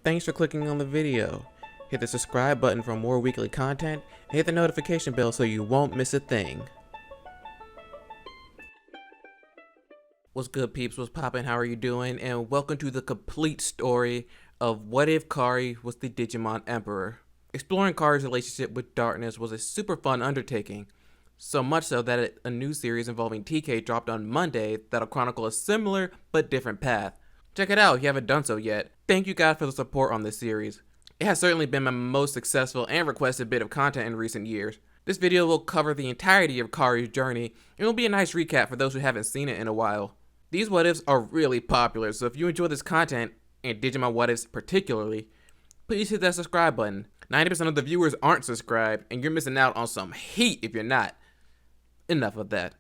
Thanks for clicking on the video. Hit the subscribe button for more weekly content and hit the notification bell so you won't miss a thing. What's good, peeps? What's poppin'? How are you doing? And welcome to the complete story of What If Kari Was the Digimon Emperor. Exploring Kari's relationship with darkness was a super fun undertaking. So much so that a new series involving TK dropped on Monday that'll chronicle a similar but different path. Check it out if you haven't done so yet. Thank you guys for the support on this series. It has certainly been my most successful and requested bit of content in recent years. This video will cover the entirety of Kari's journey and will be a nice recap for those who haven't seen it in a while. These what ifs are really popular, so if you enjoy this content, and Digimon what ifs particularly, please hit that subscribe button. 90% of the viewers aren't subscribed, and you're missing out on some heat if you're not. Enough of that.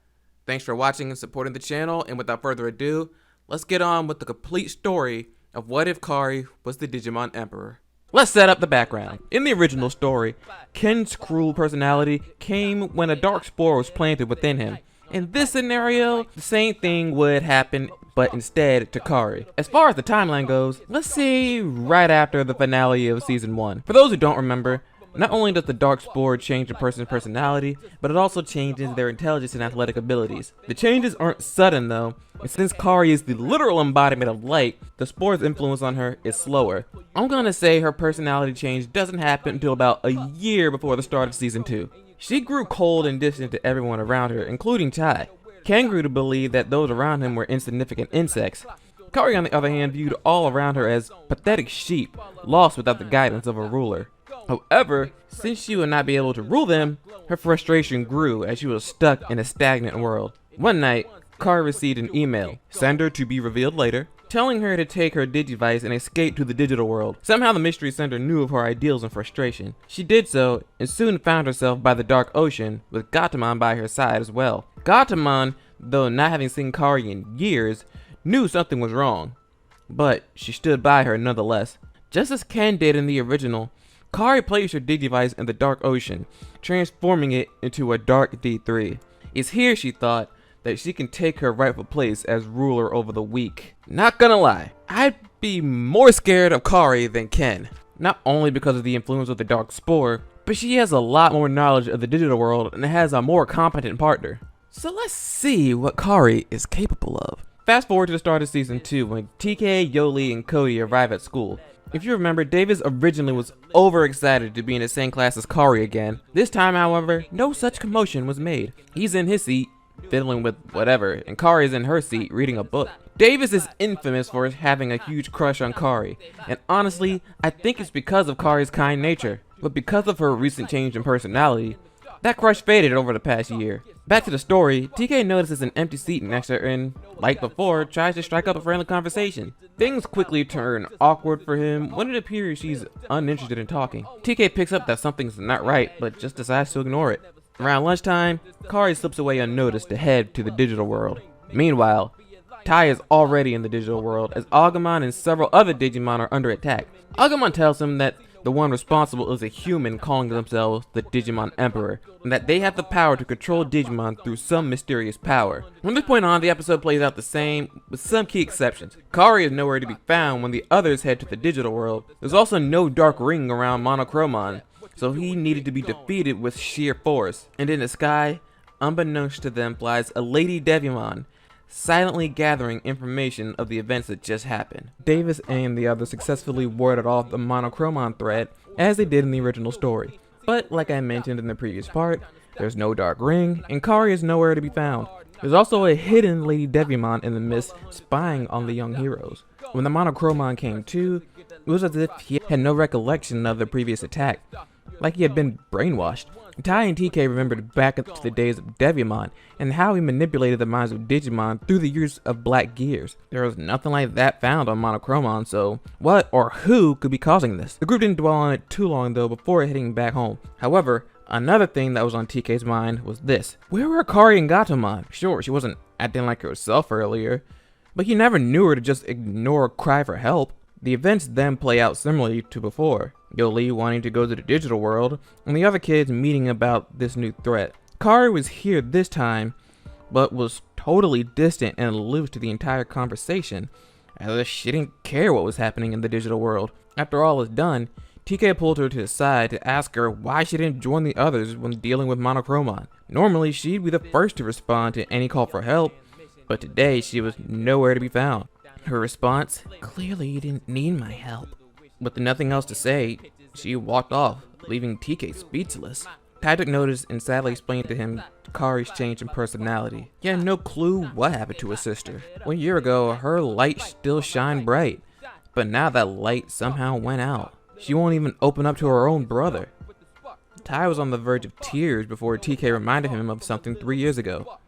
Thanks for watching and supporting the channel, and without further ado, let's get on with the complete story of What If Kari Was the Digimon Emperor. Let's set up the background. In the original story, Ken's cruel personality came when a dark spore was planted within him. In this scenario, the same thing would happen, but instead to Kari. As far as the timeline goes, let's say right after the finale of Season 1. For those who don't remember, not only does the dark spore change a person's personality, but it also changes their intelligence and athletic abilities. The changes aren't sudden though, and since Kari is the literal embodiment of light, the spore's influence on her is slower. I'm gonna say her personality change doesn't happen until about a year before the start of Season 2. She grew cold and distant to everyone around her, including Tai. Ken grew to believe that those around him were insignificant insects. Kari, on the other hand, viewed all around her as pathetic sheep, lost without the guidance of a ruler. However, since she would not be able to rule them, her frustration grew as she was stuck in a stagnant world. One night, Kari received an email, sender to be revealed later, telling her to take her Digivice and escape to the digital world. Somehow the mystery sender knew of her ideals and frustration. She did so, and soon found herself by the dark ocean, with Gatomon by her side as well. Gatomon, though not having seen Kari in years, knew something was wrong, but she stood by her nonetheless. Just as Ken did in the original, Kari placed her Digivice in the dark ocean, transforming it into a dark D3. It's here, she thought, that she can take her rightful place as ruler over the weak. Not gonna lie, I'd be more scared of Kari than Ken. Not only because of the influence of the dark spore, but she has a lot more knowledge of the digital world and has a more competent partner. So let's see what Kari is capable of. Fast forward to the start of Season 2 when TK, Yoli, and Cody arrive at school. If you remember, Davis originally was overexcited to be in the same class as Kari again. This time, however, no such commotion was made. He's in his seat, fiddling with whatever, and Kari is in her seat, reading a book. Davis is infamous for having a huge crush on Kari, and honestly, I think it's because of Kari's kind nature. But because of her recent change in personality, that crush faded over the past year. Back to the story, TK notices an empty seat next to her and, like before, tries to strike up a friendly conversation. Things quickly turn awkward for him when it appears she's uninterested in talking. TK picks up that something's not right, but just decides to ignore it. Around lunchtime, Kari slips away unnoticed to head to the digital world. Meanwhile, Tai is already in the digital world as Agumon and several other Digimon are under attack. Agumon tells him that the one responsible is a human calling themselves the Digimon Emperor, and that they have the power to control Digimon through some mysterious power. From this point on, the episode plays out the same, with some key exceptions. Kari is nowhere to be found when the others head to the digital world. There's also no dark ring around Monochromon, so he needed to be defeated with sheer force. And in the sky, unbeknownst to them, flies a Lady Devimon, silently gathering information of the events that just happened. Davis and the others successfully warded off the Monochromon threat, as they did in the original story. But like I mentioned in the previous part, there's no dark ring, and Kari is nowhere to be found. There's also a hidden Lady Devimon in the mist spying on the young heroes. When the Monochromon came to, it was as if he had no recollection of the previous attack, like he had been brainwashed. Tai and TK remembered back to the days of Devimon and how he manipulated the minds of Digimon through the use of black gears. There was nothing like that found on Monochromon, so what or who could be causing this? The group didn't dwell on it too long though before heading back home. However, another thing that was on TK's mind was this. Where were Kari and Gatomon? Sure, she wasn't acting like herself earlier, but he never knew her to just ignore a cry for help. The events then play out similarly to before. Yoli wanting to go to the digital world, and the other kids meeting about this new threat. Kari was here this time, but was totally distant and aloof to the entire conversation, as if she didn't care what was happening in the digital world. After all was done, TK pulled her to the side to ask her why she didn't join the others when dealing with Monochromon. Normally, she'd be the first to respond to any call for help, but today she was nowhere to be found. Her response, "Clearly you didn't need my help." With nothing else to say, she walked off, leaving TK speechless. Patrick noticed and sadly explained to him Kari's change in personality. He had no clue what happened to his sister. 1 year ago, her light still shined bright, but now that light somehow went out. She won't even open up to her own brother. Ty was on the verge of tears before TK reminded him of something 3 years ago.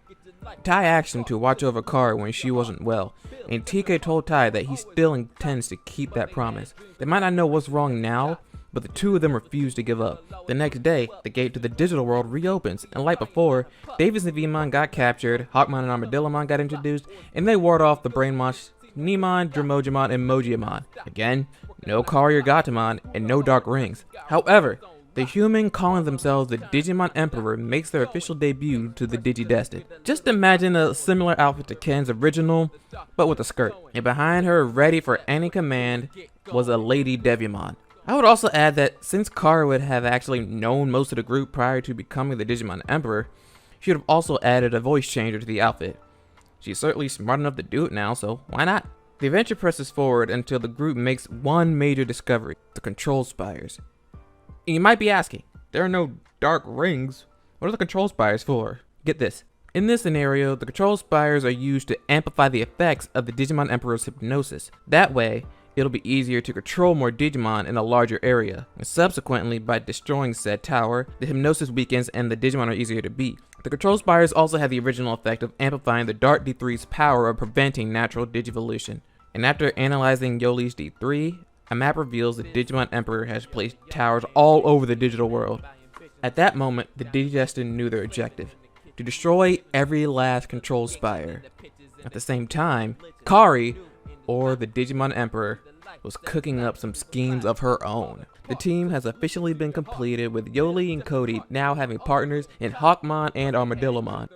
Ty asked him to watch over Kari when she wasn't well, and TK told Ty that he still intends to keep that promise. They might not know what's wrong now, but the two of them refuse to give up. The next day, the gate to the digital world reopens, and like before, Davis and Vmon got captured, Hawkmon and Armadillomon got introduced, and they ward off the Brainwash Nemon, Dromojimon, and Mojiamon. Again, no Kari or Gatomon, and no Dark Rings. However, the human calling themselves the Digimon Emperor makes their official debut to the Digidestined. Just imagine a similar outfit to Ken's original, but with a skirt. And behind her, ready for any command, was a Lady Devimon. I would also add that since Kari would have actually known most of the group prior to becoming the Digimon Emperor, she would have also added a voice changer to the outfit. She's certainly smart enough to do it now, so why not? The adventure presses forward until the group makes one major discovery, the Control Spires. And you might be asking, there are no Dark Rings, what are the Control Spires for? Get this. In this scenario, the Control Spires are used to amplify the effects of the Digimon Emperor's hypnosis. That way, it'll be easier to control more Digimon in a larger area. And subsequently, by destroying said tower, the hypnosis weakens and the Digimon are easier to beat. The Control Spires also have the original effect of amplifying the Dark D3's power of preventing natural Digivolution. And after analyzing Yoli's D3, a map reveals the Digimon Emperor has placed towers all over the digital world. At that moment, the Digidestined knew their objective, to destroy every last Control Spire. At the same time, Kari, or the Digimon Emperor, was cooking up some schemes of her own. The team has officially been completed, with Yoli and Cody now having partners in Hawkmon and Armadillomon.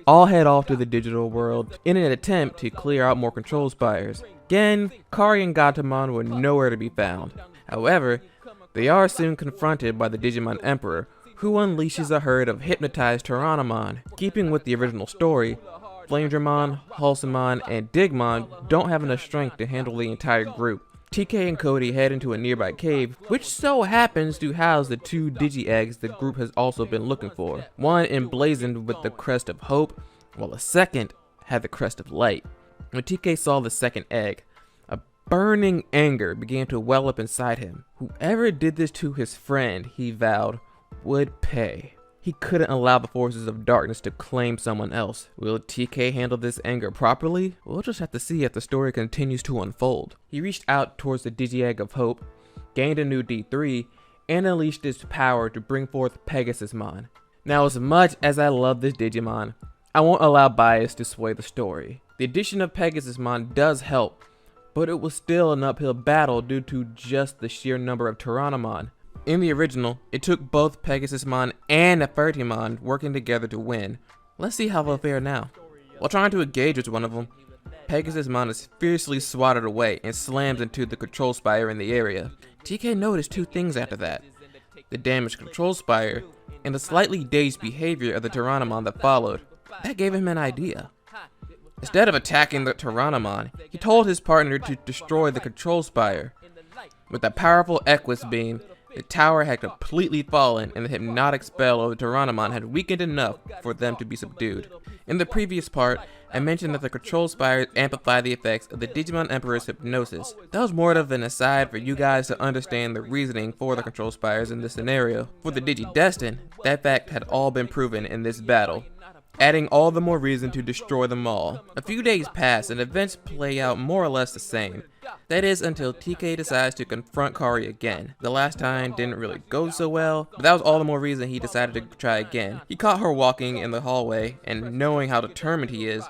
All head off to the digital world in an attempt to clear out more Control Spires. Again, Kari and Gatomon were nowhere to be found. However, they are soon confronted by the Digimon Emperor, who unleashes a herd of hypnotized Tyrannomon. Keeping with the original story, Flamedramon, Halcymon, and Digmon don't have enough strength to handle the entire group. TK and Cody head into a nearby cave, which so happens to house the two Digi-Eggs the group has also been looking for. One emblazoned with the Crest of Hope, while the second had the Crest of Light. When TK saw the second egg, a burning anger began to well up inside him. Whoever did this to his friend, he vowed, would pay. He couldn't allow the forces of darkness to claim someone else. Will TK handle this anger properly? We'll just have to see as the story continues to unfold. He reached out towards the Digi-Egg of Hope, gained a new D3, and unleashed its power to bring forth Pegasusmon. Now, as much as I love this Digimon, I won't allow bias to sway the story. The addition of Pegasusmon does help, but it was still an uphill battle due to just the sheer number of Tyrannomon. In the original, it took both Pegasusmon and Nefertimon working together to win. Let's see how they'll fare now. While trying to engage with one of them, Pegasusmon is fiercely swatted away and slams into the Control Spire in the area. TK noticed two things after that: the damaged Control Spire and the slightly dazed behavior of the Tyrannomon that followed. That gave him an idea. Instead of attacking the Tyrannomon, he told his partner to destroy the Control Spire. With a powerful Equus beam, the tower had completely fallen, and the hypnotic spell of the Tyrannomon had weakened enough for them to be subdued. In the previous part, I mentioned that the Control Spires amplify the effects of the Digimon Emperor's hypnosis. That was more of an aside for you guys to understand the reasoning for the Control Spires in this scenario. For the Digidestined, that fact had all been proven in this battle, adding all the more reason to destroy them all. A few days pass and events play out more or less the same. That is until TK decides to confront Kari again. The last time didn't really go so well, but that was all the more reason he decided to try again. He caught her walking in the hallway, and knowing how determined he is,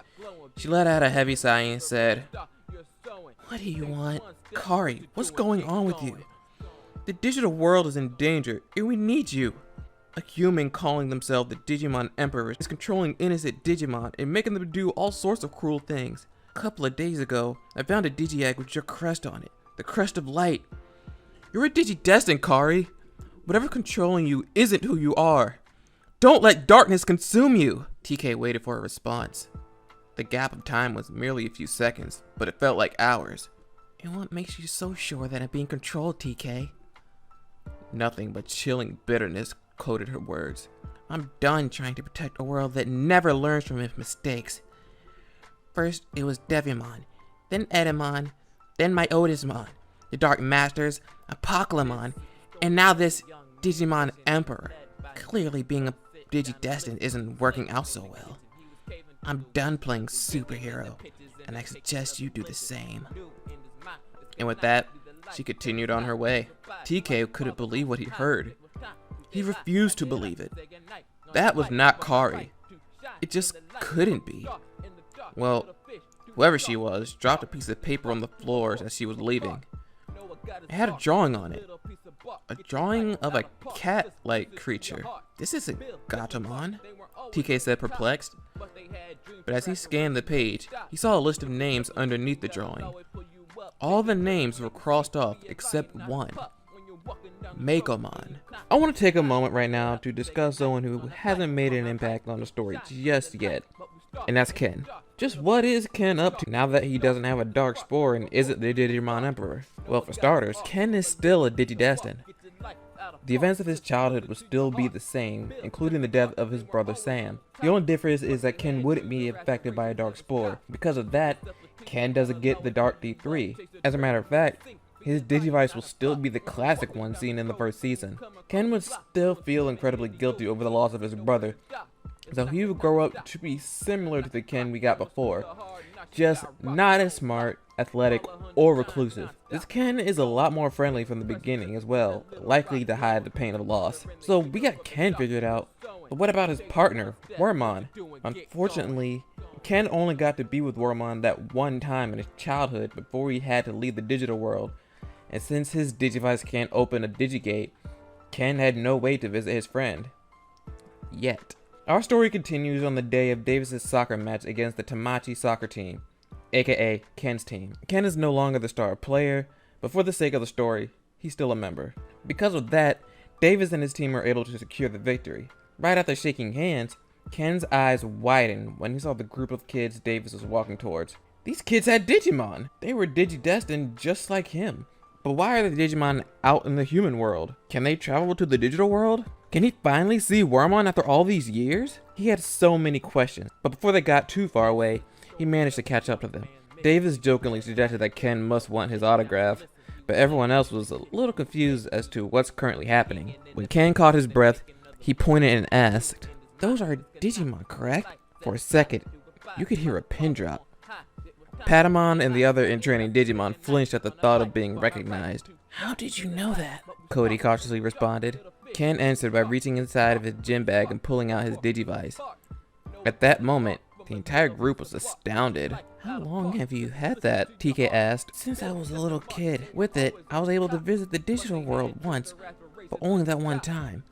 she let out a heavy sigh and said, "What do you want? Kari, what's going on with you? The digital world is in danger, and we need you." A human calling themselves the Digimon Emperor is controlling innocent Digimon and making them do all sorts of cruel things. couple of days ago, I found a Digi-Egg with your crest on it. The Crest of Light. You're a Digi-Destined, Kari. Whatever controlling you isn't who you are. Don't let darkness consume you. TK waited for a response. The gap of time was merely a few seconds, but it felt like hours. And what makes you so sure that I'm being controlled, TK? Nothing but chilling bitterness coated her words. I'm done trying to protect a world that never learns from its mistakes. First, it was Devimon, then Edimon, then my Otismon, the Dark Masters, Apocalypmon, and now this Digimon Emperor. Clearly being a Digi-Destined isn't working out so well. I'm done playing superhero, and I suggest you do the same. And with that, she continued on her way. TK couldn't believe what he heard. He refused to believe it. That was not Kari. It just couldn't be. Well, whoever she was dropped a piece of paper on the floor as she was leaving. It had a drawing on it. A drawing of a cat-like creature. This isn't Gatomon, TK said, perplexed. But as he scanned the page, he saw a list of names underneath the drawing. All the names were crossed off except one. Makomon. I want to take a moment right now to discuss someone who hasn't made an impact on the story just yet, and that's Ken. Just what is Ken up to now that he doesn't have a dark spore and isn't the Digimon Emperor? Well, for starters, Ken is still a Digi-Destined. The events of his childhood will still be the same, including the death of his brother Sam. The only difference is that Ken wouldn't be affected by a dark spore. Because of that, Ken doesn't get the Dark D3. As a matter of fact, his Digivice will still be the classic one seen in the first season. Ken would still feel incredibly guilty over the loss of his brother, so he would grow up to be similar to the Ken we got before, just not as smart, athletic, or reclusive. This Ken is a lot more friendly from the beginning as well, likely to hide the pain of loss. So we got Ken figured out, but what about his partner, Wormmon? Unfortunately, Ken only got to be with Wormmon that one time in his childhood before he had to leave the digital world, and since his Digivice can't open a Digigate, Ken had no way to visit his friend. Yet. Our story continues on the day of Davis's soccer match against the Tamachi soccer team, aka Ken's team. Ken is no longer the star player, but for the sake of the story, he's still a member. Because of that, Davis and his team are able to secure the victory. Right after shaking hands, Ken's eyes widened when he saw the group of kids Davis was walking towards. These kids had Digimon! They were Digi-Destined just like him. But why are the Digimon out in the human world? Can they travel to the digital world? Can he finally see Wormmon after all these years? He had so many questions, but before they got too far away, he managed to catch up to them. Davis jokingly suggested that Ken must want his autograph, but everyone else was a little confused as to what's currently happening. When Ken caught his breath, he pointed and asked, "Those are Digimon, correct?" For a second, you could hear a pin drop. Patamon and the other in-training Digimon flinched at the thought of being recognized. "How did you know that?" Cody cautiously responded. Ken answered by reaching inside of his gym bag and pulling out his Digivice. At that moment, the entire group was astounded. "How long have you had that?" TK asked. "Since I was a little kid. With it, I was able to visit the digital world once, but only that one time.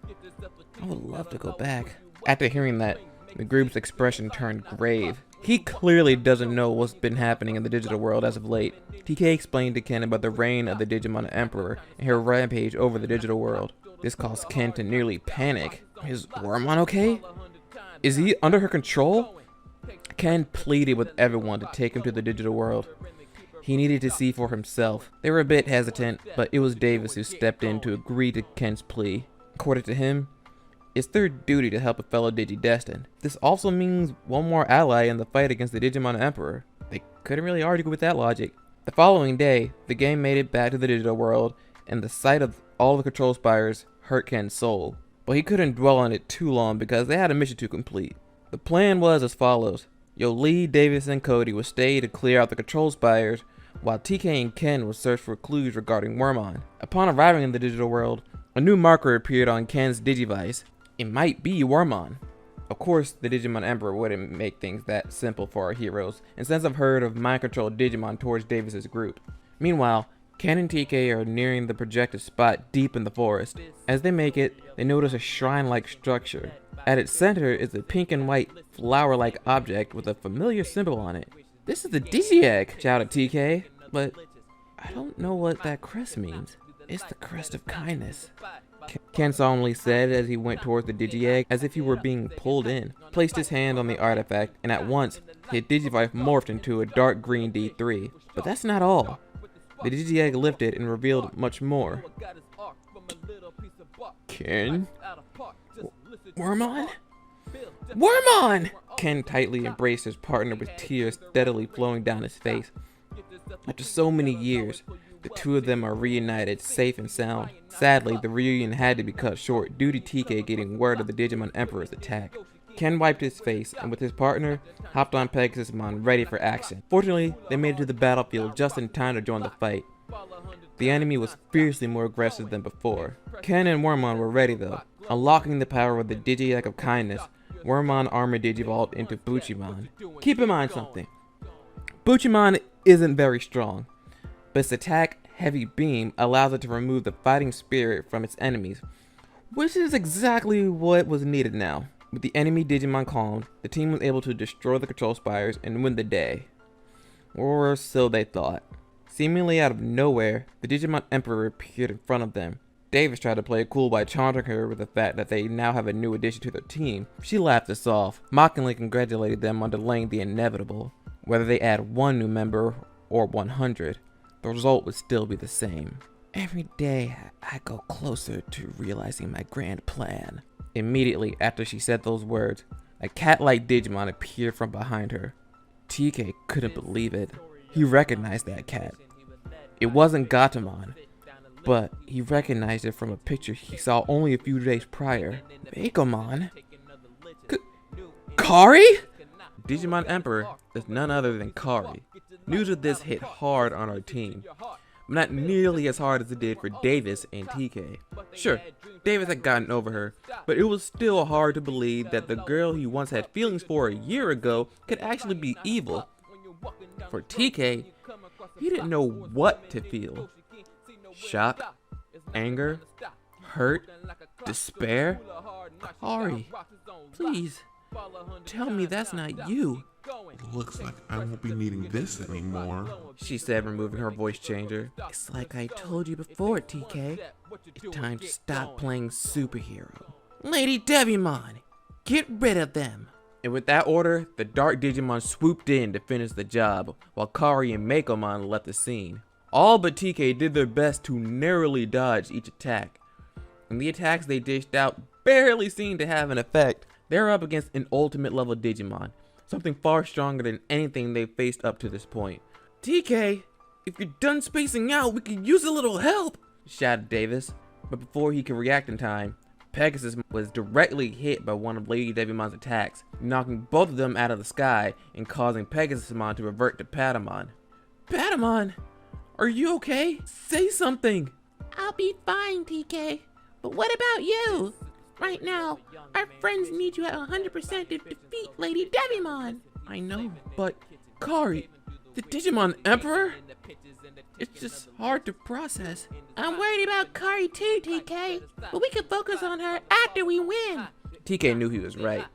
I would love to go back." After hearing that, the group's expression turned grave. He clearly doesn't know what's been happening in the digital world as of late. TK explained to Ken about the reign of the Digimon Emperor and her rampage over the digital world. This caused Ken to nearly panic. Is Wormmon okay? Is he under her control? Ken pleaded with everyone to take him to the digital world. He needed to see for himself. They were a bit hesitant, but it was Davis who stepped in to agree to Ken's plea. According to him, it's their duty to help a fellow Digi-Destined. This also means one more ally in the fight against the Digimon Emperor. They couldn't really argue with that logic. The following day, the game made it back to the digital world, and the sight of all the control spires hurt Ken's soul. But he couldn't dwell on it too long because they had a mission to complete. The plan was as follows. Lee, Davis, and Cody would stay to clear out the control spires, while TK and Ken would search for clues regarding Wormmon. Upon arriving in the digital world, a new marker appeared on Ken's Digivice. It might be Wormmon. Of course, the Digimon Emperor wouldn't make things that simple for our heroes, and sends a herd of mind-controlled Digimon towards Davis's group. Meanwhile, Ken and TK are nearing the projected spot deep in the forest. As they make it, they notice a shrine-like structure. At its center is a pink and white flower-like object with a familiar symbol on it. This is the Digi-Egg, shouted TK, but I don't know what that crest means. It's the crest of kindness, Ken solemnly said as he went towards the Digi-Egg as if he were being pulled in. Placed his hand on the artifact, and at once, his Digivice morphed into a dark green D3. But that's not all. The Digi-Egg lifted and revealed much more. Ken? Wormon? Wormon! Ken tightly embraced his partner with tears steadily flowing down his face. After so many years, the two of them are reunited, safe and sound. Sadly, the reunion had to be cut short due to TK getting word of the Digimon Emperor's attack. Ken wiped his face and with his partner, hopped on Pegasusmon ready for action. Fortunately, they made it to the battlefield just in time to join the fight. The enemy was fiercely more aggressive than before. Ken and Wormon were ready though. Unlocking the power of the Digi-Egg of Kindness, Wormon armored Digivolved into Buchimon. Keep in mind something. Buchimon isn't very strong, but its attack heavy beam allows it to remove the fighting spirit from its enemies, which is exactly what was needed now. With the enemy Digimon calmed, the team was able to destroy the control spires and win the day. Or so they thought. Seemingly out of nowhere, the Digimon Emperor appeared in front of them. Davis tried to play it cool by taunting her with the fact that they now have a new addition to their team. She laughed this off, mockingly congratulated them on delaying the inevitable. Whether they add one new member or 100, the result would still be the same. Every day, I go closer to realizing my grand plan. Immediately after she said those words, a cat-like Digimon appeared from behind her. TK couldn't believe it. He recognized that cat. It wasn't Gatomon, but he recognized it from a picture he saw only a few days prior. Makomon? Kari? Digimon Emperor is none other than Kari. News of this hit hard on our team, but not nearly as hard as it did for Davis and TK. Sure, Davis had gotten over her, but it was still hard to believe that the girl he once had feelings for a year ago could actually be evil. For TK, he didn't know what to feel. Shock, anger, hurt, despair. Kari, please, tell me that's not you. Looks like I won't be needing this anymore, she said, removing her voice changer. It's like I told you before, TK. It's time to stop playing superhero. Lady Devimon, get rid of them. And with that order, the Dark Digimon swooped in to finish the job, while Kari and Makomon left the scene. All but TK did their best to narrowly dodge each attack, and the attacks they dished out barely seemed to have an effect. They're up against an ultimate level Digimon, something far stronger than anything they've faced up to this point. TK, if you're done spacing out, we could use a little help, shouted Davis. But before he could react in time, Pegasus was directly hit by one of Lady Devimon's attacks, knocking both of them out of the sky and causing Pegasusmon to revert to Patamon. Patamon, are you okay? Say something. I'll be fine, TK. But what about you? Right now, our friends need you at 100% to defeat Lady Devimon. I know, but Kari, the Digimon Emperor? It's just hard to process. I'm worried about Kari too, TK, but we can focus on her after we win. TK knew he was right.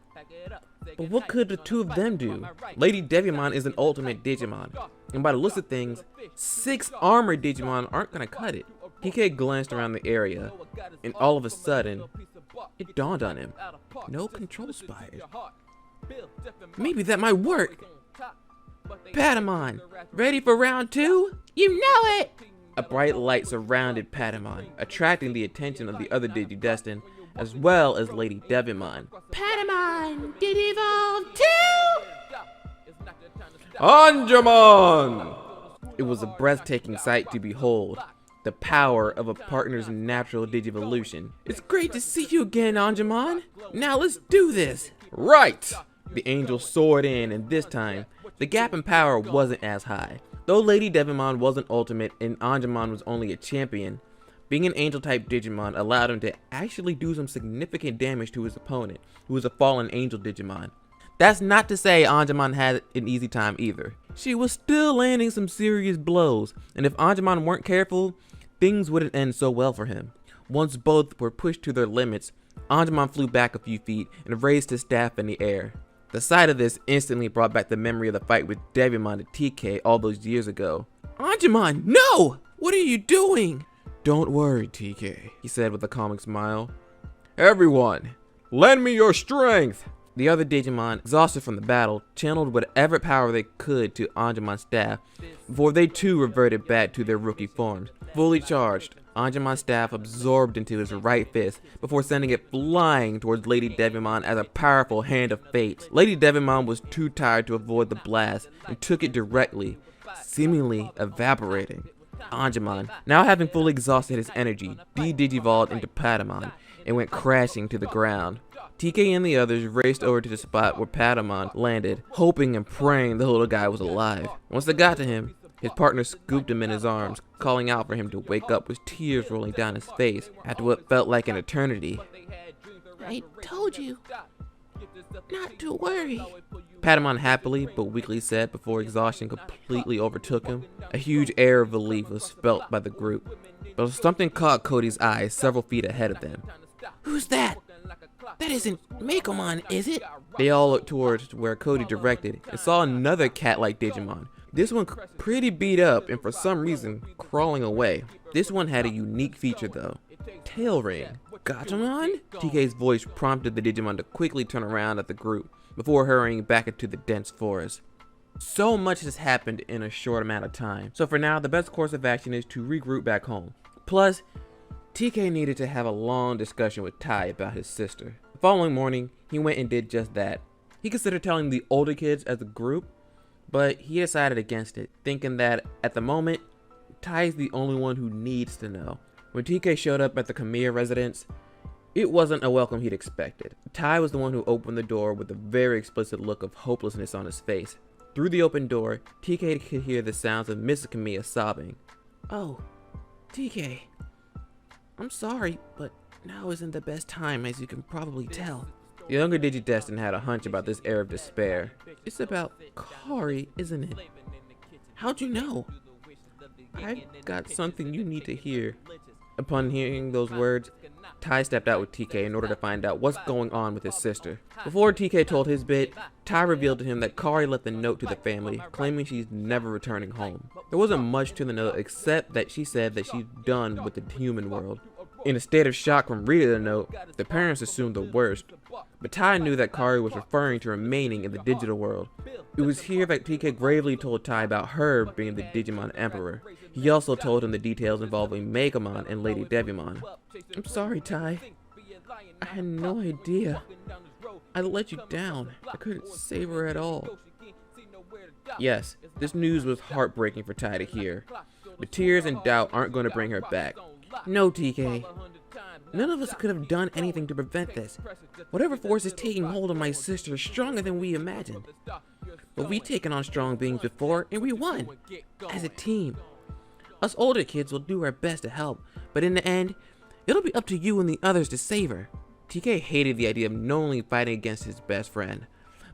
But what could the two of them do? Lady Devimon is an ultimate Digimon, and by the looks of things, 6 armored Digimon aren't gonna cut it. TK glanced around the area, and all of a sudden, it dawned on him. No control spires. Maybe that might work. Patamon, ready for round 2? You know it! A bright light surrounded Patamon, attracting the attention of the other Digidestined, as well as Lady Devimon. Patamon, Digivolve 2! Angemon! It was a breathtaking sight to behold. The power of a partner's natural Digivolution. It's great to see you again, Angemon. Now let's do this. Right! The angel soared in, and this time, the gap in power wasn't as high. Though Lady Devimon wasn't ultimate and Angemon was only a champion, being an angel-type Digimon allowed him to actually do some significant damage to his opponent, who was a fallen angel Digimon. That's not to say Angemon had an easy time either. She was still landing some serious blows, and if Angemon weren't careful, things wouldn't end so well for him. Once both were pushed to their limits, Angemon flew back a few feet and raised his staff in the air. The sight of this instantly brought back the memory of the fight with Devimon and TK all those years ago. Anjumon, no! What are you doing? Don't worry, TK, he said with a calming smile. Everyone, lend me your strength! The other Digimon, exhausted from the battle, channeled whatever power they could to Anjumon's staff before they too reverted back to their rookie forms. Fully charged, Anjumon's staff absorbed into his right fist before sending it flying towards Lady Devimon as a powerful hand of fate. Lady Devimon was too tired to avoid the blast and took it directly, seemingly evaporating. Anjumon, now having fully exhausted his energy, de-digivolved into Patamon and went crashing to the ground. TK and the others raced over to the spot where Patamon landed, hoping and praying the little guy was alive. Once they got to him, his partner scooped him in his arms, calling out for him to wake up with tears rolling down his face after what felt like an eternity. I told you not to worry, Patamon happily but weakly said before exhaustion completely overtook him. A huge air of relief was felt by the group, but something caught Cody's eyes several feet ahead of them. Who's that? That isn't Mekomon, is it? They all looked towards where Cody directed and saw another cat-like Digimon. This one pretty beat up and for some reason crawling away. This one had a unique feature though. Tail ring. Gatomon? TK's voice prompted the Digimon to quickly turn around at the group before hurrying back into the dense forest. So much has happened in a short amount of time, so for now the best course of action is to regroup back home. Plus, TK needed to have a long discussion with Tai about his sister. The following morning, he went and did just that. He considered telling the older kids as a group, but he decided against it, thinking that at the moment, Tai is the only one who needs to know. When TK showed up at the Kamiya residence, it wasn't a welcome he'd expected. Tai was the one who opened the door with a very explicit look of hopelessness on his face. Through the open door, TK could hear the sounds of Mrs. Kamiya sobbing. Oh, TK. I'm sorry, but now isn't the best time, as you can probably tell. The younger Digidestin had a hunch about this air of despair. It's about Kari, isn't it? How'd you know? I've got something you need to hear. Upon hearing those words, Tai stepped out with TK in order to find out what's going on with his sister. Before TK told his bit, Tai revealed to him that Kari left a note to the family, claiming she's never returning home. There wasn't much to the note except that she said that she's done with the human world. In a state of shock from reading the note, the parents assumed the worst, but Tai knew that Kari was referring to remaining in the digital world. It was here that TK gravely told Tai about her being the Digimon Emperor. He also told him the details involving Megamon and Lady Devimon. I'm sorry, Tai. I had no idea. I let you down. I couldn't save her at all. Yes, this news was heartbreaking for Tai to hear, but tears and doubt aren't going to bring her back. No, TK. None of us could have done anything to prevent this. Whatever force is taking hold of my sister is stronger than we imagined. But we've taken on strong beings before, and we won. As a team. Us older kids will do our best to help, but in the end, it'll be up to you and the others to save her. TK hated the idea of knowingly fighting against his best friend,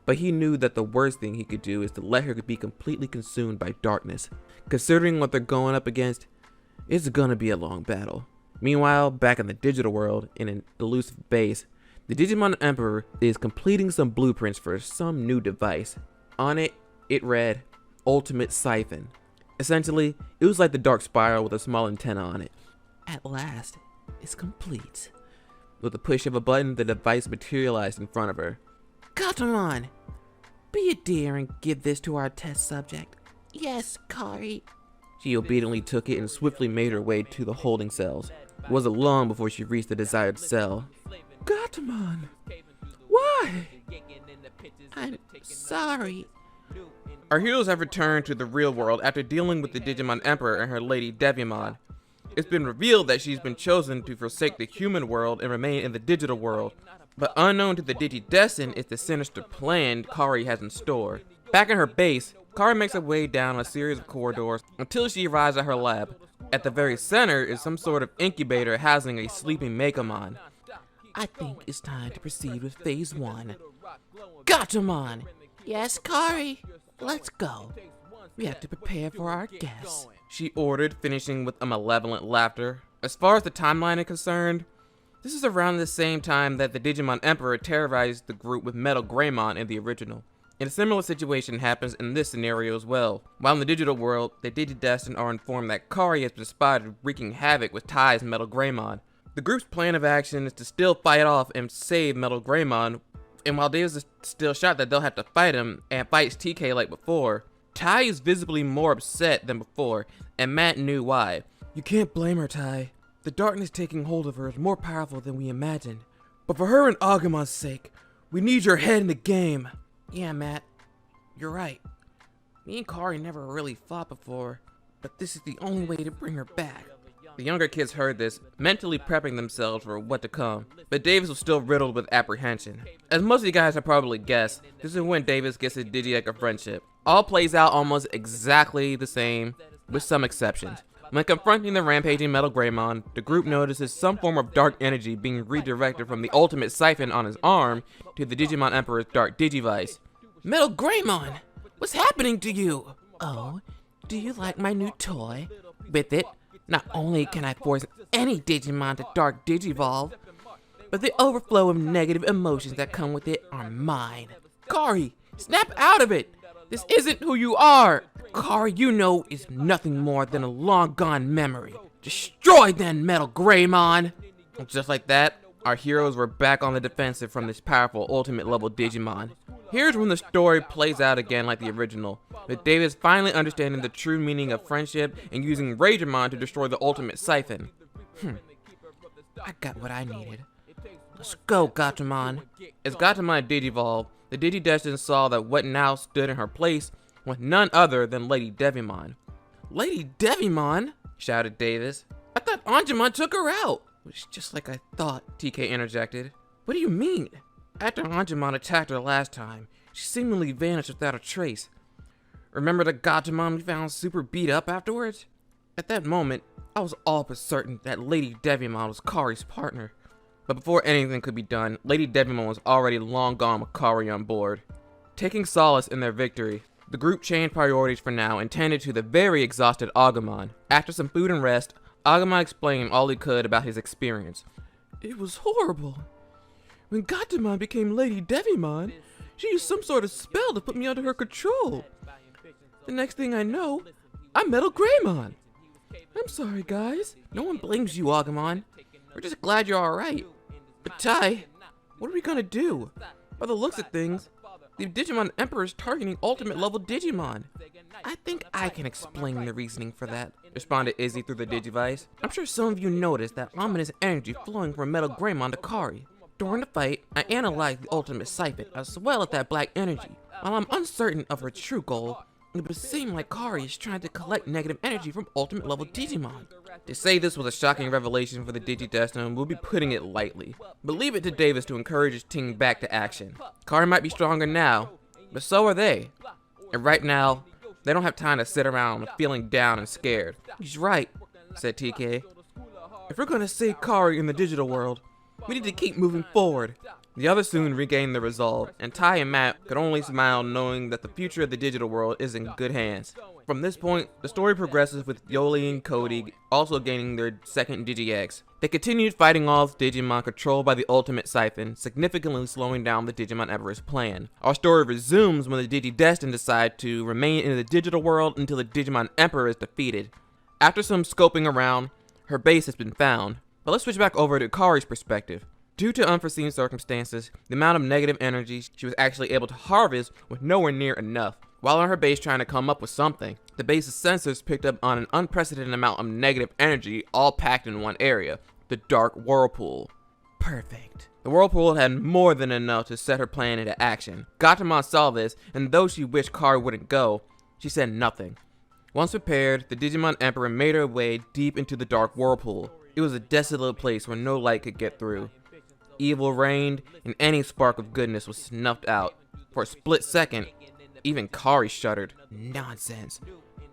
but he knew that the worst thing he could do is to let her be completely consumed by darkness. Considering what they're going up against, it's gonna be a long battle. Meanwhile, back in the digital world, in an elusive base, the Digimon Emperor is completing some blueprints for some new device. On it, it read, Ultimate Siphon. Essentially, it was like the Dark Spiral with a small antenna on it. At last, it's complete. With a push of a button, the device materialized in front of her. Gatomon! Be a dear and give this to our test subject. Yes, Kari. She obediently took it and swiftly made her way to the holding cells. It wasn't long before she reached the desired cell. Gatomon! Why? I'm sorry. Our heroes have returned to the real world after dealing with the Digimon Emperor and her lady Devimon. It's been revealed that she's been chosen to forsake the human world and remain in the digital world. But unknown to the Digidestin is the sinister plan Kari has in store. Back in her base, Kari makes her way down a series of corridors until she arrives at her lab. At the very center is some sort of incubator housing a sleeping Megamon. I think it's time to proceed with phase 1. Gatomon! Yes, Kari? Let's go. We have to prepare for our guests, she ordered, finishing with a malevolent laughter. As far as the timeline is concerned, This is around the same time that the Digimon Emperor terrorized the group with Metal Greymon in the original. And a similar situation happens in this scenario as well. While in the digital world, the Digidestined are informed that Kari has been spotted wreaking havoc with Tai's Metal Greymon. The group's plan of action is to still fight off and save Metal Greymon, and while Davis is still shocked that they'll have to fight him and fights TK like before, Tai is visibly more upset than before, and Matt knew why. You can't blame her, Tai. The darkness taking hold of her is more powerful than we imagined. But for her and Agumon's sake, we need your head in the game. Yeah, Matt, you're right. Me and Kari never really fought before, but this is the only way to bring her back. The younger kids heard this, mentally prepping themselves for what to come, but Davis was still riddled with apprehension. As most of you guys have probably guessed, this is when Davis gets his Digi-Egg of friendship. All plays out almost exactly the same, with some exceptions. When confronting the rampaging Metal Greymon, the group notices some form of dark energy being redirected from the ultimate siphon on his arm to the Digimon Emperor's dark Digivice. Metal Greymon, what's happening to you? Oh, do you like my new toy? With it, not only can I force any Digimon to dark Digivolve, but the overflow of negative emotions that come with it are mine. Kari, snap out of it! This isn't who you are! Kari, you know, is nothing more than a long-gone memory. Destroy then, Metal Greymon! Just like that, our heroes were back on the defensive from this powerful ultimate-level Digimon. Here's when the story plays out again like the original, with Davis finally understanding the true meaning of friendship and using Ragemon to destroy the ultimate siphon. I got what I needed. Let's go, Gatomon. As Gatomon digivolved, the Digidestined saw that what now stood in her place was none other than Lady Devimon. Lady Devimon? Shouted Davis. I thought Anjumon took her out. It's just like I thought, TK interjected. What do you mean? After Anjumon attacked her last time, she seemingly vanished without a trace. Remember the Gatomon we found super beat up afterwards? At that moment, I was all but certain that Lady Devimon was Kari's partner. But before anything could be done, Lady Devimon was already long gone with Kari on board. Taking solace in their victory, the group changed priorities for now and tended to the very exhausted Agumon. After some food and rest, Agumon explained all he could about his experience. It was horrible. When Gatomon became Lady Devimon, she used some sort of spell to put me under her control. The next thing I know, I'm Metal Greymon. I'm sorry, guys. No one blames you, Agumon. We're just glad you're alright. But Tai, what are we gonna do? By the looks of things, the Digimon Emperor is targeting ultimate level Digimon. I think I can explain the reasoning for that, responded Izzy through the Digivice. I'm sure some of you noticed that ominous energy flowing from Metal Greymon to Kari. During the fight, I analyzed the ultimate siphon as well as that black energy. While I'm uncertain of her true goal, it would seem like Kari is trying to collect negative energy from ultimate level Digimon. To say this was a shocking revelation for the Digidestined will be putting it lightly, but leave it to Davis to encourage his team back to action. Kari might be stronger now, but so are they. And right now, they don't have time to sit around feeling down and scared. He's right, said TK. If we're gonna save Kari in the digital world, we need to keep moving forward. The others soon regained their resolve, and Tai and Matt could only smile knowing that the future of the digital world is in good hands. From this point, the story progresses with Yoli and Cody also gaining their second Digi-Eggs. They continued fighting off Digimon controlled by the ultimate siphon, significantly slowing down the Digimon Emperor's plan. Our story resumes when the Digidestined decide to remain in the digital world until the Digimon Emperor is defeated. After some scoping around, her base has been found. But let's switch back over to Kari's perspective. Due to unforeseen circumstances, the amount of negative energy she was actually able to harvest was nowhere near enough. While on her base trying to come up with something, the base's sensors picked up on an unprecedented amount of negative energy all packed in one area, the Dark Whirlpool. Perfect. The Whirlpool had more than enough to set her plan into action. Gatomon saw this, and though she wished Kari wouldn't go, she said nothing. Once prepared, the Digimon Emperor made her way deep into the Dark Whirlpool. It was a desolate place where no light could get through. Evil reigned, and any spark of goodness was snuffed out. For a split second, even Kari shuddered. Nonsense,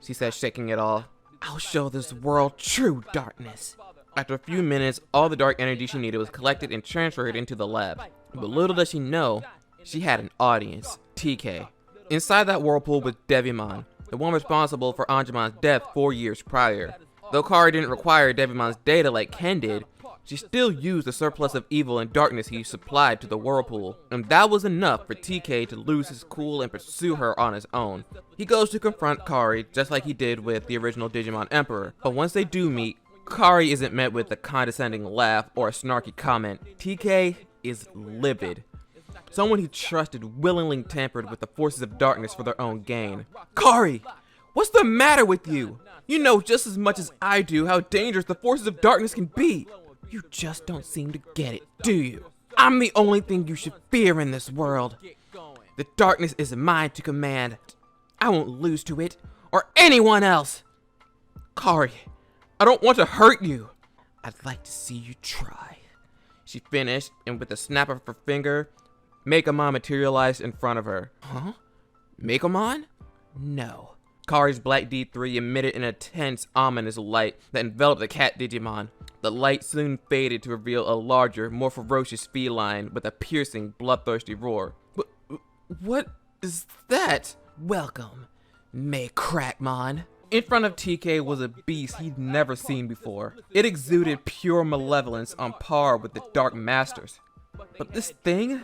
she said, shaking it off. I'll show this world true darkness. After a few minutes, all the dark energy she needed was collected and transferred into the lab. But little does she know, she had an audience, TK. Inside that whirlpool was Devimon, the one responsible for Anjumon's death 4 years prior. Though Kari didn't require Devimon's data like Ken did, she still used the surplus of evil and darkness he supplied to the whirlpool, and that was enough for TK to lose his cool and pursue her on his own. He goes to confront Kari just like he did with the original Digimon Emperor, but once they do meet, Kari isn't met with a condescending laugh or a snarky comment. TK is livid. Someone he trusted willingly tampered with the forces of darkness for their own gain. Kari! What's the matter with you? You know just as much as I do how dangerous the forces of darkness can be. You just don't seem to get it, do you? I'm the only thing you should fear in this world. The darkness is mine to command. I won't lose to it, or anyone else. Kari, I don't want to hurt you. I'd like to see you try. She finished, and with a snap of her finger, Megamon materialized in front of her. Huh? Megamon? No. Kari's Black D3 emitted an intense, ominous light that enveloped the cat Digimon. The light soon faded to reveal a larger, more ferocious feline with a piercing, bloodthirsty roar. What is that? Welcome, Crackmon. In front of TK was a beast he'd never seen before. It exuded pure malevolence on par with the Dark Masters. But this thing?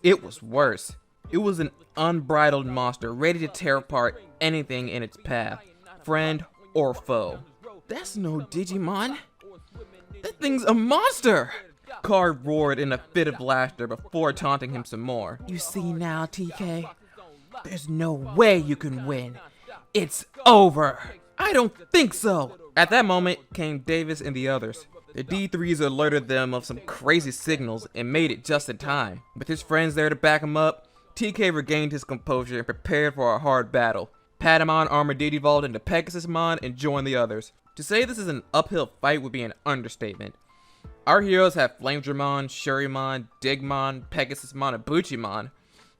It was worse. It was an unbridled monster ready to tear apart anything in its path, friend or foe. That's no Digimon. That thing's a monster! Kari roared in a fit of laughter before taunting him some more. You see now, TK? There's no way you can win. It's over. I don't think so. At that moment came Davis and the others. The D3s alerted them of some crazy signals and made it just in time. With his friends there to back him up, TK regained his composure and prepared for a hard battle. Patamon armored Digivolved into Pegasusmon and joined the others. To say this is an uphill fight would be an understatement. Our heroes have Flamedramon, Shurimon, Digmon, Pegasusmon, and Buchimon,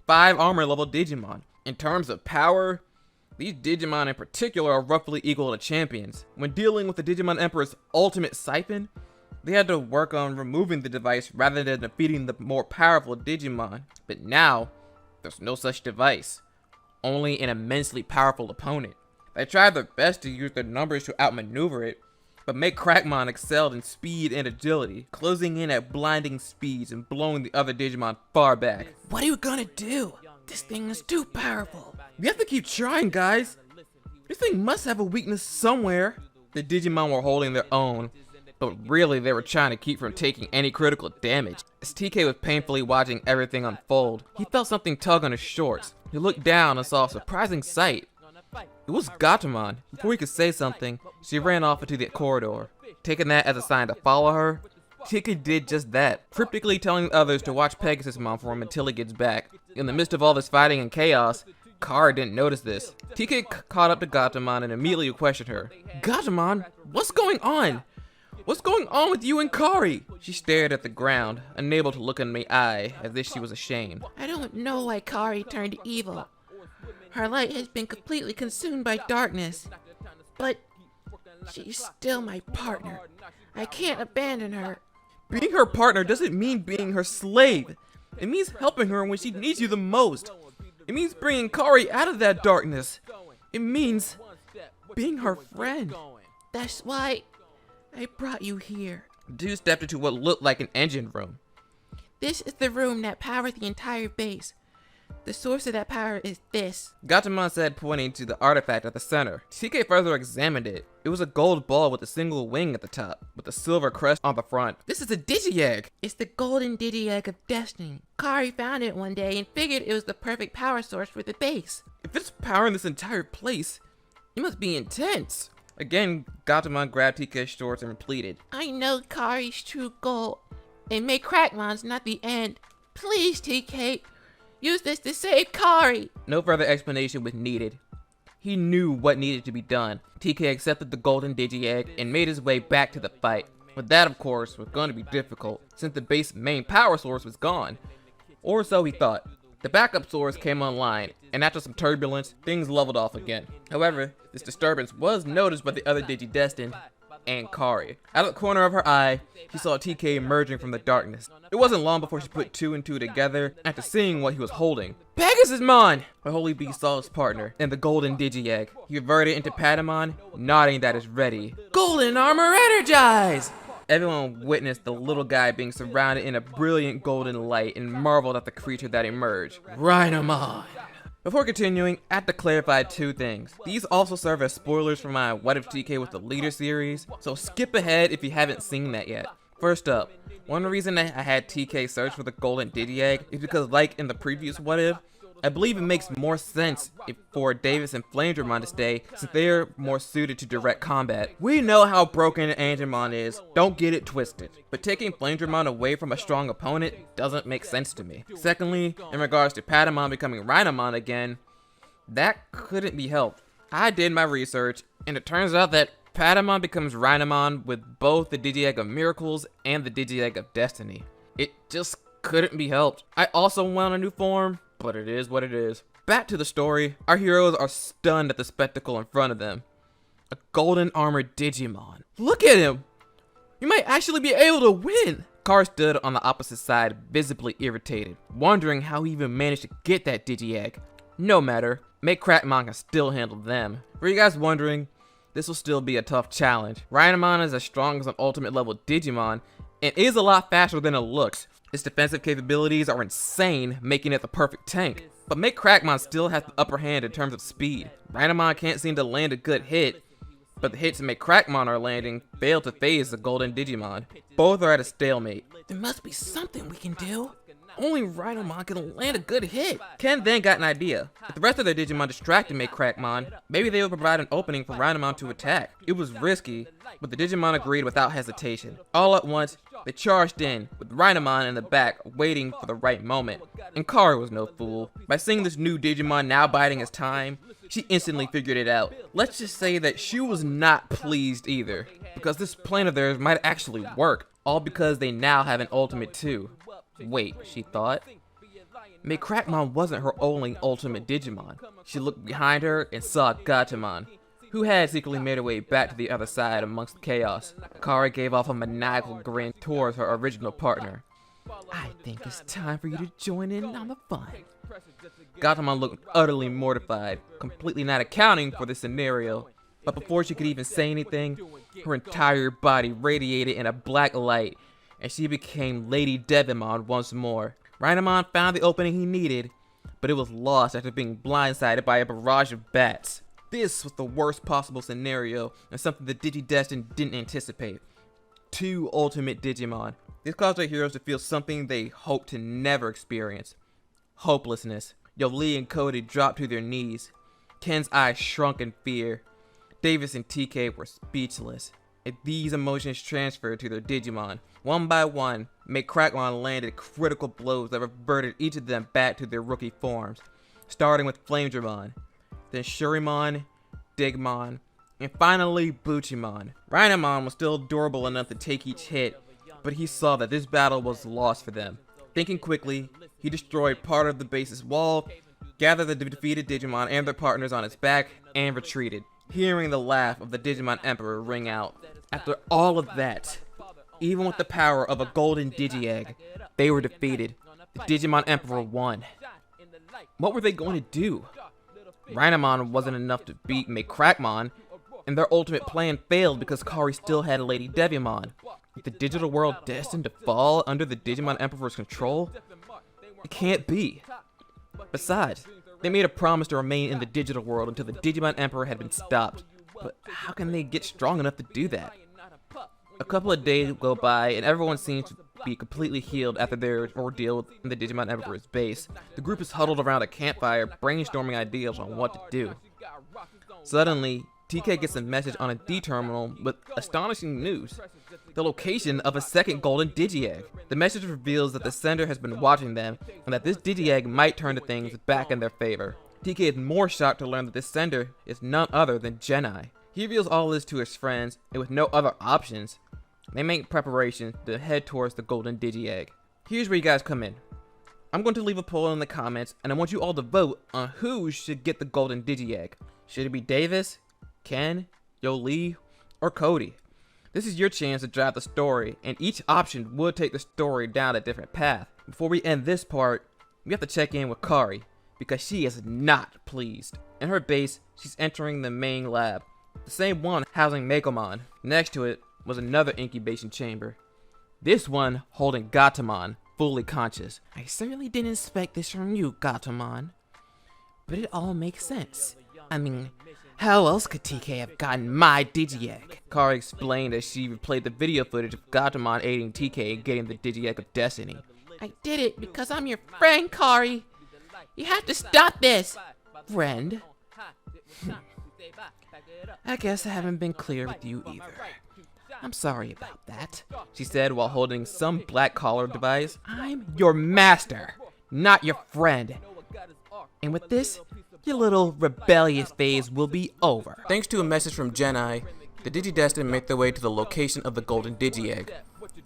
5 armor level Digimon. In terms of power, these Digimon in particular are roughly equal to champions. When dealing with the Digimon Emperor's ultimate siphon, they had to work on removing the device rather than defeating the more powerful Digimon. But now, there's no such device, only an immensely powerful opponent. They tried their best to use their numbers to outmaneuver it, but Crackmon excelled in speed and agility, closing in at blinding speeds and blowing the other Digimon far back. What are you gonna do? This thing is too powerful. We have to keep trying, guys. This thing must have a weakness somewhere. The Digimon were holding their own, but really they were trying to keep from taking any critical damage. As TK was painfully watching everything unfold, he felt something tug on his shorts. He looked down and saw a surprising sight. It was Gatomon. Before he could say something, she ran off into the corridor. Taking that as a sign to follow her, TK did just that, cryptically telling the others to watch Pegasusmon for him until he gets back. In the midst of all this fighting and chaos, Kari didn't notice this. TK caught up to Gatomon and immediately questioned her. Gatomon, what's going on? What's going on with you and Kari? She stared at the ground, unable to look in my eye, as if she was ashamed. I don't know why Kari turned evil. Her light has been completely consumed by darkness. But she's still my partner. I can't abandon her. Being her partner doesn't mean being her slave. It means helping her when she needs you the most. It means bringing Kari out of that darkness. It means being her friend. That's why I brought you here. The dude stepped into what looked like an engine room. This is the room that powers the entire base. The source of that power is this. Gatomon said, pointing to the artifact at the center. TK further examined it. It was a gold ball with a single wing at the top, with a silver crest on the front. This is a Digi-Egg! It's the golden Digi-Egg of destiny. Kari found it one day and figured it was the perfect power source for the base. If it's powering this entire place, it must be intense. Again, Gatomon grabbed TK's shorts and pleaded. I know Kari's true goal, and Crackmon's not the end. Please, TK, use this to save Kari. No further explanation was needed. He knew what needed to be done. TK accepted the golden Digi-Egg and made his way back to the fight. But that, of course, was going to be difficult, since the base's main power source was gone. Or so he thought. The backup source came online, and after some turbulence, things leveled off again. However, this disturbance was noticed by the other Digi-Destined and Kari. Out of the corner of her eye, she saw TK emerging from the darkness. It wasn't long before she put 2 and 2 together after seeing what he was holding. Pegasusmon! Her holy beast saw his partner and the golden Digi-Egg. He reverted into Patamon, nodding that it's ready. Golden armor energize! everyone witnessed the little guy being surrounded in a brilliant golden light and marveled at the creature that emerged. Rhinamon! Before continuing, I have to clarify two things. These also serve as spoilers for my What If TK Was the Leader series, so skip ahead if you haven't seen that yet. First up, one reason I had TK search for the golden Digiegg is because, like in the previous What If, I believe it makes more sense for Davis and Flamedramon to stay, since they're more suited to direct combat. We know how broken Angemon is, don't get it twisted, but taking Flamedramon away from a strong opponent doesn't make sense to me. Secondly, in regards to Patamon becoming Rhinamon again, that couldn't be helped. I did my research, and it turns out that Patamon becomes Rhinamon with both the Digiegg of Miracles and the Digiegg of Destiny. It just couldn't be helped. I also want a new form, but it is what it is. Back to the story, our heroes are stunned at the spectacle in front of them. A golden armored Digimon. Look at him! You might actually be able to win! Kari stood on the opposite side, visibly irritated, wondering how he even managed to get that Digiegg. No matter, Crackmon can still handle them. For you guys wondering, this will still be a tough challenge. Rhinamon is as strong as an ultimate level Digimon, and is a lot faster than it looks. Its defensive capabilities are insane, making it the perfect tank. But Crackmon still has the upper hand in terms of speed. Rhinamon can't seem to land a good hit, but the hits Crackmon are landing fail to phase the golden Digimon. Both are at a stalemate. There must be something we can do. Only Rhinamon can land a good hit. Ken then got an idea. If the rest of their Digimon distracted Crackmon, maybe they would provide an opening for Rhinamon to attack. It was risky, but the Digimon agreed without hesitation. All at once, they charged in, with Rhinamon in the back, waiting for the right moment. And Kari was no fool. By seeing this new Digimon now biding his time, she instantly figured it out. Let's just say that she was not pleased either, because this plan of theirs might actually work, all because they now have an ultimate too. Wait, she thought. Crackmon wasn't her only ultimate Digimon. She looked behind her and saw Gatomon, who had secretly made her way back to the other side amongst the chaos. Kari gave off a maniacal grin towards her original partner. I think it's time for you to join in on the fun. Gatomon looked utterly mortified, completely not accounting for this scenario. But before she could even say anything, her entire body radiated in a black light, and she became Lady Devimon once more. Rhinamon found the opening he needed, but it was lost after being blindsided by a barrage of bats. This was the worst possible scenario, and something the Digidestined didn't anticipate. Two ultimate Digimon. This caused our heroes to feel something they hoped to never experience. Hopelessness. Jahlani and Cody dropped to their knees. Ken's eyes shrunk in fear. Davis and TK were speechless. And these emotions transferred to their Digimon. One by one, Crackmon landed critical blows that reverted each of them back to their rookie forms, starting with Flamedramon, then Shurimon, Digimon, and finally Buchimon. Rhinamon was still durable enough to take each hit, but he saw that this battle was lost for them. Thinking quickly, he destroyed part of the base's wall, gathered the defeated Digimon and their partners on its back, and retreated. Hearing the laugh of the Digimon Emperor ring out. After all of that, even with the power of a golden Digiegg, they were defeated. The Digimon Emperor won. What were they going to do? Rhinamon wasn't enough to beat Crackmon, and their ultimate plan failed because Kari still had Lady Devimon. Is the digital world destined to fall under the Digimon Emperor's control? It can't be. Besides, they made a promise to remain in the digital world until the Digimon Emperor had been stopped. But how can they get strong enough to do that? A couple of days go by and everyone seems to be completely healed after their ordeal in the Digimon Emperor's base. The group is huddled around a campfire brainstorming ideas on what to do. Suddenly, TK gets a message on a D-terminal with astonishing news. The location of a second golden Digiegg. The message reveals that the sender has been watching them and that this Digiegg might turn the things back in their favor. TK is more shocked to learn that this sender is none other than Genai. He reveals all this to his friends, and with no other options, they make preparations to head towards the golden Digiegg. Here's where you guys come in. I'm going to leave a poll in the comments, and I want you all to vote on who should get the golden Digiegg. Should it be Davis, Ken, Jahlani, or Cody? This is your chance to drive the story, and each option would take the story down a different path. Before we end this part, we have to check in with Kari, because she is not pleased. In her base, she's entering the main lab, the same one housing Mekomon. Next to it, was another incubation chamber. This one holding Gatomon, fully conscious. I certainly didn't expect this from you, Gatomon. But it all makes sense. I mean, how else could TK have gotten my Digi-Egg? Kari explained as she replayed the video footage of Gatomon aiding TK in getting the Digi-Egg of Destiny. I did it because I'm your friend, Kari. You have to stop this, friend. I guess I haven't been clear with you either. I'm sorry about that, she said while holding some black collar device. I'm your master, not your friend. And with this, your little rebellious phase will be over. Thanks to a message from Jedi, the Digidestined make their way to the location of the Golden Digi-Egg.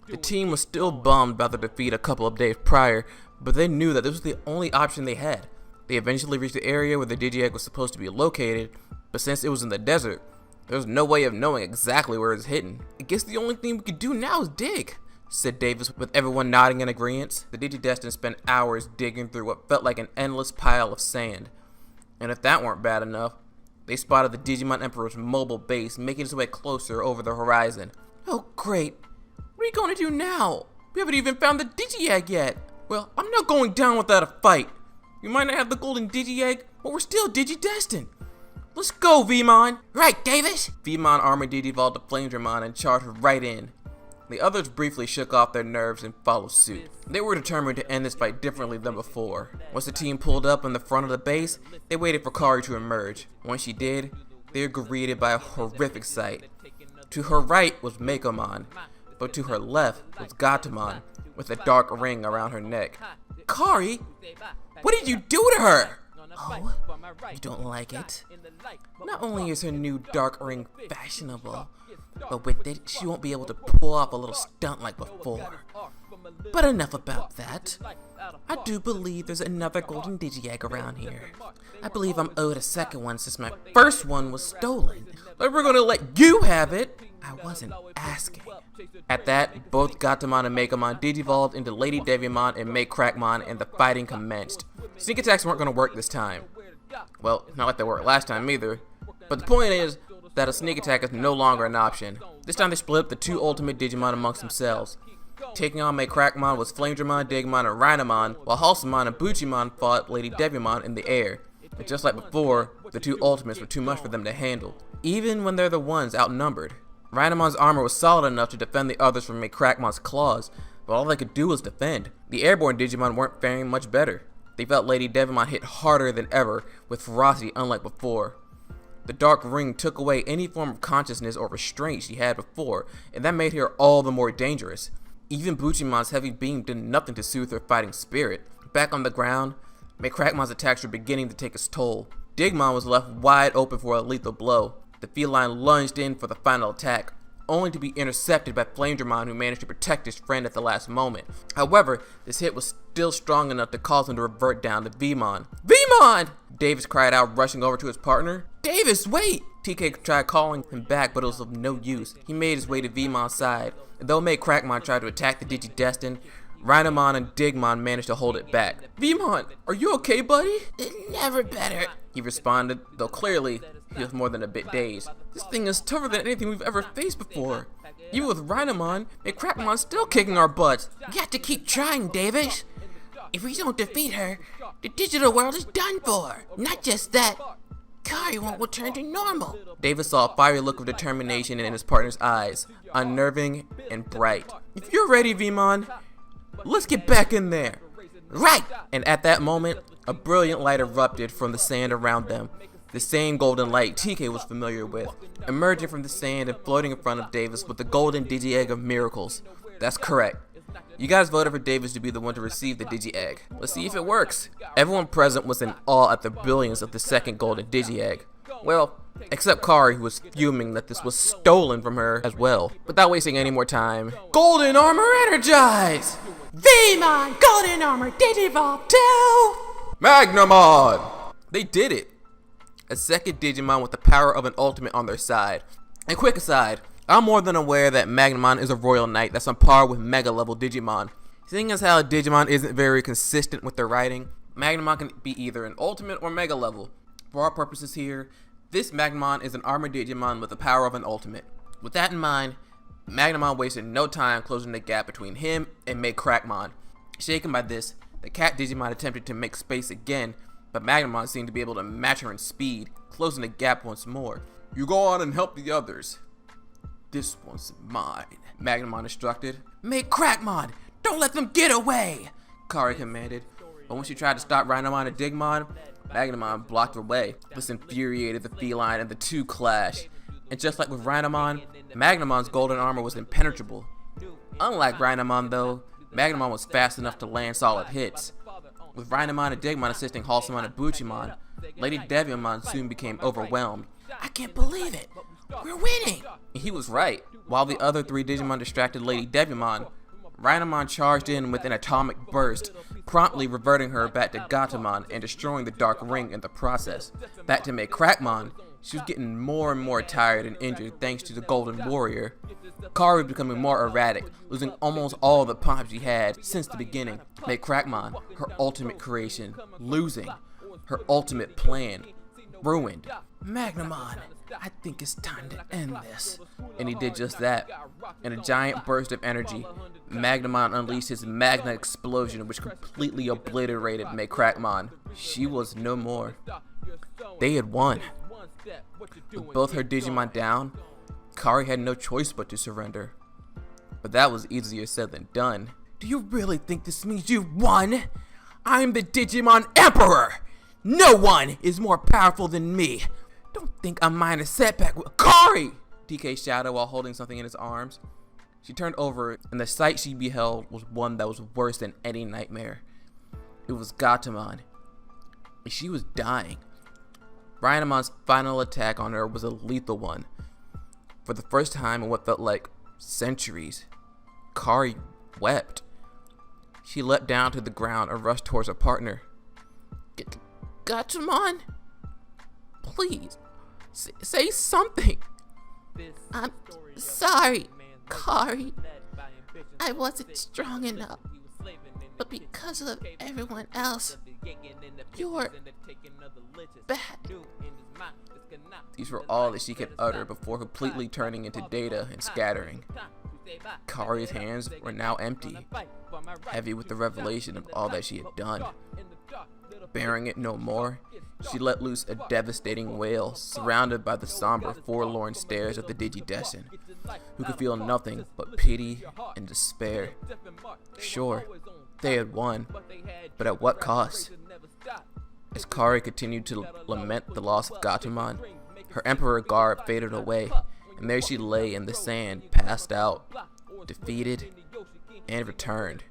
The team was still bummed about the defeat a couple of days prior, but they knew that this was the only option they had. They eventually reached the area where the Digi-Egg was supposed to be located, but since it was in the desert, there was no way of knowing exactly where it's hidden. I guess the only thing we could do now is dig, said Davis, with everyone nodding in agreement. The Digidestined spent hours digging through what felt like an endless pile of sand. And if that weren't bad enough, they spotted the Digimon Emperor's mobile base making its way closer over the horizon. Oh great, what are you going to do now? We haven't even found the Digi-Egg yet. Well, I'm not going down without a fight. We might not have the Golden Digi-Egg, but we're still Digidestined. Let's go, Vmon! Right, Davis! Vmon armor Digivolved to Flamedramon and charged right in. The others briefly shook off their nerves and followed suit. They were determined to end this fight differently than before. Once the team pulled up in the front of the base, they waited for Kari to emerge. Once she did, they were greeted by a horrific sight. To her right was Mekomon, but to her left was Gatomon, with a dark ring around her neck. Kari, what did you do to her? Oh, you don't like it? Not only is her new dark ring fashionable, but with it, she won't be able to pull off a little stunt like before. But enough about that. I do believe there's another Golden Digi-Egg around here. I believe I'm owed a second one since my first one was stolen. But we're gonna let you have it. I wasn't asking. At that, both Gatomon and Mekomon digivolved into Lady Devimon and Maycrackmon, and the fighting commenced. Sneak attacks weren't gonna work this time. Well, not like they worked last time either. But the point is that a sneak attack is no longer an option. This time they split up the two ultimate Digimon amongst themselves. Taking on Maycrackmon was Flamedramon, Digimon, and Rhinomon, while Halsamon and Buchimon fought Lady Devimon in the air. But just like before, the two ultimates were too much for them to handle, even when they're the ones outnumbered. Rhinomon's armor was solid enough to defend the others from Maycrackmon's claws, but all they could do was defend. The airborne Digimon weren't faring much better. They felt Lady Devimon hit harder than ever, with ferocity unlike before. The dark ring took away any form of consciousness or restraint she had before, and that made her all the more dangerous. Even Buchimon's heavy beam did nothing to soothe her fighting spirit. Back on the ground, Maycrackmon's attacks were beginning to take its toll. Digimon was left wide open for a lethal blow. The feline lunged in for the final attack, only to be intercepted by Flamedramon, who managed to protect his friend at the last moment. However, this hit was still strong enough to cause him to revert down to Vmon. Vmon! Davis cried out, rushing over to his partner. Davis, wait! TK tried calling him back, but it was of no use. He made his way to Vmon's side, and though Maycrackmon tried to attack the Digidestined, Rhinomon and Digimon managed to hold it back. Vmon, are you okay, buddy? Never better, he responded, though clearly he was more than a bit dazed. This thing is tougher than anything we've ever faced before. Even with Rhinomon, Maycrackmon's still kicking our butts. You have to keep trying, Davis. If we don't defeat her, the digital world is done for. Not just that, Kari won't return to normal. Davis saw a fiery look of determination in his partner's eyes, unnerving and bright. If you're ready, Vmon, let's get back in there. Right! And at that moment, a brilliant light erupted from the sand around them. The same golden light TK was familiar with, emerging from the sand and floating in front of Davis with the Golden Digi-Egg of Miracles. That's correct. You guys voted for Davis to be the one to receive the Digi-Egg. Let's see if it works. Everyone present was in awe at the brilliance of the second Golden Digi-Egg. Well, except Kari, who was fuming that this was stolen from her as well. Without wasting any more time, Golden Armor Energize! Vmon, Golden Armor Digivolve 2! Magnamon! They did it! A second Digimon with the power of an ultimate on their side. A quick aside, I'm more than aware that Magnamon is a royal knight that's on par with mega level Digimon. Seeing as how Digimon isn't very consistent with their writing, Magnamon can be either an ultimate or mega level. For our purposes here, this Magnamon is an armored Digimon with the power of an ultimate. With that in mind, Magnamon wasted no time closing the gap between him and Crackmon. Shaken by this, the cat Digimon attempted to make space again, but Magnamon seemed to be able to match her in speed, closing the gap once more. "You go on and help the others. This one's mine," Magnamon instructed. Crackmon, don't let them get away!" Kari commanded. But when she tried to stop Rhinomon and Digimon, Magnamon blocked her way. This infuriated the feline and the two clashed. And just like with Rhinomon, Magnamon's golden armor was impenetrable. Unlike Rhinomon though, Magnamon was fast enough to land solid hits. With Rhinomon and Digimon assisting Halsamon and Buchimon, Lady Devimon soon became overwhelmed. I can't believe it. We're winning. And he was right. While the other three Digimon distracted Lady Devimon, Rhinomon charged in with an atomic burst, promptly reverting her back to Gatomon and destroying the Dark Ring in the process. Back to Crackmon, she was getting more and more tired and injured thanks to the Golden Warrior. Kari was becoming more erratic, losing almost all the pop she had since the beginning. Crackmon, her ultimate creation, losing. Her ultimate plan, ruined. Magnamon, I think it's time to end this. And he did just that. In a giant burst of energy, Magnamon unleashed his Magna Explosion, which completely obliterated Crackmon. She was no more. They had won. With both her Digimon down, Kari had no choice but to surrender. But that was easier said than done. Do you really think this means you won? I'm the Digimon Emperor! No one is more powerful than me! Don't think a minor setback will— Kari! TK shouted while holding something in his arms. She turned over, and the sight she beheld was one that was worse than any nightmare. It was Gatomon, and she was dying. Rhinomon's final attack on her was a lethal one. For the first time in what felt like centuries, Kari wept. She leapt down to the ground and rushed towards her partner. Gatomon? Please, say something. I'm sorry, Kari. I wasn't strong enough. But because of everyone else, you're bad. These were all that she could utter before completely turning into data and scattering. Kari's hands were now empty, heavy with the revelation of all that she had done. Bearing it no more, she let loose a devastating wail, surrounded by the somber, forlorn stares of the Digidestin, who could feel nothing but pity and despair. Sure, they had won, but at what cost? As Kari continued to lament the loss of Gatomon, her Emperor garb faded away, and there she lay in the sand, passed out, defeated, and returned.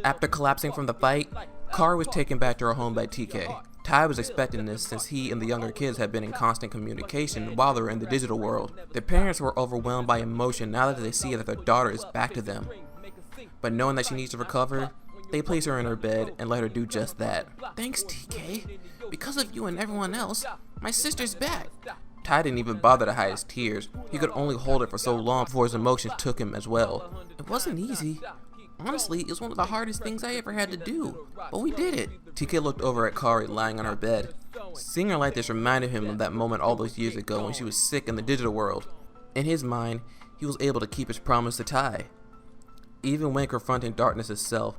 After collapsing from the fight, Kari was taken back to her home by TK. Tai was expecting this since he and the younger kids had been in constant communication while they were in the digital world. Their parents were overwhelmed by emotion now that they see that their daughter is back to them. But knowing that she needs to recover, they place her in her bed and let her do just that. Thanks, TK. Because of you and everyone else, my sister's back. Tai didn't even bother to hide his tears. He could only hold it for so long before his emotions took him as well. It wasn't easy. Honestly, it was one of the hardest things I ever had to do, but we did it. TK looked over at Kari lying on her bed. Seeing her like this reminded him of that moment all those years ago when she was sick in the digital world. In his mind, he was able to keep his promise to Tai. Even when confronting darkness itself,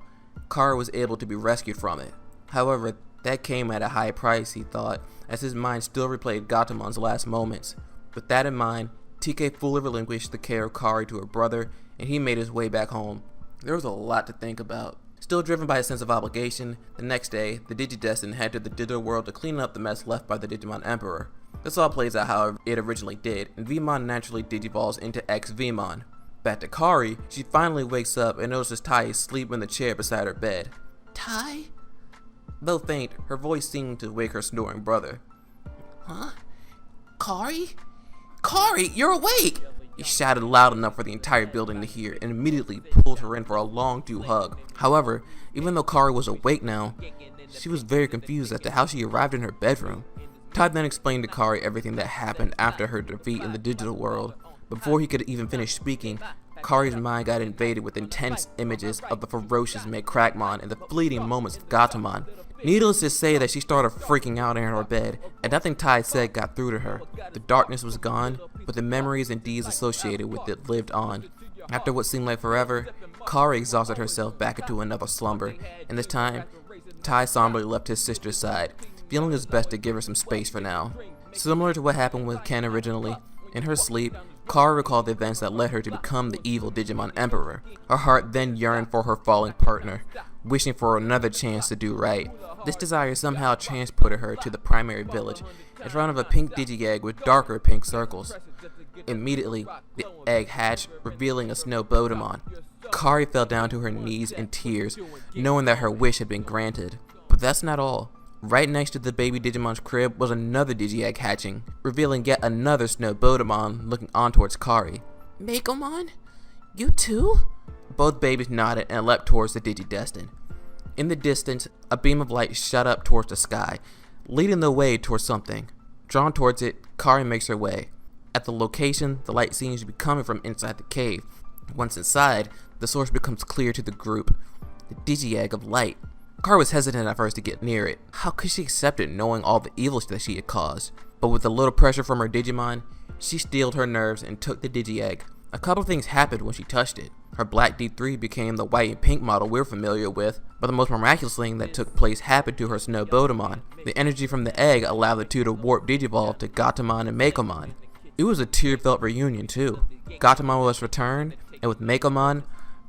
Kari was able to be rescued from it. However, that came at a high price, he thought, as his mind still replayed Gatomon's last moments. With that in mind, TK fully relinquished the care of Kari to her brother, and he made his way back home. There was a lot to think about. Still driven by a sense of obligation, the next day, the Digidestin head to the digital world to clean up the mess left by the Digimon Emperor. This all plays out how it originally did, and Vmon naturally digivolves into X-Vmon. Back to Kari, she finally wakes up and notices Tai is asleep in the chair beside her bed. Tai? Though faint, her voice seemed to wake her snoring brother. Huh? Kari? Kari, you're awake! He shouted loud enough for the entire building to hear and immediately pulled her in for a long due hug. However, even though Kari was awake now, she was very confused as to how she arrived in her bedroom. Tai then explained to Kari everything that happened after her defeat in the digital world. Before he could even finish speaking, Kari's mind got invaded with intense images of the ferocious Crackmon and the fleeting moments of Gatomon. Needless to say that she started freaking out in her bed, and nothing Tai said got through to her. The darkness was gone, but the memories and deeds associated with it lived on. After what seemed like forever, Kari exhausted herself back into another slumber, and this time, Tai somberly left his sister's side, feeling it was best to give her some space for now. Similar to what happened with Ken originally, in her sleep, Kari recalled the events that led her to become the evil Digimon Emperor. Her heart then yearned for her fallen partner, wishing for another chance to do right. This desire somehow transported her to the primary village, in front of a pink Digi-Egg with darker pink circles. Immediately, the egg hatched, revealing a Snow Bodemon. Kari fell down to her knees in tears, knowing that her wish had been granted. But that's not all. Right next to the baby Digimon's crib was another Digi-Egg hatching, revealing yet another Snow Bodemon looking on towards Kari. Megomon? You too? Both babies nodded and leapt towards the Digidestined. In the distance, a beam of light shot up towards the sky, leading the way towards something. Drawn towards it, Kari makes her way. At the location, the light seems to be coming from inside the cave. Once inside, the source becomes clear to the group. The Digi-Egg of Light. Kari was hesitant at first to get near it. How could she accept it knowing all the evils that she had caused? But with a little pressure from her Digimon, she steeled her nerves and took the Digi-Egg. A couple things happened when she touched it. Her black D3 became the white and pink model we're familiar with, but the most miraculous thing that took place happened to her Snow Bodemon. The energy from the egg allowed the two to warp Digivolve to Gatomon and Mekomon. It was a tear-felt reunion too. Gatomon was returned, and with Mekomon,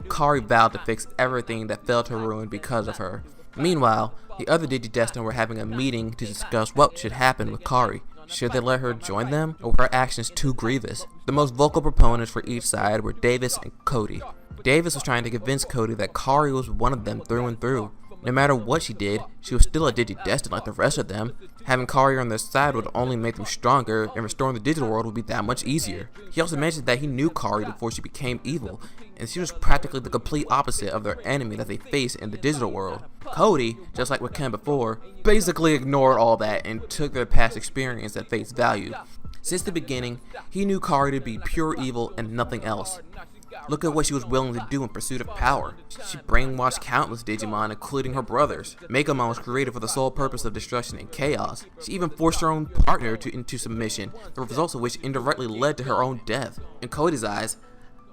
Kari vowed to fix everything that fell to ruin because of her. Meanwhile, the other Digidestined were having a meeting to discuss what should happen with Kari. Should they let her join them, or were her actions too grievous? The most vocal proponents for each side were Davis and Cody. Davis was trying to convince Cody that Kari was one of them through and through. No matter what she did, she was still a Digidestined like the rest of them. Having Kari on their side would only make them stronger, and restoring the digital world would be that much easier. He also mentioned that he knew Kari before she became evil, and she was practically the complete opposite of their enemy that they face in the digital world. Cody, just like with Ken before, basically ignored all that and took their past experience at face value. Since the beginning, he knew Kari to be pure evil and nothing else. Look at what she was willing to do in pursuit of power. She brainwashed countless Digimon, including her brothers. Megamon was created for the sole purpose of destruction and chaos. She even forced her own partner into submission, the results of which indirectly led to her own death. In Cody's eyes,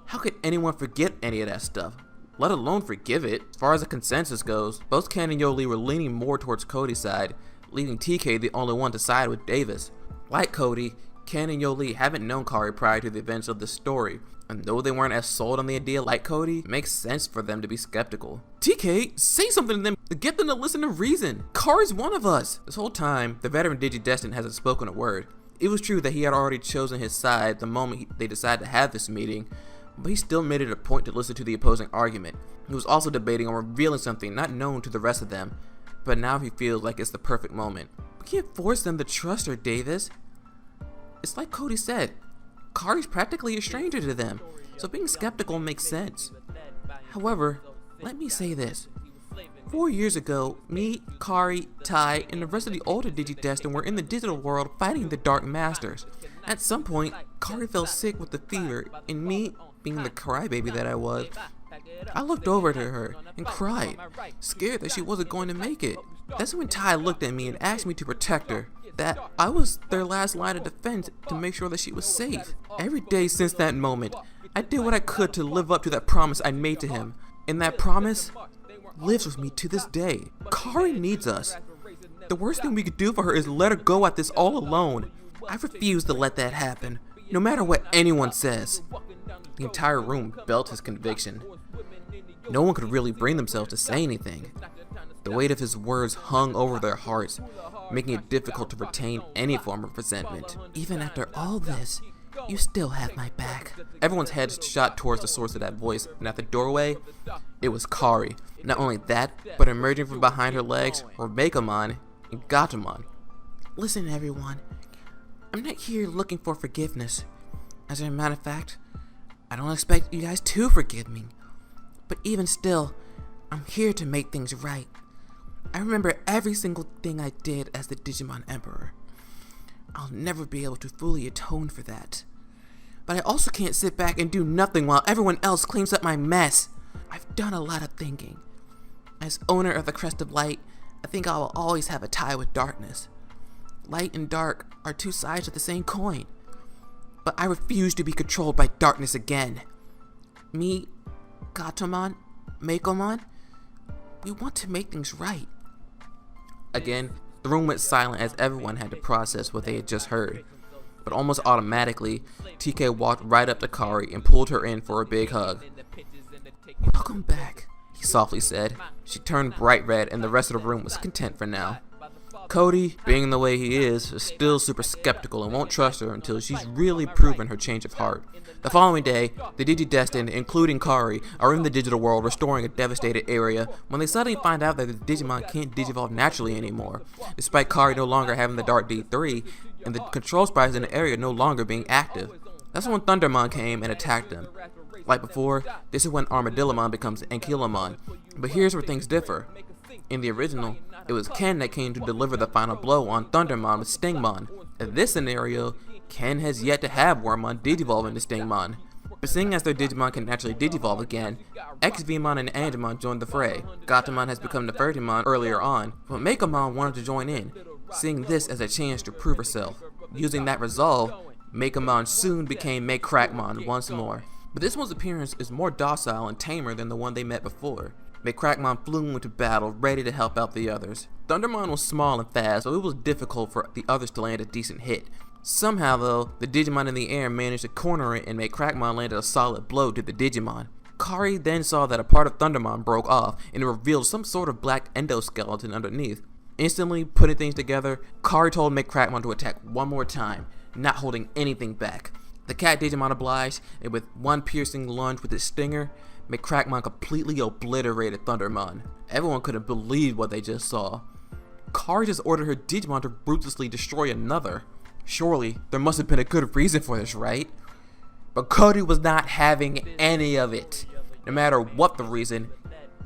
how could anyone forget any of that stuff, let alone forgive it? As far as the consensus goes, both Ken and Yoli were leaning more towards Cody's side, leaving TK the only one to side with Davis. Like Cody, Ken and Yoli haven't known Kari prior to the events of this story, and though they weren't as sold on the idea like Cody, it makes sense for them to be skeptical. TK, say something to them, get them to listen to reason. Kari's one of us. This whole time, the veteran Digidestined hasn't spoken a word. It was true that he had already chosen his side the moment they decided to have this meeting, but he still made it a point to listen to the opposing argument. He was also debating on revealing something not known to the rest of them, but now he feels like it's the perfect moment. We can't force them to trust her, Davis. It's like Cody said, Kari's practically a stranger to them, so being skeptical makes sense. However, let me say this. 4 years ago, me, Kari, Tai, and the rest of the older Digidestined were in the digital world fighting the Dark Masters. At some point, Kari fell sick with the fever, and me, being the crybaby that I was, I looked over to her and cried, scared that she wasn't going to make it. That's when Tai looked at me and asked me to protect her, that I was their last line of defense to make sure that she was safe. Every day since that moment, I did what I could to live up to that promise I made to him, and that promise lives with me to this day. Kari needs us. The worst thing we could do for her is let her go at this all alone. I refuse to let that happen, no matter what anyone says. The entire room felt his conviction. No one could really bring themselves to say anything. The weight of his words hung over their hearts, making it difficult to retain any form of resentment. Even after all this, you still have my back. Everyone's heads shot towards the source of that voice, and at the doorway, it was Kari. Not only that, but emerging from behind her legs were Mekomon and Gatomon. Listen, everyone. I'm not here looking for forgiveness. As a matter of fact, I don't expect you guys to forgive me. But even still, I'm here to make things right. I remember every single thing I did as the Digimon Emperor. I'll never be able to fully atone for that. but I also can't sit back and do nothing while everyone else cleans up my mess. I've done a lot of thinking. As owner of the Crest of Light, I think I will always have a tie with darkness. Light and dark are two sides of the same coin. But I refuse to be controlled by darkness again. Me, Gatomon, Makomon, we want to make things right. Again, the room went silent as everyone had to process what they had just heard. But almost automatically, TK walked right up to Kari and pulled her in for a big hug. Welcome back, He softly said. She turned bright red and the rest of the room was content for now. Cody, being the way he is still super skeptical and won't trust her until she's really proven her change of heart. The following day, the Digidestined, including Kari, are in the digital world restoring a devastated area when they suddenly find out that the Digimon can't digivolve naturally anymore, despite Kari no longer having the Dark D3 and the control spires in the area no longer being active. That's when Thundermon came and attacked them. Like before, this is when Armadillomon becomes Ankylomon, but here's where things differ. In the original, it was Ken that came to deliver the final blow on Thundermon with Stingmon. In this scenario, Ken has yet to have Wormmon digivolve into Stingmon. But seeing as their Digimon can naturally digivolve again, XVmon and Angemon joined the fray. Gatomon has become the Nefertimon earlier on, but Makomon wanted to join in, seeing this as a chance to prove herself. Using that resolve, Makomon soon became Maycrackmon once more. But this one's appearance is more docile and tamer than the one they met before. Maycrackmon flew into battle, ready to help out the others. Thundermon was small and fast, so it was difficult for the others to land a decent hit. Somehow though, the Digimon in the air managed to corner it and Maycrackmon landed a solid blow to the Digimon. Kari then saw that a part of Thundermon broke off and it revealed some sort of black endoskeleton underneath. Instantly putting things together, Kari told Maycrackmon to attack one more time, not holding anything back. The cat Digimon obliged, and with one piercing lunge with its stinger, Maycrackmon completely obliterated Thundermon. Everyone couldn't believe what they just saw. Kari just ordered her Digimon to ruthlessly destroy another. Surely, there must have been a good reason for this, right? But Cody was not having any of it. No matter what the reason,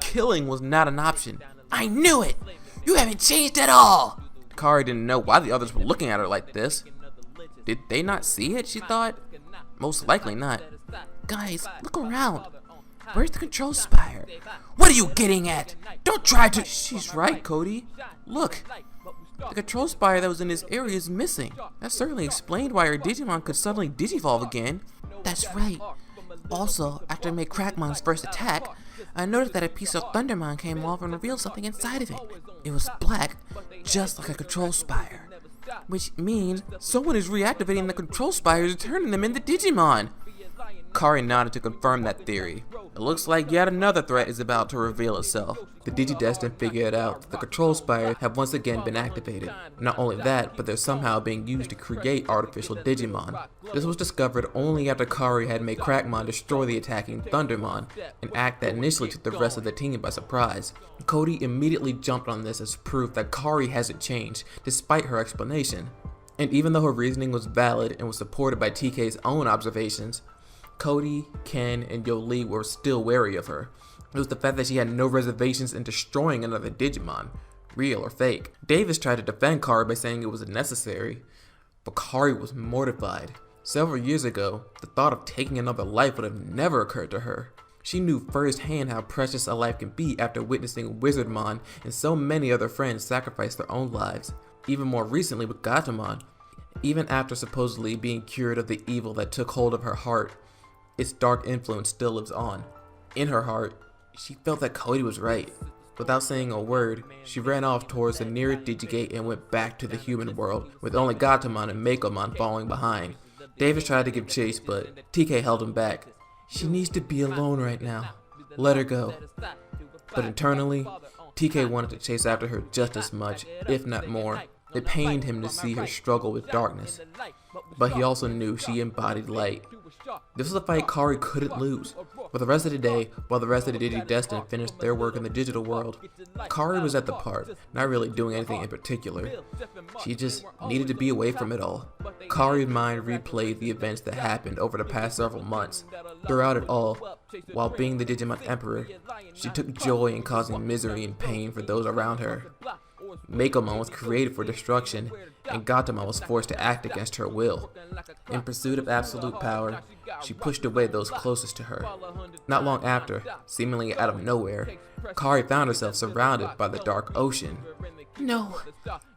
killing was not an option. I knew it! You haven't changed at all! Kari didn't know why the others were looking at her like this. Did they not see it, she thought? Most likely not. Guys, look around. Where's the control spire? What are you getting at? Don't try to— She's right, Cody. Look. The control spire that was in this area is missing. That certainly explained why her Digimon could suddenly digivolve again. That's right. Also, after Maycrackmon's first attack, I noticed that a piece of Thundermon came off and revealed something inside of it. It was black, just like a control spire. Which means someone is reactivating the control spires and turning them into Digimon. Kari nodded to confirm that theory. It looks like yet another threat is about to reveal itself. The Digidestined figured out that the control spires have once again been activated. Not only that, but they're somehow being used to create artificial Digimon. This was discovered only after Kari had made Crackmon destroy the attacking Thundermon, an act that initially took the rest of the team by surprise. Cody immediately jumped on this as proof that Kari hasn't changed, despite her explanation. And even though her reasoning was valid and was supported by TK's own observations, Cody, Ken, and Yoli were still wary of her. It was the fact that she had no reservations in destroying another Digimon, real or fake. Davis tried to defend Kari by saying it was unnecessary, but Kari was mortified. Several years ago, the thought of taking another life would have never occurred to her. She knew firsthand how precious a life can be after witnessing Wizardmon and so many other friends sacrifice their own lives. Even more recently with Gatomon. Even after supposedly being cured of the evil that took hold of her heart, its dark influence still lives on. In her heart, she felt that Cody was right. Without saying a word, she ran off towards the nearest Digigate and went back to the human world, with only Gatomon and Makomon following behind. Davis tried to give chase, but TK held him back. She needs to be alone right now. Let her go. But internally, TK wanted to chase after her just as much, if not more. It pained him to see her struggle with darkness, but he also knew she embodied light. This was a fight Kari couldn't lose. For the rest of the day, while the rest of the Digidestined finished their work in the digital world, Kari was at the park, not really doing anything in particular. She just needed to be away from it all. Kari's mind replayed the events that happened over the past several months. Throughout it all, while being the Digimon Emperor, she took joy in causing misery and pain for those around her. Mekomon was created for destruction, and Gatomon was forced to act against her will. In pursuit of absolute power, she pushed away those closest to her. Not long after, seemingly out of nowhere, Kari found herself surrounded by the dark ocean. No,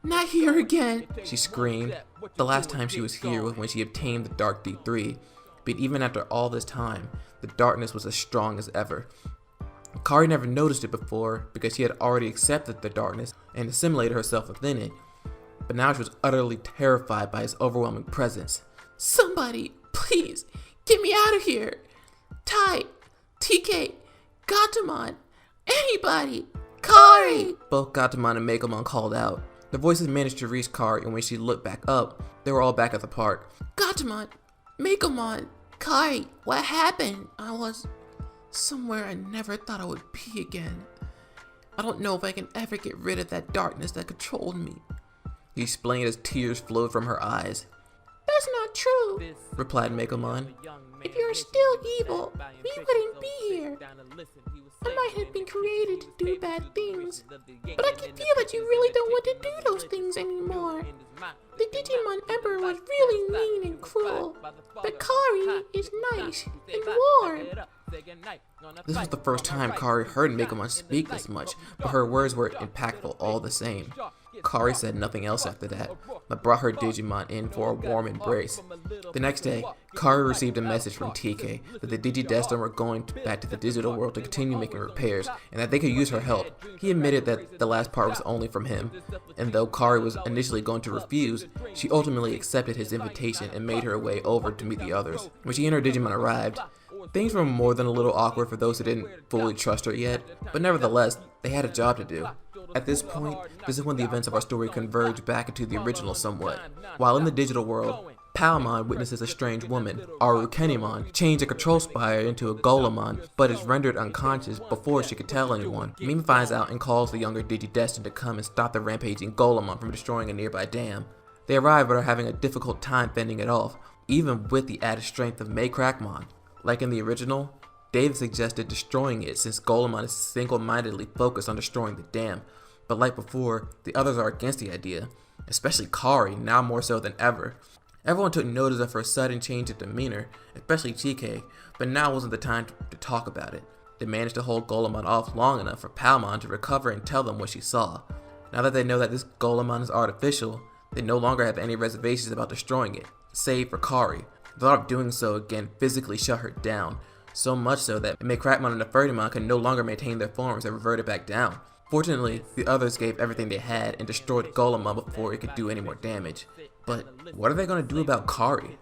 not here again. She screamed. The last time she was here was when she obtained the Dark D3, but even after all this time, the darkness was as strong as ever. Kari never noticed it before because she had already accepted the darkness and assimilated herself within it, but now she was utterly terrified by its overwhelming presence. Somebody, please, get me out of here. Tai, TK, Gatomon, anybody, Kari! Both Gatomon and Mekomon called out. The voices managed to reach Kari, and when she looked back up, they were all back at the park. Gatomon, Mekomon, Kari, what happened? I was somewhere I never thought I would be again. I don't know if I can ever get rid of that darkness that controlled me. He explained as tears flowed from her eyes. That's not true, replied Mekomon. If you're still evil, we wouldn't be here. I might have been created to do bad things, but I can feel that you really don't want to do those things anymore. The Digimon Emperor was really mean and cruel, but Kari is nice and warm. This was the first time Kari heard Mekomon speak this much, but her words were impactful all the same. Kari said nothing else after that, but brought her Digimon in for a warm embrace. The next day, Kari received a message from TK that the Digidestined were going back to the digital world to continue making repairs, and that they could use her help. He admitted that the last part was only from him, and though Kari was initially going to refuse, she ultimately accepted his invitation and made her way over to meet the others. When she and her Digimon arrived, things were more than a little awkward for those who didn't fully trust her yet, but nevertheless, they had a job to do. At this point, this is when the events of our story converge back into the original somewhat. While in the digital world, Palmon witnesses a strange woman, Arukenimon, change a control spire into a Golemon, but is rendered unconscious before she could tell anyone. Mimi finds out and calls the younger Digidestined to come and stop the rampaging Golemon from destroying a nearby dam. They arrive but are having a difficult time fending it off, even with the added strength of Maycrackmon. Like in the original, David suggested destroying it since Golemon is single-mindedly focused on destroying the dam. But like before, the others are against the idea, especially Kari, now more so than ever. Everyone took notice of her sudden change in demeanor, especially TK, but now wasn't the time to talk about it. They managed to hold Golemon off long enough for Palmon to recover and tell them what she saw. Now that they know that this Golemon is artificial, they no longer have any reservations about destroying it, save for Kari. The thought of doing so again physically shut her down, so much so that Maycrackmon and Nefertimon could no longer maintain their forms and reverted back down. Fortunately, the others gave everything they had and destroyed Golemon before it could do any more damage. But what are they going to do about Kari?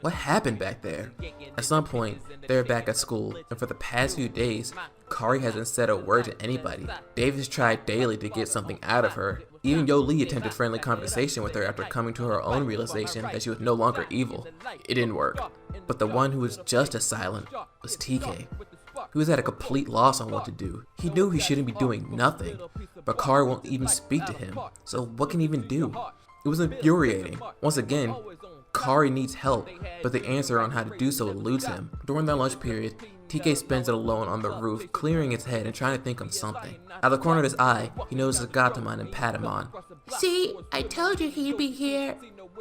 What happened back there? At some point, they're back at school, and for the past few days, Kari hasn't said a word to anybody. Davis tried daily to get something out of her. Even Yo Lee attempted friendly conversation with her after coming to her own realization that she was no longer evil. It didn't work. But the one who was just as silent was TK. He was at a complete loss on what to do. He knew he shouldn't be doing nothing, but Kari won't even speak to him, so what can he even do? It was infuriating. Once again, Kari needs help, but the answer on how to do so eludes him. During their lunch period, TK spends it alone on the roof, clearing his head and trying to think of something. Out of the corner of his eye, he notices Gatomon and Patamon. See, I told you he'd be here.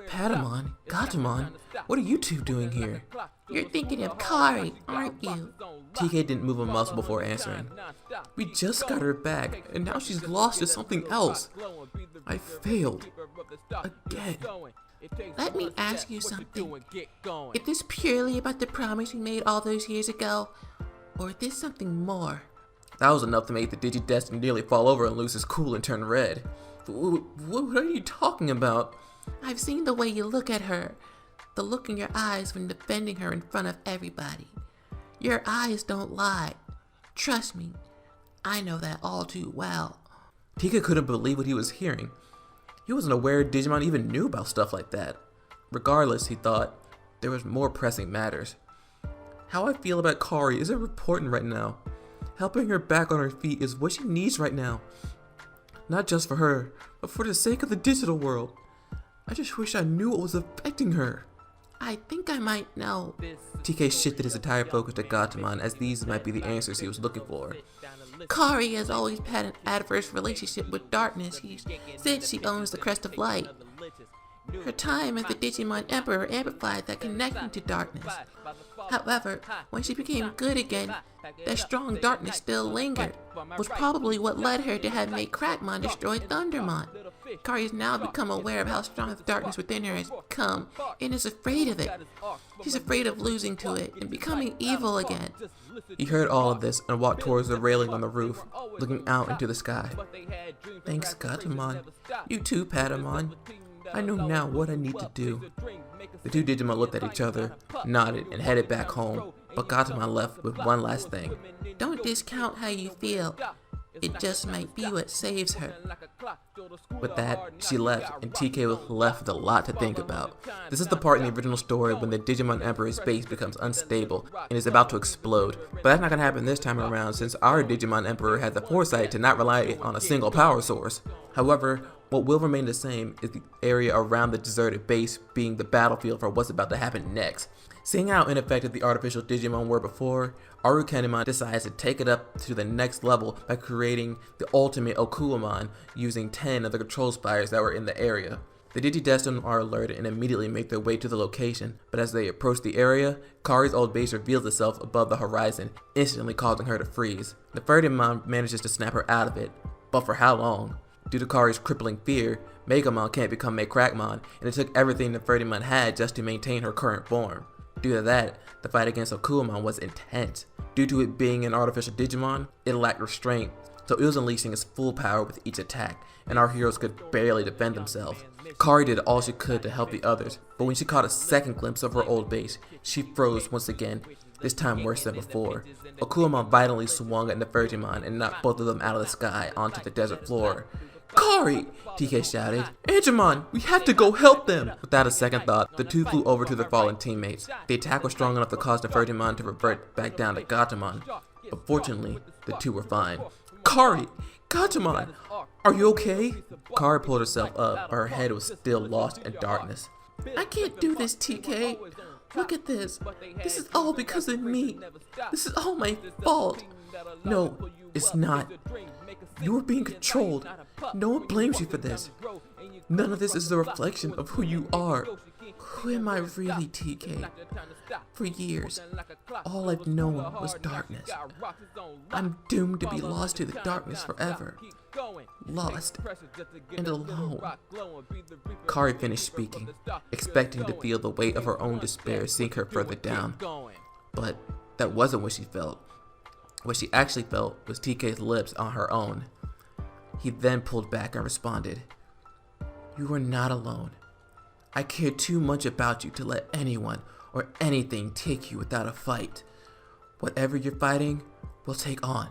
Patamon? Gatomon? What are you two doing here? You're thinking of Kari, aren't you? TK didn't move a muscle before answering. We just got her back, and now she's lost to something else. I failed. Again. Let me ask you something. Is this purely about the promise you made all those years ago, or is this something more? That was enough to make the Digidestined nearly fall over and lose his cool and turn red. What are you talking about? I've seen the way you look at her, the look in your eyes when defending her in front of everybody. Your eyes don't lie. Trust me, I know that all too well. TK couldn't believe what he was hearing. He wasn't aware Digimon even knew about stuff like that. Regardless, he thought, there was more pressing matters. How I feel about Kari isn't important right now. Helping her back on her feet is what she needs right now. Not just for her, but for the sake of the digital world. I just wish I knew what was affecting her. I think I might know. TK shifted his entire focus to Gatomon, as these might be the answers he was looking for. Kari has always had an adverse relationship with darkness. He said she owns the Crest of Light. Her time as the Digimon Emperor amplified that connection to darkness. However, when she became good again, that strong darkness still lingered, was probably what led her to have made Crackmon destroy Thundermon. Kari has now become aware of how strong the darkness within her has become, and is afraid of it. She's afraid of losing to it and becoming evil again. He heard all of this and walked towards the railing on the roof, looking out into the sky. Thanks, Gatomon. You too, Patamon. I know now what I need to do. The two Digimon looked at each other, nodded, and headed back home, but Gatomon left with one last thing. Don't discount how you feel. It just might be what saves her. With that, she left, and TK was left with a lot to think about. This is the part in the original story when the Digimon Emperor's base becomes unstable and is about to explode. But that's not going to happen this time around, since our Digimon Emperor had the foresight to not rely on a single power source. However, what will remain the same is the area around the deserted base being the battlefield for what's about to happen next. Seeing how ineffective the artificial Digimon were before, Arukenimon decides to take it up to the next level by creating the ultimate Okuamon using 10 of the control spires that were in the area. The Digidestined are alerted and immediately make their way to the location, but as they approach the area, Kari's old base reveals itself above the horizon, instantly causing her to freeze. The Nefertimon manages to snap her out of it, but for how long? Due to Kari's crippling fear, Megamon can't become Crackmon, and it took everything Nefertimon had just to maintain her current form. Due to that, the fight against Okuamon was intense. Due to it being an artificial Digimon, it lacked restraint, so it was unleashing its full power with each attack, and our heroes could barely defend themselves. Kari did all she could to help the others, but when she caught a second glimpse of her old base, she froze once again, this time worse than before. Okuamon violently swung at Nefertimon and knocked both of them out of the sky onto the desert floor. Kari! TK shouted. Angemon, we have to go help them! Without a second thought, the two flew over to their fallen teammates. The attack was strong enough to cause Nefertimon to revert back down to Gatomon, but fortunately, the two were fine. Kari! Gatomon! Are you okay? Kari pulled herself up, but her head was still lost in darkness. I can't do this, TK. Look at this. This is all because of me. This is all my fault. No, it's not. You were being controlled. No one blames you for this. None of this is the reflection of who you are. Who am I really, TK? For years, all I've known was darkness. I'm doomed to be lost to the darkness forever. Lost and alone. Kari finished speaking, expecting to feel the weight of her own despair sink her further down. But that wasn't what she felt. What she actually felt was TK's lips on her own. He then pulled back and responded, "You are not alone. I care too much about you to let anyone or anything take you without a fight. Whatever you're fighting, we'll take on.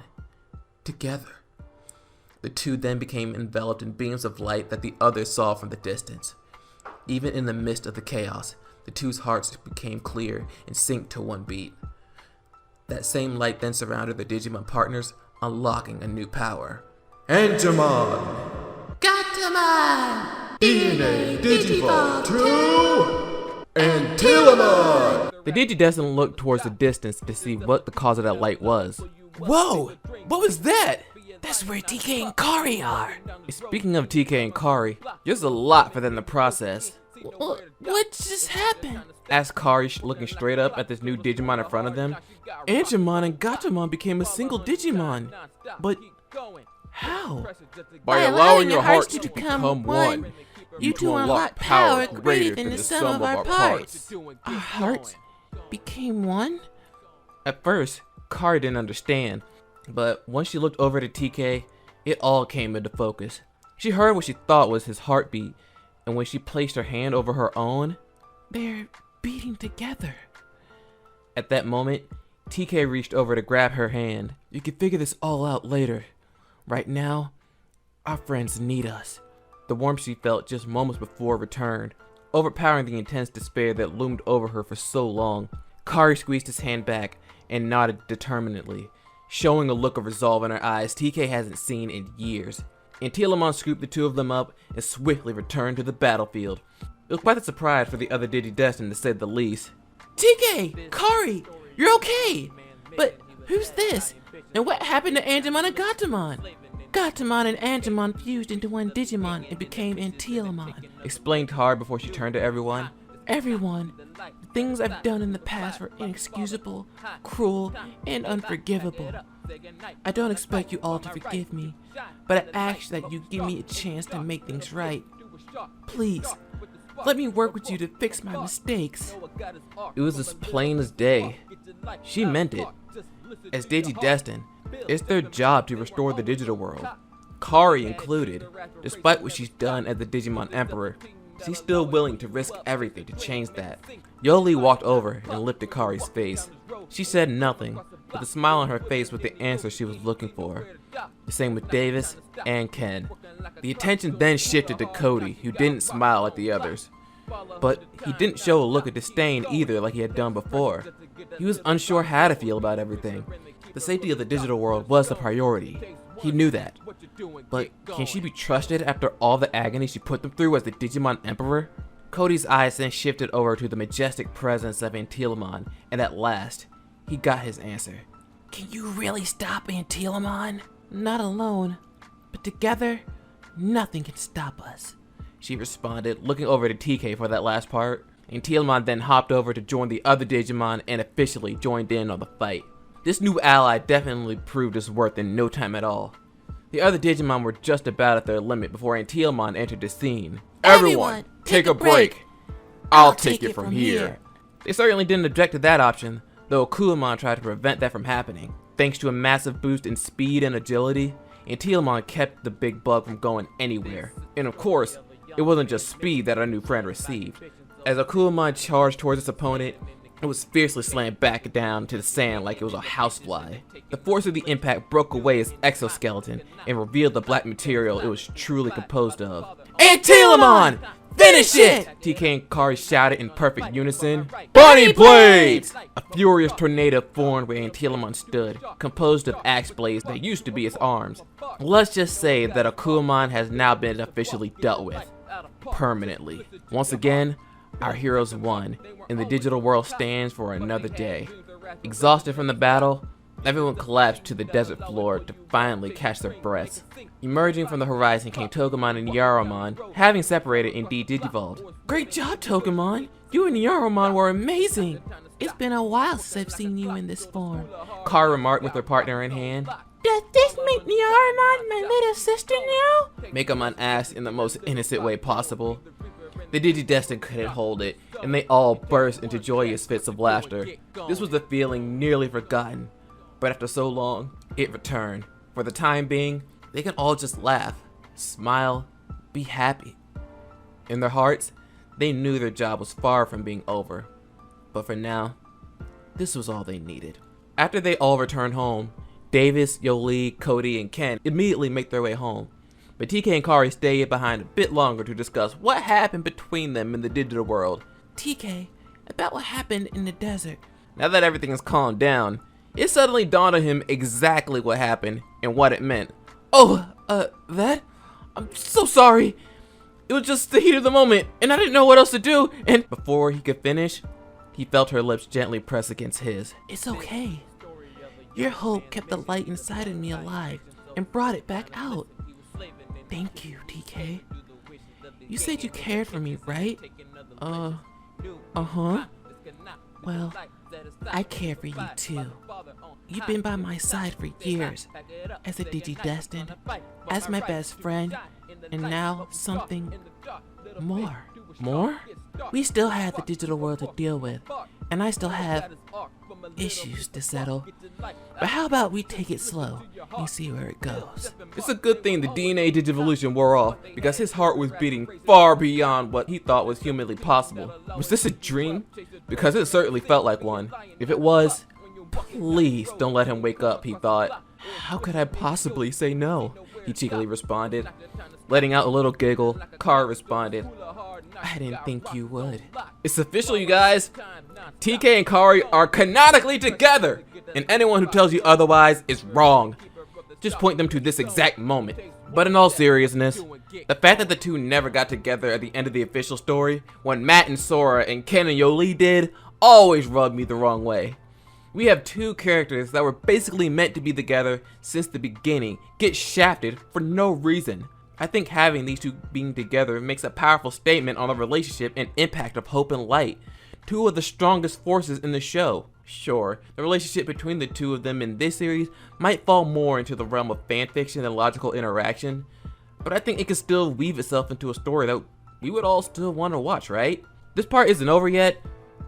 Together." The two then became enveloped in beams of light that the others saw from the distance. Even in the midst of the chaos, the two's hearts became clear and synced to one beat. That same light then surrounded the Digimon partners, unlocking a new power. Angemon! Gatomon! DNA Digivolve 2! And Telemon! The Digidestined looked towards the distance to see what the cause of that light was. Whoa! What was that? That's where TK and Kari are. Speaking of TK and Kari, there's a lot for them to process. What just happened? Asked Kari, looking straight up at this new Digimon in front of them. Angemon and Gatomon became a single Digimon. But how? By allowing your hearts to become one, you two unlock power greater than the sum of our parts. Our hearts became one? At first, Kari didn't understand, but once she looked over to TK, it all came into focus. She heard what she thought was his heartbeat, and when she placed her hand over her own, they're beating together. At that moment, TK reached over to grab her hand. You can figure this all out later. Right now, our friends need us. The warmth she felt just moments before returned, overpowering the intense despair that loomed over her for so long. Kari squeezed his hand back and nodded determinedly, showing a look of resolve in her eyes TK hasn't seen in years. And Telemon scooped the two of them up and swiftly returned to the battlefield. It was quite a surprise for the other Digidestined to say the least. TK! Kari! You're okay! But who's this? And what happened to Angemon and Gatomon? Gatomon and Angemon fused into one Digimon and became Antilamon. Explained Kari before she turned to everyone. Everyone, the things I've done in the past were inexcusable, cruel, and unforgivable. I don't expect you all to forgive me, but I ask that you give me a chance to make things right. Please, let me work with you to fix my mistakes. It was as plain as day. She meant it. As Digidestined, it's their job to restore the digital world, Kari included. Despite what she's done as the Digimon Emperor, she's still willing to risk everything to change that. Yoli walked over and lifted Kari's face. She said nothing, but the smile on her face was the answer she was looking for. The same with Davis and Ken. The attention then shifted to Cody, who didn't smile like the others. But he didn't show a look of disdain either like he had done before. He was unsure how to feel about everything. The safety of the digital world was the priority. He knew that. But can she be trusted after all the agony she put them through as the Digimon Emperor? Cody's eyes then shifted over to the majestic presence of Antilamon, and at last, he got his answer. Can you really stop Antilamon? Not alone, but together, nothing can stop us, she responded, looking over to TK for that last part. Antilamon then hopped over to join the other Digimon and officially joined in on the fight. This new ally definitely proved his worth in no time at all. The other Digimon were just about at their limit before Antilamon entered the scene. Everyone, take a break. I'll take it from here. They certainly didn't object to that option, though Akuamon tried to prevent that from happening. Thanks to a massive boost in speed and agility, Antilamon kept the big bug from going anywhere. And of course, it wasn't just speed that our new friend received. As Akuamon charged towards its opponent, it was fiercely slammed back down to the sand like it was a housefly. The force of the impact broke away its exoskeleton and revealed the black material it was truly composed of. Antilamon! Finish it! TK and Kari shouted in perfect unison. Bunny Blades! A furious tornado formed where Antilamon stood, composed of axe blades that used to be its arms. Let's just say that Akuamon has now been officially dealt with. Permanently. Once again, our heroes won, and the digital world stands for another day. Exhausted from the battle, everyone collapsed to the desert floor to finally catch their breaths. Emerging from the horizon came Togemon and Yaromon, having separated and de-digivolved. Great job, Togemon! You and Yaromon were amazing! It's been a while since I've seen you in this form, Kari remarked with her partner in hand. Does this make Yaromon my little sister now? Megamon asked in the most innocent way possible. The Digidestined couldn't hold it, and they all burst into joyous fits of laughter. This was a feeling nearly forgotten, but after so long, it returned. For the time being, they can all just laugh, smile, be happy. In their hearts, they knew their job was far from being over. But for now, this was all they needed. After they all returned home, Davis, Yoli, Cody, and Ken immediately make their way home. But TK and Kari stayed behind a bit longer to discuss what happened between them in the digital world. TK, about what happened in the desert. Now that everything has calmed down, it suddenly dawned on him exactly what happened and what it meant. Oh, that? I'm so sorry. It was just the heat of the moment, and I didn't know what else to do, and before he could finish, he felt her lips gently press against his. It's okay. Your hope kept the light inside of me alive and brought it back out. Thank you, TK. You said you cared for me, right? Uh-huh. Well, I care for you too. You've been by my side for years, as a Digidestined, as my best friend, and now something more. More? We still have the digital world to deal with, and I still have issues to settle. But how about we take it slow and see where it goes? It's a good thing the DNA Digivolution wore off, because his heart was beating far beyond what he thought was humanly possible. Was this a dream? Because it certainly felt like one. If it was, please don't let him wake up, he thought. How could I possibly say no? He cheekily responded. Letting out a little giggle, Kari responded, I didn't think you would. It's official, you guys. TK and Kari are canonically together, and anyone who tells you otherwise is wrong. just point them to this exact moment. But in all seriousness, the fact that the two never got together at the end of the official story, when Matt and Sora and Ken and Yoli did, always rubbed me the wrong way. We have two characters that were basically meant to be together since the beginning, get shafted for no reason. I think having these two being together makes a powerful statement on the relationship and impact of Hope and Light, two of the strongest forces in the show. Sure, the relationship between the two of them in this series might fall more into the realm of fanfiction and logical interaction, but I think it can still weave itself into a story that we would all still want to watch, right? This part isn't over yet,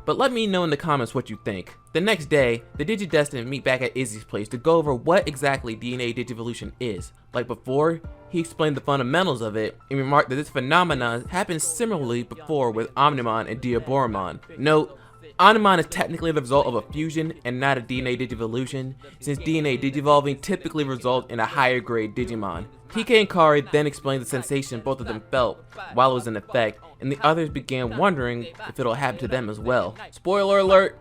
but let me know in the comments what you think. The next day, the Digidestined meet back at Izzy's place to go over what exactly DNA Digivolution is. Like before, he explained the fundamentals of it and remarked that this phenomenon happened similarly before with Omnimon and Diaboromon. Note, Omnimon is technically the result of a fusion and not a DNA Digivolution, since DNA Digivolving typically results in a higher grade Digimon. TK and Kari then explained the sensation both of them felt while it was in effect, and the others began wondering if it'll happen to them as well. Spoiler alert,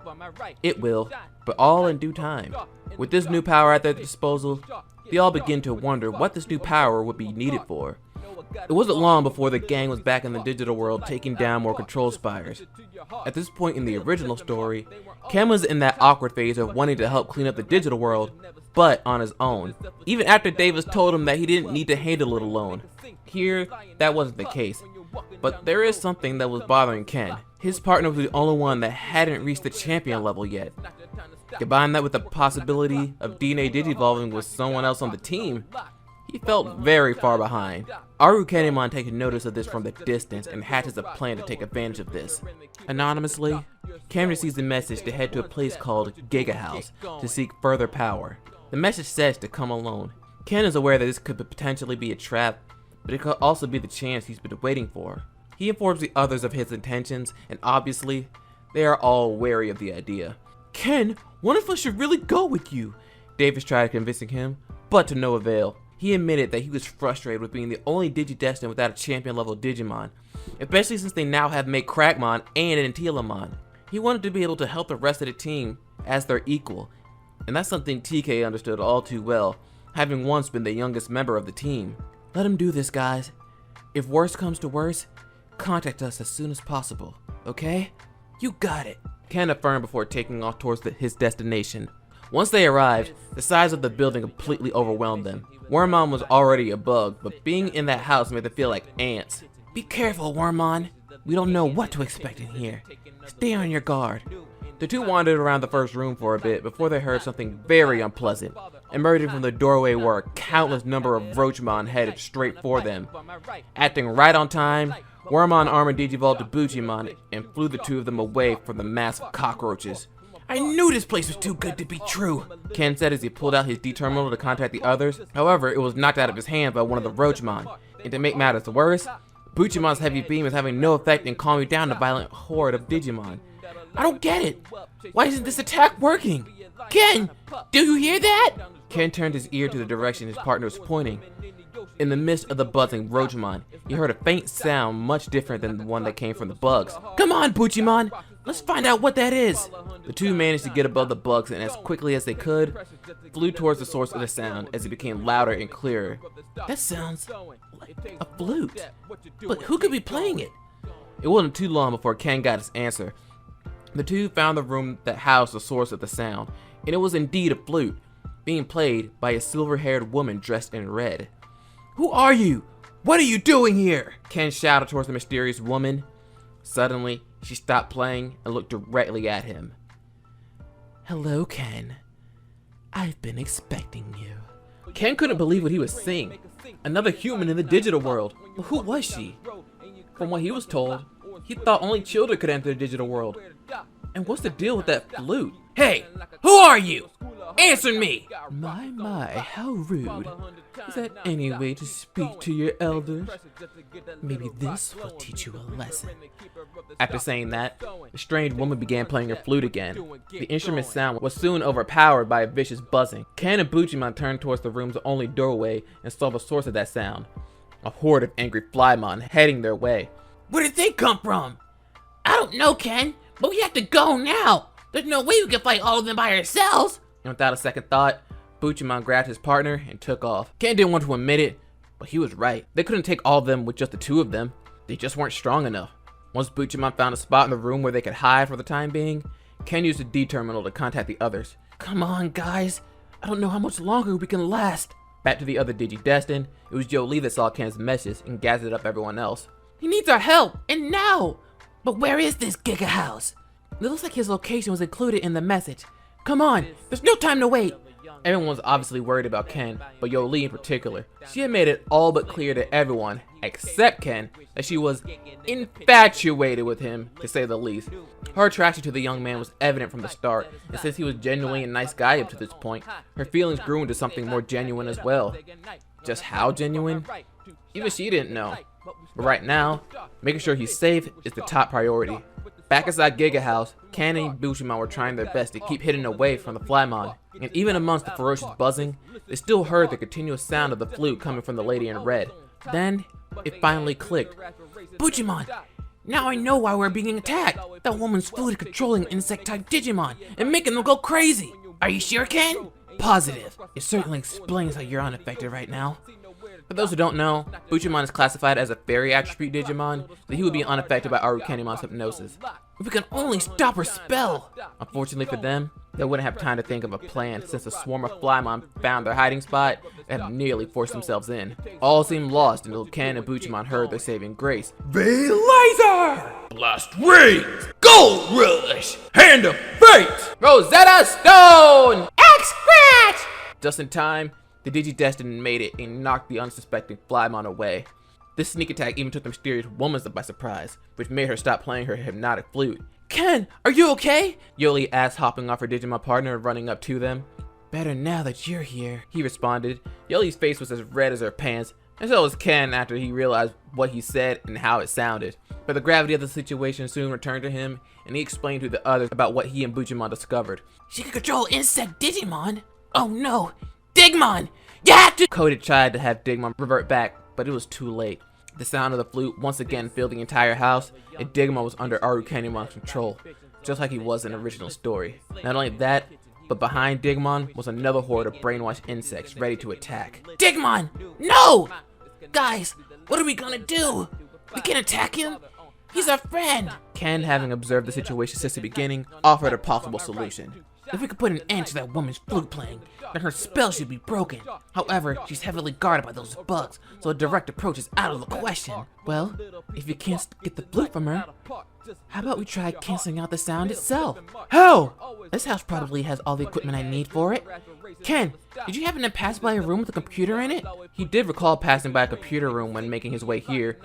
it will, but all in due time. With this new power at their disposal, they all begin to wonder what this new power would be needed for. It wasn't long before the gang was back in the digital world taking down more control spires. At this point in the original story, Ken was in that awkward phase of wanting to help clean up the digital world, but on his own, even after Davis told him that he didn't need to handle it alone. Here, that wasn't the case, but there is something that was bothering Ken. His partner was the only one that hadn't reached the champion level yet. Combine that with the possibility of DNA Digivolving with someone else on the team, he felt very far behind. Arukenimon taking notice of this from the distance and hatches a plan to take advantage of this. Anonymously, Ken receives a message to head to a place called Giga House to seek further power. The message says to come alone. Ken is aware that this could potentially be a trap, but it could also be the chance he's been waiting for. He informs the others of his intentions, and obviously, they are all wary of the idea. Ken, one of us should really go with you, Davis tried convincing him, but to no avail. He admitted that he was frustrated with being the only Digidestined without a champion level Digimon, especially since they now have made Crackmon and an Antilamon. He wanted to be able to help the rest of the team as their equal, and that's something TK understood all too well, having once been the youngest member of the team. Let him do this, guys. If worse comes to worse, contact us as soon as possible, okay? You got it, Ken affirmed before taking off towards his destination. Once they arrived, the size of the building completely overwhelmed them. Wormmon was already a bug, but being in that house made them feel like ants. Be careful, Wormmon. We don't know what to expect in here. Stay on your guard. The two wandered around the first room for a bit before they heard something very unpleasant. Emerging from the doorway were a countless number of Roachmon headed straight for them. Acting right on time, Wormmon armored Digivolved to Buchimon and flew the two of them away from the mass of cockroaches. I knew this place was too good to be true, Ken said as he pulled out his D-terminal to contact the others. However, it was knocked out of his hand by one of the Roachmon. And to make matters worse, Buchimon's heavy beam is having no effect in calming down the violent horde of Digimon. I don't get it. Why isn't this attack working? Ken, do you hear that? Ken turned his ear to the direction his partner was pointing. In the midst of the buzzing Roachmon, he heard a faint sound much different than the one that came from the bugs. Come on, Buchimon! Let's find out what that is! The two managed to get above the bugs and as quickly as they could, flew towards the source of the sound as it became louder and clearer. That sounds like a flute. But who could be playing it? It wasn't too long before Ken got his answer. The two found the room that housed the source of the sound, and it was indeed a flute, being played by a silver-haired woman dressed in red. Who are you? What are you doing here? Ken shouted towards the mysterious woman. Suddenly, she stopped playing and looked directly at him. Hello, Ken. I've been expecting you. Ken couldn't believe what he was seeing. Another human in the digital world. But who was she? From what he was told, he thought only children could enter the digital world. And what's the deal with that flute? Hey, who are you? Answer me! My, how rude. Is that any way to speak to your elders? Maybe this will teach you a lesson. After saying that, the strange woman began playing her flute again. The instrument's sound was soon overpowered by a vicious buzzing. Ken and Buchimon turned towards the room's only doorway and saw the source of that sound. A horde of angry Flymon heading their way. Where did they come from? I don't know, Ken, but we have to go now. There's no way we can fight all of them by ourselves. And without a second thought, Buchimon grabbed his partner and took off. Ken didn't want to admit it, but he was right. They couldn't take all of them with just the two of them. They just weren't strong enough. Once Buchimon found a spot in the room where they could hide for the time being, Ken used the D-terminal to contact the others. Come on, guys. I don't know how much longer we can last. Back to the other Digi-Destined, it was Jahlani that saw Ken's message and gathered up everyone else. He needs our help, and now! But where is this Giga House? It looks like his location was included in the message. Come on, there's no time to wait. Everyone was obviously worried about Ken, but Jahlani in particular. She had made it all but clear to everyone, except Ken, that she was infatuated with him, to say the least. Her attraction to the young man was evident from the start, and since he was genuinely a nice guy up to this point, her feelings grew into something more genuine as well. Just how genuine? Even she didn't know. But right now, making sure he's safe is the top priority. Back inside Giga House, Ken and Buchimon were trying their best to keep hidden away from the Flymon, and even amongst the ferocious buzzing, they still heard the continuous sound of the flute coming from the lady in red. Then, it finally clicked. Buchimon! Now I know why we're being attacked! That woman's flute is controlling insect-type Digimon and making them go crazy! Are you sure, Ken? Positive. It certainly explains how you're unaffected right now. For those who don't know, Buchimon is classified as a fairy attribute Digimon, so he would be unaffected by Arukenimon's hypnosis. If we can only stop her spell! Unfortunately for them, they wouldn't have time to think of a plan since a swarm of Flymon found their hiding spot and had nearly forced themselves in. All seemed lost until Ken and Buchimon heard their saving grace. V-Laser! Blast Rings! Gold Rush! Hand of Fate! Rosetta Stone! X-Scratch! Just in time, the Digi-Destined made it and knocked the unsuspecting Flymon away. This sneak attack even took the mysterious woman by surprise, which made her stop playing her hypnotic flute. Ken, are you okay? Jahlani asked, hopping off her Digimon partner and running up to them. Better now that you're here, he responded. Jahlani's face was as red as her pants, and so was Ken after he realized what he said and how it sounded. But the gravity of the situation soon returned to him, and he explained to the others about what he and Buchimon discovered. She can control insect Digimon? Oh no! Digimon! You have to— Cody tried to have Digimon revert back, but it was too late. The sound of the flute once again filled the entire house, and Digimon was under Arukenimon's control, just like he was in the original story. Not only that, but behind Digimon was another horde of brainwashed insects ready to attack. Digimon! No! Guys, what are we gonna do? We can attack him? He's our friend! Ken, having observed the situation since the beginning, offered a possible solution. If we could put an end to that woman's flute playing, then her spell should be broken. However, she's heavily guarded by those bugs, so a direct approach is out of the question. Well, if you can't get the flute from her, how about we try canceling out the sound itself? How? This house probably has all the equipment I need for it. Ken, did you happen to pass by a room with a computer in it? He did recall passing by a computer room when making his way here,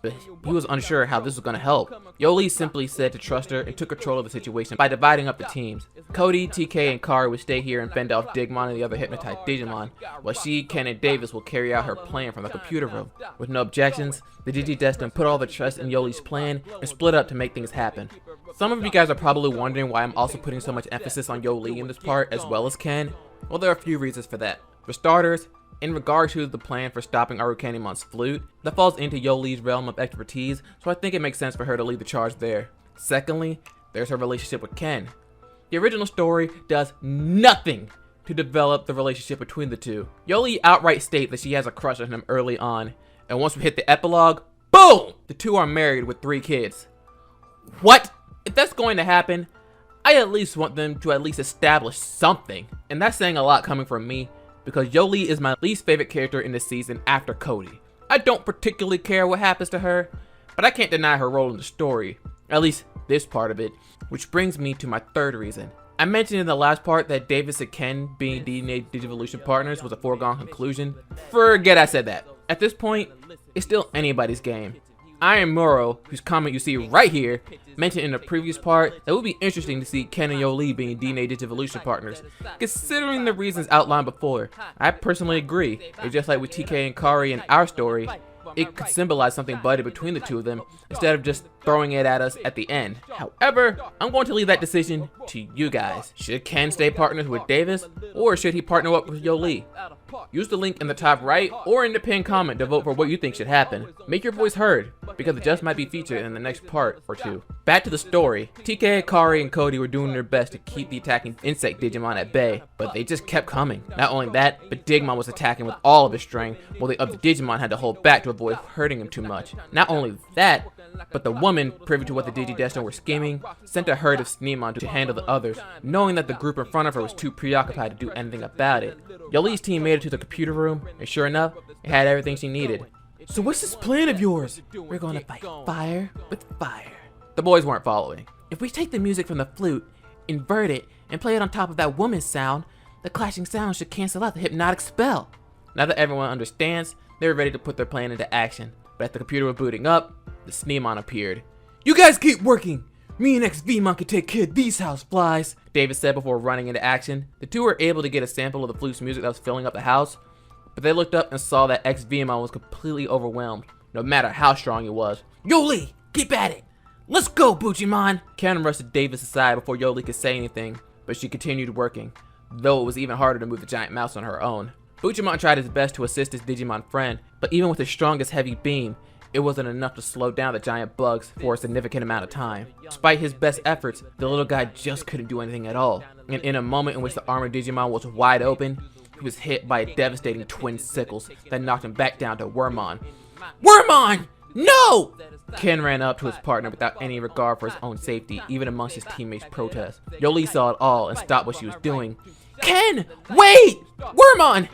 but he was unsure how this was going to help. Jahlani simply said to trust her and took control of the situation by dividing up the teams. Cody, TK, and Kari would stay here and fend off Digimon and the other hypnotized Digimon, while she, Ken, and Davis will carry out her plan from the computer room. With no objections, the Digi-Destined put all the trust in Jahlani's plan and split up to make things happen. Some of you guys are probably wondering why I'm also putting so much emphasis on Jahlani in this part as well as Ken. Well, there are a few reasons for that. For starters, in regard to the plan for stopping Arukenimon's flute, that falls into Jahlani's realm of expertise, so I think it makes sense for her to lead the charge there. Secondly, there's her relationship with Ken. The original story does nothing to develop the relationship between the two. Jahlani outright states that she has a crush on him early on, and once we hit the epilogue, boom! The two are married with 3 kids. What? If that's going to happen, I at least want them to at least establish something. And that's saying a lot coming from me, because Jahlani is my least favorite character in this season after Cody. I don't particularly care what happens to her, but I can't deny her role in the story, at least this part of it, which brings me to my third reason. I mentioned in the last part that Davis and Ken being DNA Digivolution partners was a foregone conclusion. Forget I said that. At this point, it's still anybody's game. Iron Muro, whose comment you see right here, mentioned in the previous part that it would be interesting to see Ken and Jahlani being DNA Digivolution partners, considering the reasons outlined before. I personally agree. It's just like with TK and Kari in our story, it could symbolize something budded between the two of them, instead of just throwing it at us at the end. However, I'm going to leave that decision to you guys. Should Ken stay partners with Davis, or should he partner up with Yoli? Use the link in the top right or in the pinned comment to vote for what you think should happen. Make your voice heard, because it just might be featured in the next part or two. Back to the story. TK, Kari, and Cody were doing their best to keep the attacking insect Digimon at bay, but they just kept coming. Not only that, but Digimon was attacking with all of his strength, while the other Digimon had to hold back to avoid hurting him too much. Not only that, but the woman, privy to what the Digidestined were scheming, sent a herd of Sneemon to handle the others, knowing that the group in front of her was too preoccupied to do anything about it. Yoli's team made it to the computer room, and sure enough, it had everything she needed. So what's this plan of yours? We're gonna fight fire with fire. The boys weren't following. If we take the music from the flute, invert it, and play it on top of that woman's sound, the clashing sound should cancel out the hypnotic spell. Now that everyone understands, they were ready to put their plan into action. But as the computer was booting up, the Sneemon appeared. You guys keep working. Me and XVmon can take care of these houseflies, David said before running into action. The two were able to get a sample of the flute's music that was filling up the house, but they looked up and saw that XVmon was completely overwhelmed, no matter how strong he was. Yoli, keep at it. Let's go, Bujimon. Ken rushed Davis aside before Yoli could say anything, but she continued working, though it was even harder to move the giant mouse on her own. Bujimon tried his best to assist his Digimon friend, but even with his strongest heavy beam, it wasn't enough to slow down the giant bugs for a significant amount of time. Despite his best efforts, the little guy just couldn't do anything at all. And in a moment in which the armored Digimon was wide open, he was hit by a devastating twin sickles that knocked him back down to Wormmon. Wormmon! No! Ken ran up to his partner without any regard for his own safety, even amongst his teammates' protests. Yoli saw it all and stopped what she was doing. Ken, wait! Wormmon!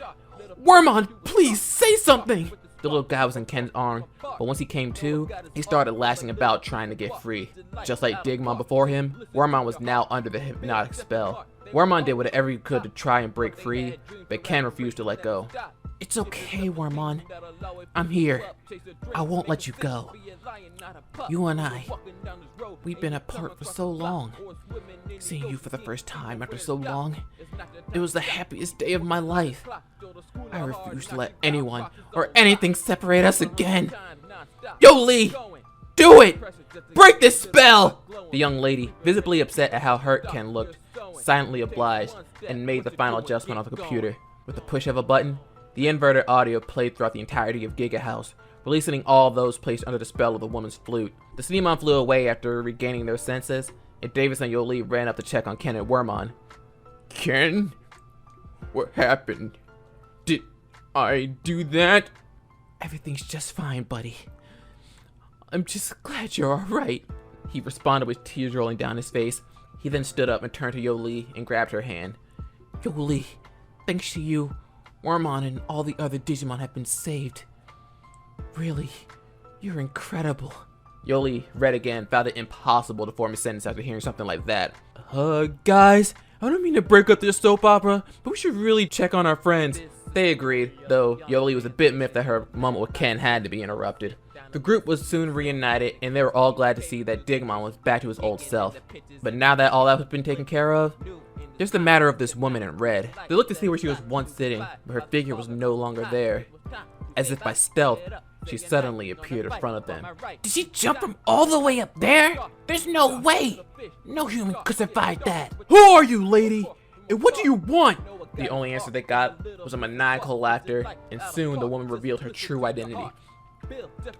Wormmon, please say something! The little guy was in Ken's arm, but once he came to, he started lashing about trying to get free. Just like Digimon before him, Wormmon was now under the hypnotic spell. Wormmon did whatever he could to try and break free, but Ken refused to let go. It's okay, Wormmon. I'm here. I won't let you go. You and I, we've been apart for so long. Seeing you for the first time after so long, it was the happiest day of my life. I refuse to let anyone or anything separate us again. Yoli! Do it! Break this spell! The young lady, visibly upset at how hurt Ken looked, silently obliged and made the final adjustment on the computer. With the push of a button, the inverted audio played throughout the entirety of Giga House, releasing all those placed under the spell of the woman's flute. The Sneemon flew away after regaining their senses, and Davis and Yoli ran up to check on Ken and Wormmon. Ken? What happened? Did I do that? Everything's just fine, buddy. I'm just glad you're alright, he responded with tears rolling down his face. He then stood up and turned to Yoli and grabbed her hand. Yoli, thanks to you, Wormmon and all the other Digimon have been saved. Really, you're incredible. Yoli, read again, found it impossible to form a sentence after hearing something like that. Guys, I don't mean to break up this soap opera, but we should really check on our friends. They agreed, though Yoli was a bit miffed that her moment with Ken had to be interrupted. The group was soon reunited, and they were all glad to see that Digimon was back to his old self. But now that all that has been taken care of, there's the matter of this woman in red. They looked to see where she was once sitting, but her figure was no longer there. As if by stealth, she suddenly appeared in front of them. Did she jump from all the way up there? There's no way! No human could survive that. Who are you, lady? And what do you want? The only answer they got was a maniacal laughter, and soon the woman revealed her true identity.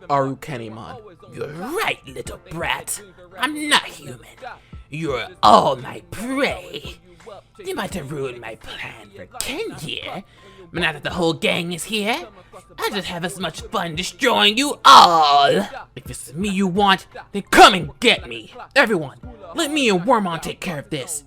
Arukenimon. You're right, little brat. I'm not human. You're all my prey. You might have ruined my plan for Ken here, but now that the whole gang is here, I'll just have as much fun destroying you all. If it's me you want, then come and get me. Everyone, let me and Wormmon take care of this.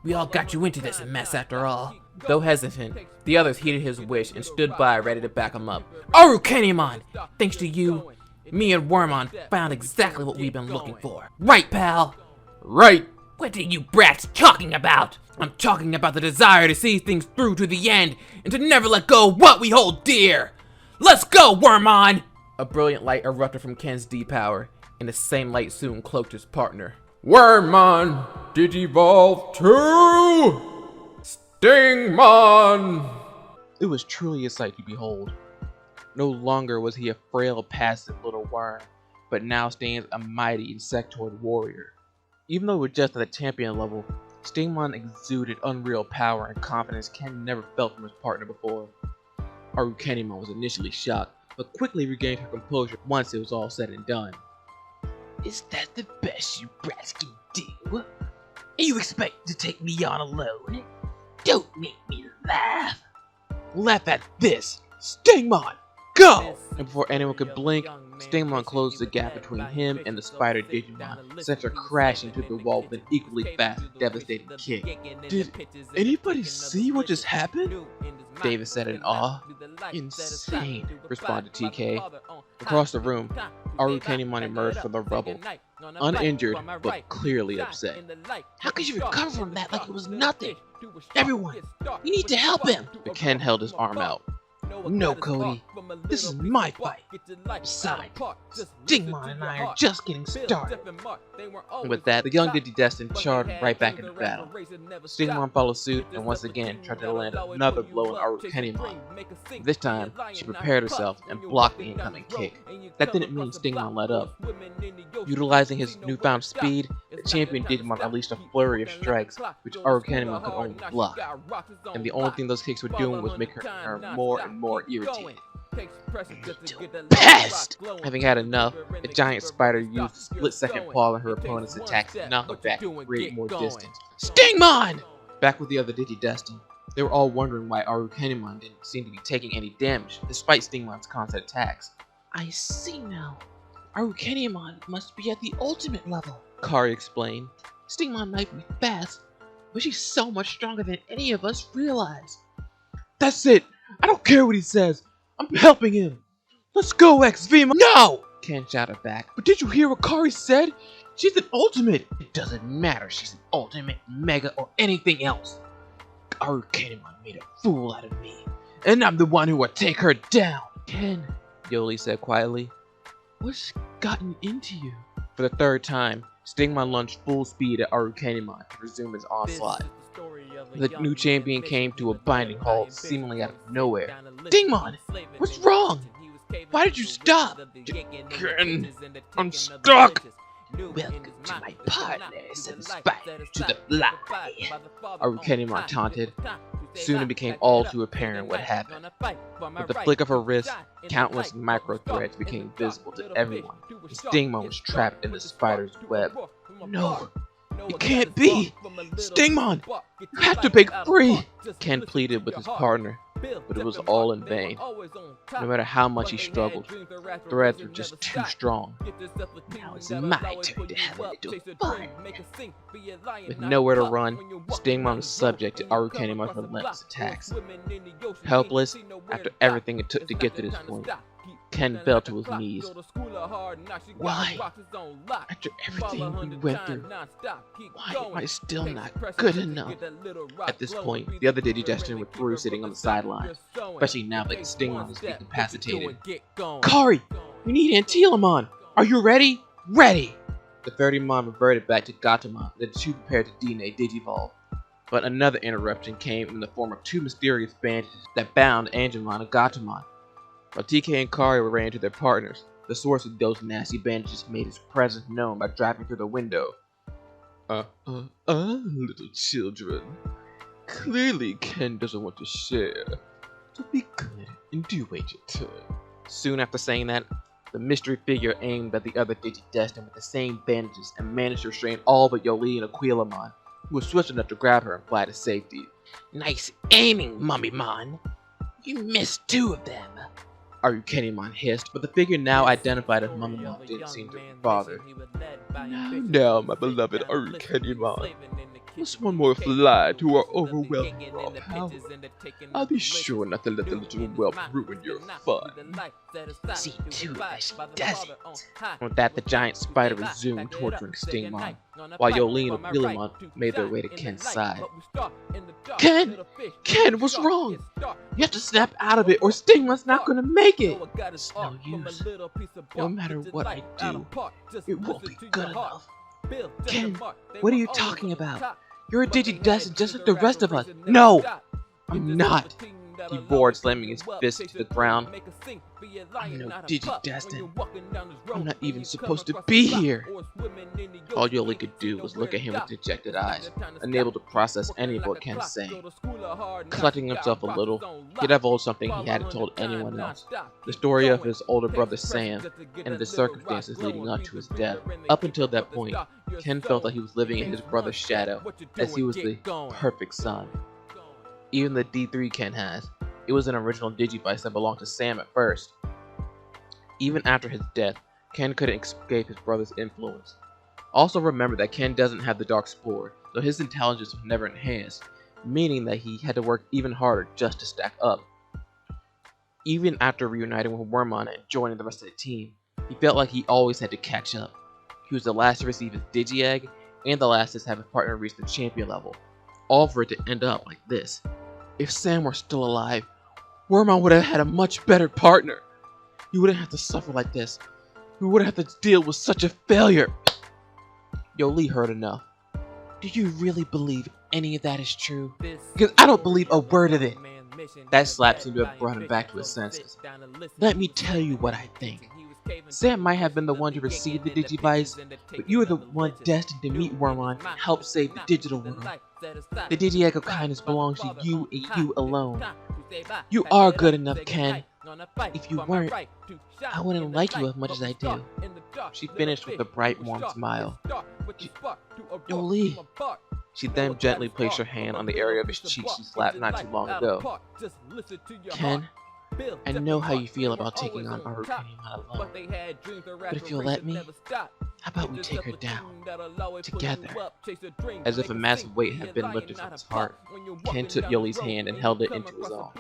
We all got you into this mess after all. Though hesitant, the others heeded his wish and stood by ready to back him up. Arukenimon, thanks to you, me and Wormmon found exactly what we've been looking for. Right, pal? Right. What are you brats talking about? I'm talking about the desire to see things through to the end and to never let go of what we hold dear. Let's go, Wormmon! A brilliant light erupted from Ken's D-power, and the same light soon cloaked his partner. Wormmon, Digivolve 2! Stingmon! It was truly a sight to behold. No longer was he a frail, passive little worm, but now stands a mighty insectoid warrior. Even though it was just at the champion level, Stingmon exuded unreal power and confidence Ken never felt from his partner before. Arukenimon was initially shocked, but quickly regained her composure once it was all said and done. Is that the best you brats can do? And you expect to take me on alone? Don't make me laugh. Laugh at this! Stingmon! Go! And before anyone could blink, Stingmon closed the gap between him and the spider Digimon, sent her crashing to the wall with an equally fast, devastating kick. Did anybody see what just happened? David said in awe. Insane, responded TK. Across the room, Arukenimon emerged from the rubble, uninjured but clearly upset. How could you recover from that like it was nothing? Everyone, you need to help him. But Ken held his arm out. No, Cody. This is my fight. Besides, Stingmon and I are just getting started. And with that, the young Digidestined charged right back into battle. Stingmon followed suit and once again tried to land another blow on Arukenimon. This time, she prepared herself and blocked the incoming kick. That didn't mean Stingmon let up. Utilizing his newfound speed, the champion Digimon unleashed a flurry of strikes, which Arukenimon could only block. And the only thing those kicks were doing was making her more and more irritated. Pest! Having had enough, the giant spider used a split-second pause on her opponent's attacks to knock her back and create more distance. Stingmon! Back with the other Digidestined, they were all wondering why Arukenimon didn't seem to be taking any damage, despite Stingmon's constant attacks. I see now. Arukenimon must be at the ultimate level. Kari explained. Stingmon might be fast, but she's so much stronger than any of us realize. That's it! I don't care what he says! I'm helping him! Let's go, XV! No! Ken shouted back. But did you hear what Kari said? She's an ultimate! It doesn't matter, she's an ultimate, mega, or anything else. Arukenimon made a fool out of me, and I'm the one who will take her down. Ken, Yoli said quietly. What's gotten into you? For the third time, Stingmon lunged full speed at Arukenimon to resume his onslaught. The new champion came to a binding halt, seemingly out of nowhere. Stingmon, what's wrong? Why did you stop? Ken, I'm stuck! Welcome to my partner, said the spider to the fly. Arukenimon taunted. Soon it became all too apparent what happened. With the flick of her wrist, countless micro-threads became visible to everyone. Stingmon was trapped in the spider's web. No, it can't be! Stingmon, you have to break free! Ken pleaded with his partner, but it was all in vain. No matter how much he struggled, threads were just too strong. Now it's my turn to have a little fun. With nowhere to run, Stingmon was subject to Arukenimon's relentless attacks. Helpless, after everything it took to get to this point, Ken fell to his knees. Why? After everything we went through, why am I still not good enough? At this point, the other Digidestined withdrew, sitting on the sidelines, especially now that Stingmon was incapacitated. Kari, we need Antilamon! Are you ready? Ready! The 30-mon reverted back to Gatomon, and the two prepared to DNA Digivolve. But another interruption came in the form of two mysterious bandages that bound Angemon and Gatomon. While TK and Kari ran to their partners, the source of those nasty bandages made his presence known by driving through the window. Little children. Clearly Ken doesn't want to share. So be good and do wait your turn. Soon after saying that, the mystery figure aimed at the other Digidestined with the same bandages and managed to restrain all but Yoli and Aquilamon, who was swift enough to grab her and fly to safety. Nice aiming, Mummymon. You missed two of them. Arukenimon hissed, but the figure now identified as Mummymon didn't seem to be bothered. Now, my beloved Arukenimon, just one more fly to our overwhelming raw power. I'll be sure not to let the little whelp ruin your fun. See to it that she doesn't. With that, the giant spider resumed torturing Stingmon, while Yoli and Aquilamon made their way to Ken's side. Ken! Ken, what's wrong? You have to snap out of it or Stingmon's not gonna make it! It's no use. No matter what I do, It won't be good enough. Ken, what are you talking about? You're a Digidestined just like the rest of us. No, I'm not. he roared, slamming his fist to the ground. I'm no Digi-Destined. I'm not even supposed to be here. All Yoli could do was look at him with dejected eyes, unable to process any of what Ken was saying. Collecting himself a little, he divulged something he hadn't told anyone else. The story of his older brother Sam, and the circumstances leading up to his death. Up until that point, Ken felt that he was living in his brother's shadow, as he was the perfect son. Even the D3 Ken has, it was an original Digivice that belonged to Sam at first. Even after his death, Ken couldn't escape his brother's influence. Also remember that Ken doesn't have the Dark Spore, so his intelligence was never enhanced, meaning that he had to work even harder just to stack up. Even after reuniting with Wormmon and joining the rest of the team, he felt like he always had to catch up. He was the last to receive his Digi-Egg, and the last to have his partner reach the champion level, all for it to end up like this. If Sam were still alive, Wormmon would have had a much better partner. He wouldn't have to suffer like this. He wouldn't have to deal with such a failure. Yoli heard enough. Do you really believe any of that is true? Because I don't believe a word of it. That slap seemed to have brought him back to his senses. Let me tell you what I think. Sam might have been the one to receive the Digivice, but you are the one destined to meet Wormmon and help save the digital world. The Digi-Egg of Kindness belongs to you and you alone. You are good enough, Ken. If you weren't, I wouldn't like you as much as I do. She finished with a bright, warm smile. Yoli. She then gently placed her hand on the area of his cheek she slapped not too long ago. Ken, I know how you feel about taking on Arukenimon alone, but if you'll let me, how about we take her down, together? As if a massive weight had been lifted from his heart, Ken took Yoli's hand and held it into his own.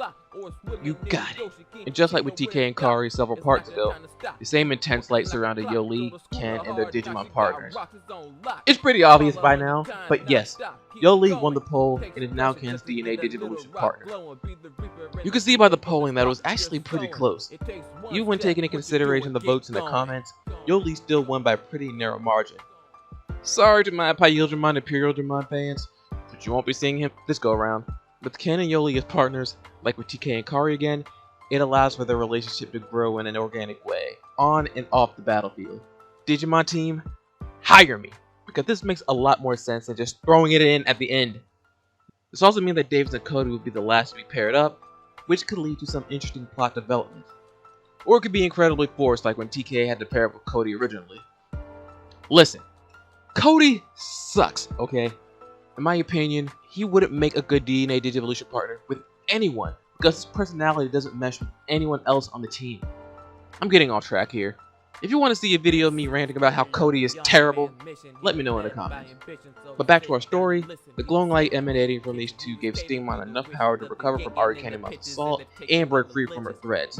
You got it. And just like with TK and Kari several parts ago, the same intense light surrounded Yoli, Ken, and their Digimon partners. It's pretty obvious by now, but yes, Yoli won the poll and is now Ken's DNA Digivolution partner. You can see by the polling that it was actually pretty close. Even when taking into consideration the votes in the comments, Yoli still won by a pretty narrow margin. Sorry to my Pyildramon and Imperialdramon fans, but you won't be seeing him this go around. With Ken and Yoli as partners, like with TK and Kari again, it allows for their relationship to grow in an organic way, on and off the battlefield. Digimon team, hire me, because this makes a lot more sense than just throwing it in at the end. This also means that Davis and Cody would be the last to be paired up, which could lead to some interesting plot development. Or it could be incredibly forced, like when TK had to pair up with Cody originally. Listen, Cody sucks, okay? In my opinion, he wouldn't make a good DNA Digivolution partner with anyone because his personality doesn't mesh with anyone else on the team. I'm getting off track here. If you want to see a video of me ranting about how Cody is terrible, let me know in the comments. But back to our story, the glowing light emanating from these two gave Stingmon enough power to recover from Arukenimon's assault and break free from her threads.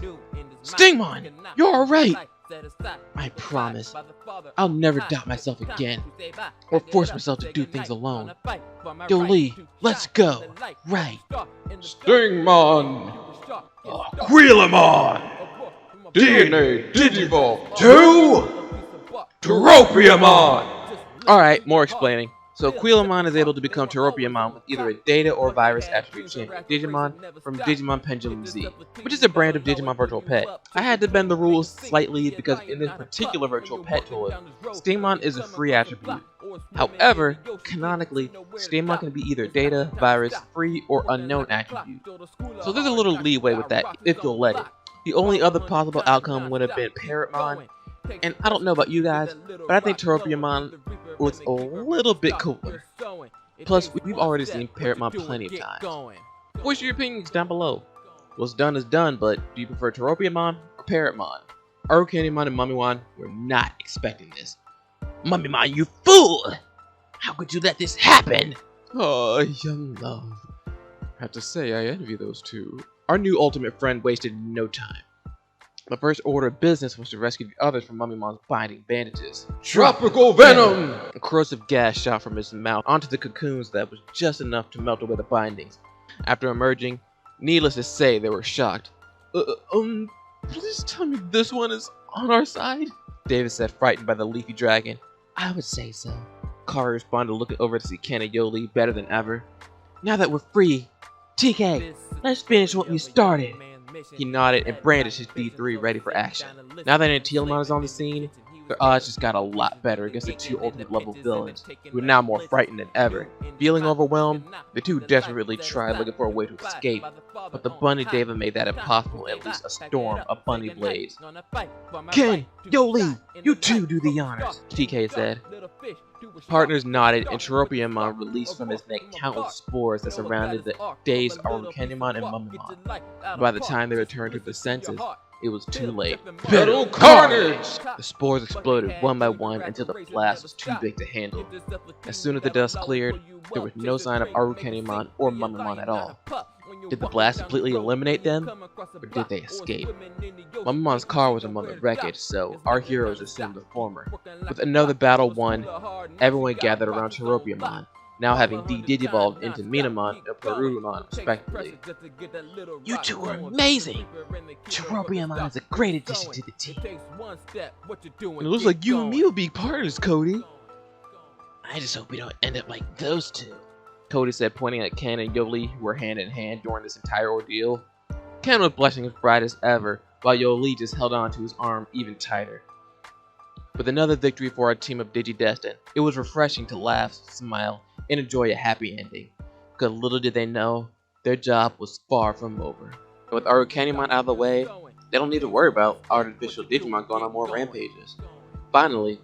Stingmon, you're alright! I promise, I'll never doubt myself again, or force myself to do things alone. Yoli, let's go, right. Stingmon! Quillamon! DNA Digivolve to Tropiamon! Alright, more explaining. So Quillamon is able to become Tropiamon with either a data or virus attribute champion Digimon from Digimon Pendulum Z, which is a brand of Digimon Virtual Pet. I had to bend the rules slightly because in this particular Virtual Pet tool, Stingmon is a free attribute. However, canonically, Stingmon can be either data, virus, free, or unknown attribute. So there's a little leeway with that if you'll let it. The only other possible outcome would have been Parrotmon, and I don't know about you guys, but I think Tropiamon was a little bit cooler. Plus, we've already seen Parrotmon plenty of times. Voice your opinions down below. What's done is done, but do you prefer Tropiamon or Parrotmon? Arukenimon and Mummymon were not expecting this. Mummymon, you fool! How could you let this happen? Oh, young love. I have to say, I envy those two. Our new ultimate friend wasted no time. The first order of business was to rescue the others from Mummimon's binding bandages. Tropical venom! A corrosive gas shot from his mouth onto the cocoons that was just enough to melt away the bindings. After emerging, needless to say, they were shocked. Please tell me this one is on our side? David said, frightened by the leafy dragon. I would say so. Kari responded, looking over to see Ken and Yoli better than ever. Now that we're free, TK, Let's finish what we started. He nodded and brandished his D3 ready for action. Now that Antilamon is on the scene, their odds just got a lot better against the two ultimate level villains, who are now more frightened than ever. Feeling overwhelmed, the two desperately tried looking for a way to escape, but the Bunny Deva made that impossible and unleashed a storm of bunny blades. Ken, Yoli, you two do the honors, TK said. Partners nodded, and Cherubiamon released from his neck countless spores that surrounded the dazed Arukenimon and Mummamon. By the time they returned to their senses, it was too late. Battle carnage! The spores exploded one by one until the blast was too big to handle. As soon as the dust cleared, there was no sign of Arukenimon or Mummamon at all. Did the blast completely eliminate them, or did they escape? Mummamon's car was among the wreckage, so our heroes assumed the former. With another battle won, everyone gathered around Cherubiamon, now having de-digivolved into Minamon and Perunamon respectively. You two are amazing! Cherubiamon is a great addition to the team. It looks like you and me will be partners, Cody. I just hope we don't end up like those two. Cody said, pointing at Ken and Yoli, who were hand in hand during this entire ordeal. Ken was blushing as bright as ever, while Yoli just held on to his arm even tighter. With another victory for our team of Digidestin, it was refreshing to laugh, smile, and enjoy a happy ending. Because little did they know, their job was far from over. And with Arukenimon out of the way, they don't need to worry about artificial Digimon going on more rampages. Finally,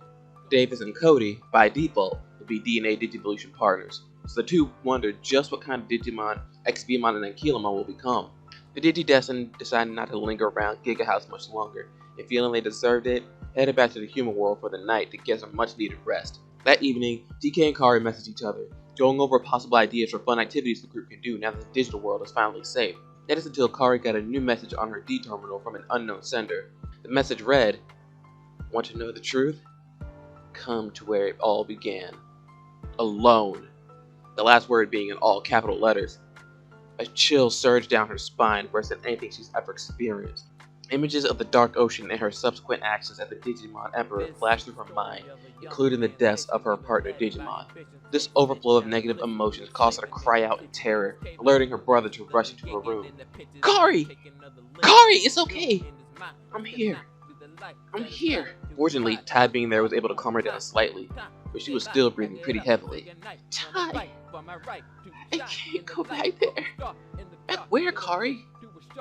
Davis and Cody, by default, will be DNA Digivolution partners. So the two wondered just what kind of Digimon XVmon and Ankylamon will become. The Digidestin decided not to linger around Giga House much longer, and feeling they deserved it, headed back to the human world for the night to get some much needed rest. That evening, TK and Kari messaged each other, going over possible ideas for fun activities the group can do now that the digital world is finally safe. That is until Kari got a new message on her D-terminal from an unknown sender. The message read, "Want to know the truth? Come to where it all began. Alone." The last word being in all capital letters. A chill surged down her spine worse than anything she's ever experienced. Images of the dark ocean and her subsequent actions as the Digimon Emperor flashed through her mind, including the deaths of her partner Digimon. This overflow of negative emotions caused her to cry out in terror, alerting her brother to rush into her room. Kari! Kari, it's okay! I'm here. I'm here. Fortunately, Tai being there was able to calm her down slightly, but she was still breathing pretty heavily. Tai! I can't go back there. Back where, Kari?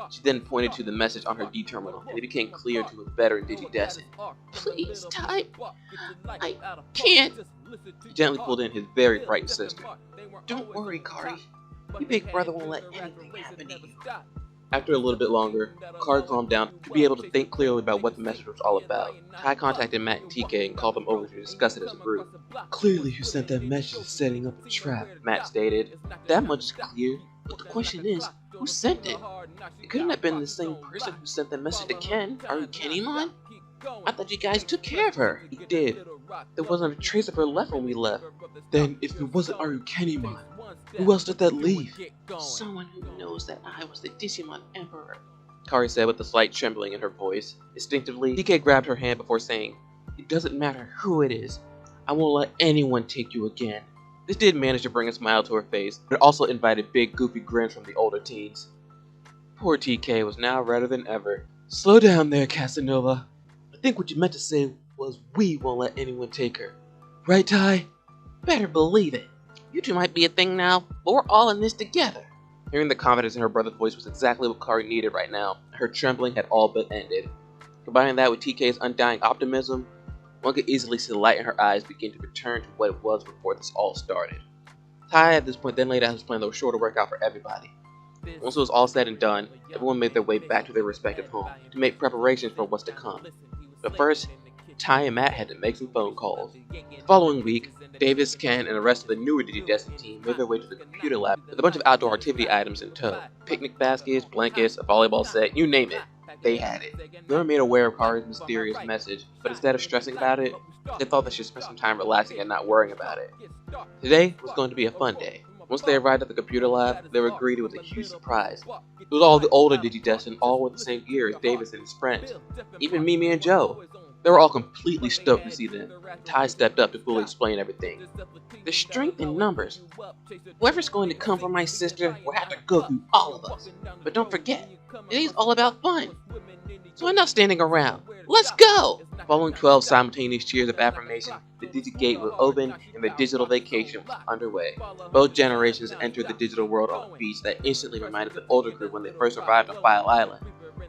She then pointed to the message on her D-terminal, and it became clear to a veteran Digidestin. Please, Tai. I can't. He gently pulled in his very frightened sister. Don't worry, Kari. Your big brother won't let anything happen to you. After a little bit longer, Kari calmed down to be able to think clearly about what the message was all about. Tai contacted Matt and TK and called them over to discuss it as a group. Clearly who sent that message is setting up a trap. Matt stated. That much is clear, but the question is, who sent it? It couldn't have been the same person who sent that message to Ken. Are you Kenimon? I thought you guys took care of her. He did. There wasn't a trace of her left when we left. Then if it wasn't Arukenimon, who else did that leave? Someone who knows that I was the Digimon Emperor. Kari said with a slight trembling in her voice. Instinctively, TK grabbed her hand before saying, "It doesn't matter who it is. I won't let anyone take you again." This did manage to bring a smile to her face, but it also invited big goofy grins from the older teens. Poor TK was now redder than ever. Slow down there, Casanova. I think what you meant to say was we won't let anyone take her. Right, Tai? Better believe it. You two might be a thing now, but we're all in this together. Hearing the confidence in her brother's voice was exactly what Kari needed right now. Her trembling had all but ended. Combining that with TK's undying optimism, one could easily see the light in her eyes begin to return to what it was before this all started. Tai at this point then laid out his plan that was sure to work out for everybody. Once it was all said and done, everyone made their way back to their respective homes to make preparations for what's to come. But first, Tai and Matt had to make some phone calls. The following week, Davis, Ken, and the rest of the newer Digidestin team made their way to the computer lab with a bunch of outdoor activity items in tow. Picnic baskets, blankets, a volleyball set, you name it. They had it. They were made aware of Kari's mysterious message, but instead of stressing about it, they thought they should spend some time relaxing and not worrying about it. Today was going to be a fun day. Once they arrived at the computer lab, they were greeted with a huge surprise. It was all the older Digidestin, all with the same gear as Davis and his friends. Even Mimi and Joe. They were all completely stoked to see them. Ty stepped up to fully explain everything. There's strength in numbers. Whoever's going to come for my sister will have to go through all of us. But don't forget, it is all about fun. So enough standing around. Let's go! Following 12 simultaneous cheers of affirmation, the Digigate was open and the digital vacation was underway. Both generations entered the digital world on a beach that instantly reminded the older group when they first arrived on File Island.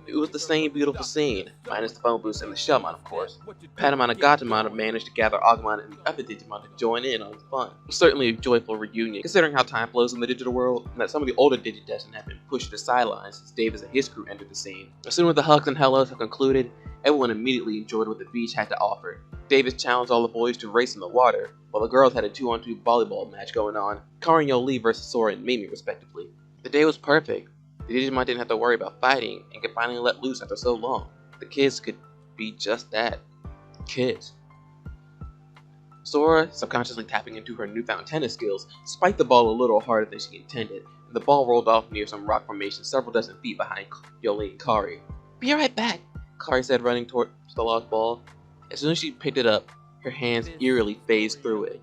It was the same beautiful scene, minus the phone booths and the Shellmon, of course. Patamon and Gatomon have managed to gather Agumon and the other Digimon to join in on the fun. It was certainly a joyful reunion, considering how time flows in the digital world, and that some of the older Digidestined have been pushed to the sidelines since Davis and his crew entered the scene. As soon as the hugs and hellos have concluded, everyone immediately enjoyed what the beach had to offer. Davis challenged all the boys to race in the water, while the girls had a 2-on-2 volleyball match going on, Kari and Yoli versus Sora and Mimi respectively. The day was perfect. The Digimon didn't have to worry about fighting and could finally let loose after so long. The kids could be just that. Kids. Sora, subconsciously tapping into her newfound tennis skills, spiked the ball a little harder than she intended, and the ball rolled off near some rock formation several dozen feet behind Yoli and Kari. "Be right back," Kari said, running towards the lost ball. As soon as she picked it up, her hands eerily phased through it.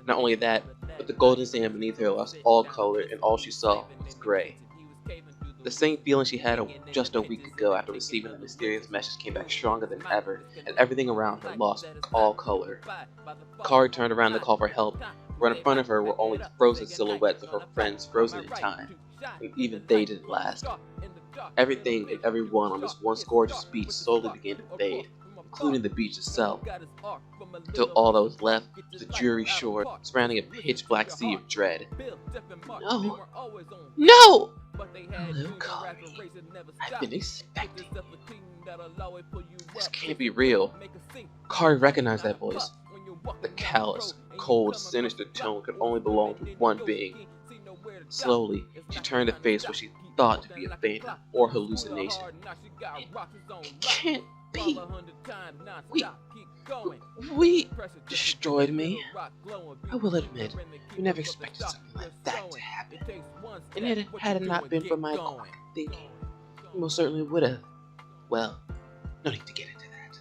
Not only that, but the golden sand beneath her lost all color and all she saw was gray. The same feeling she had just a week ago after receiving the mysterious message came back stronger than ever, and everything around her lost all color. Kari turned around to call for help, where in front of her were only the frozen silhouettes of her friends frozen in time, and even they didn't last. Everything and everyone on this once gorgeous beach slowly began to fade, including the beach itself, until all that was left was a dreary shore surrounding a pitch-black sea of dread. No! No! Hello, Kari. I've been expecting you. This can't be real. Kari recognized that voice. The callous, cold, sinister tone could only belong to one being. Slowly, she turned to face what she thought to be a phantom or hallucination. It can't be. We destroyed me. I will admit, we never expected something like that to happen. And had it not been for my quick thinking, we most certainly would have. Well, no need to get into that.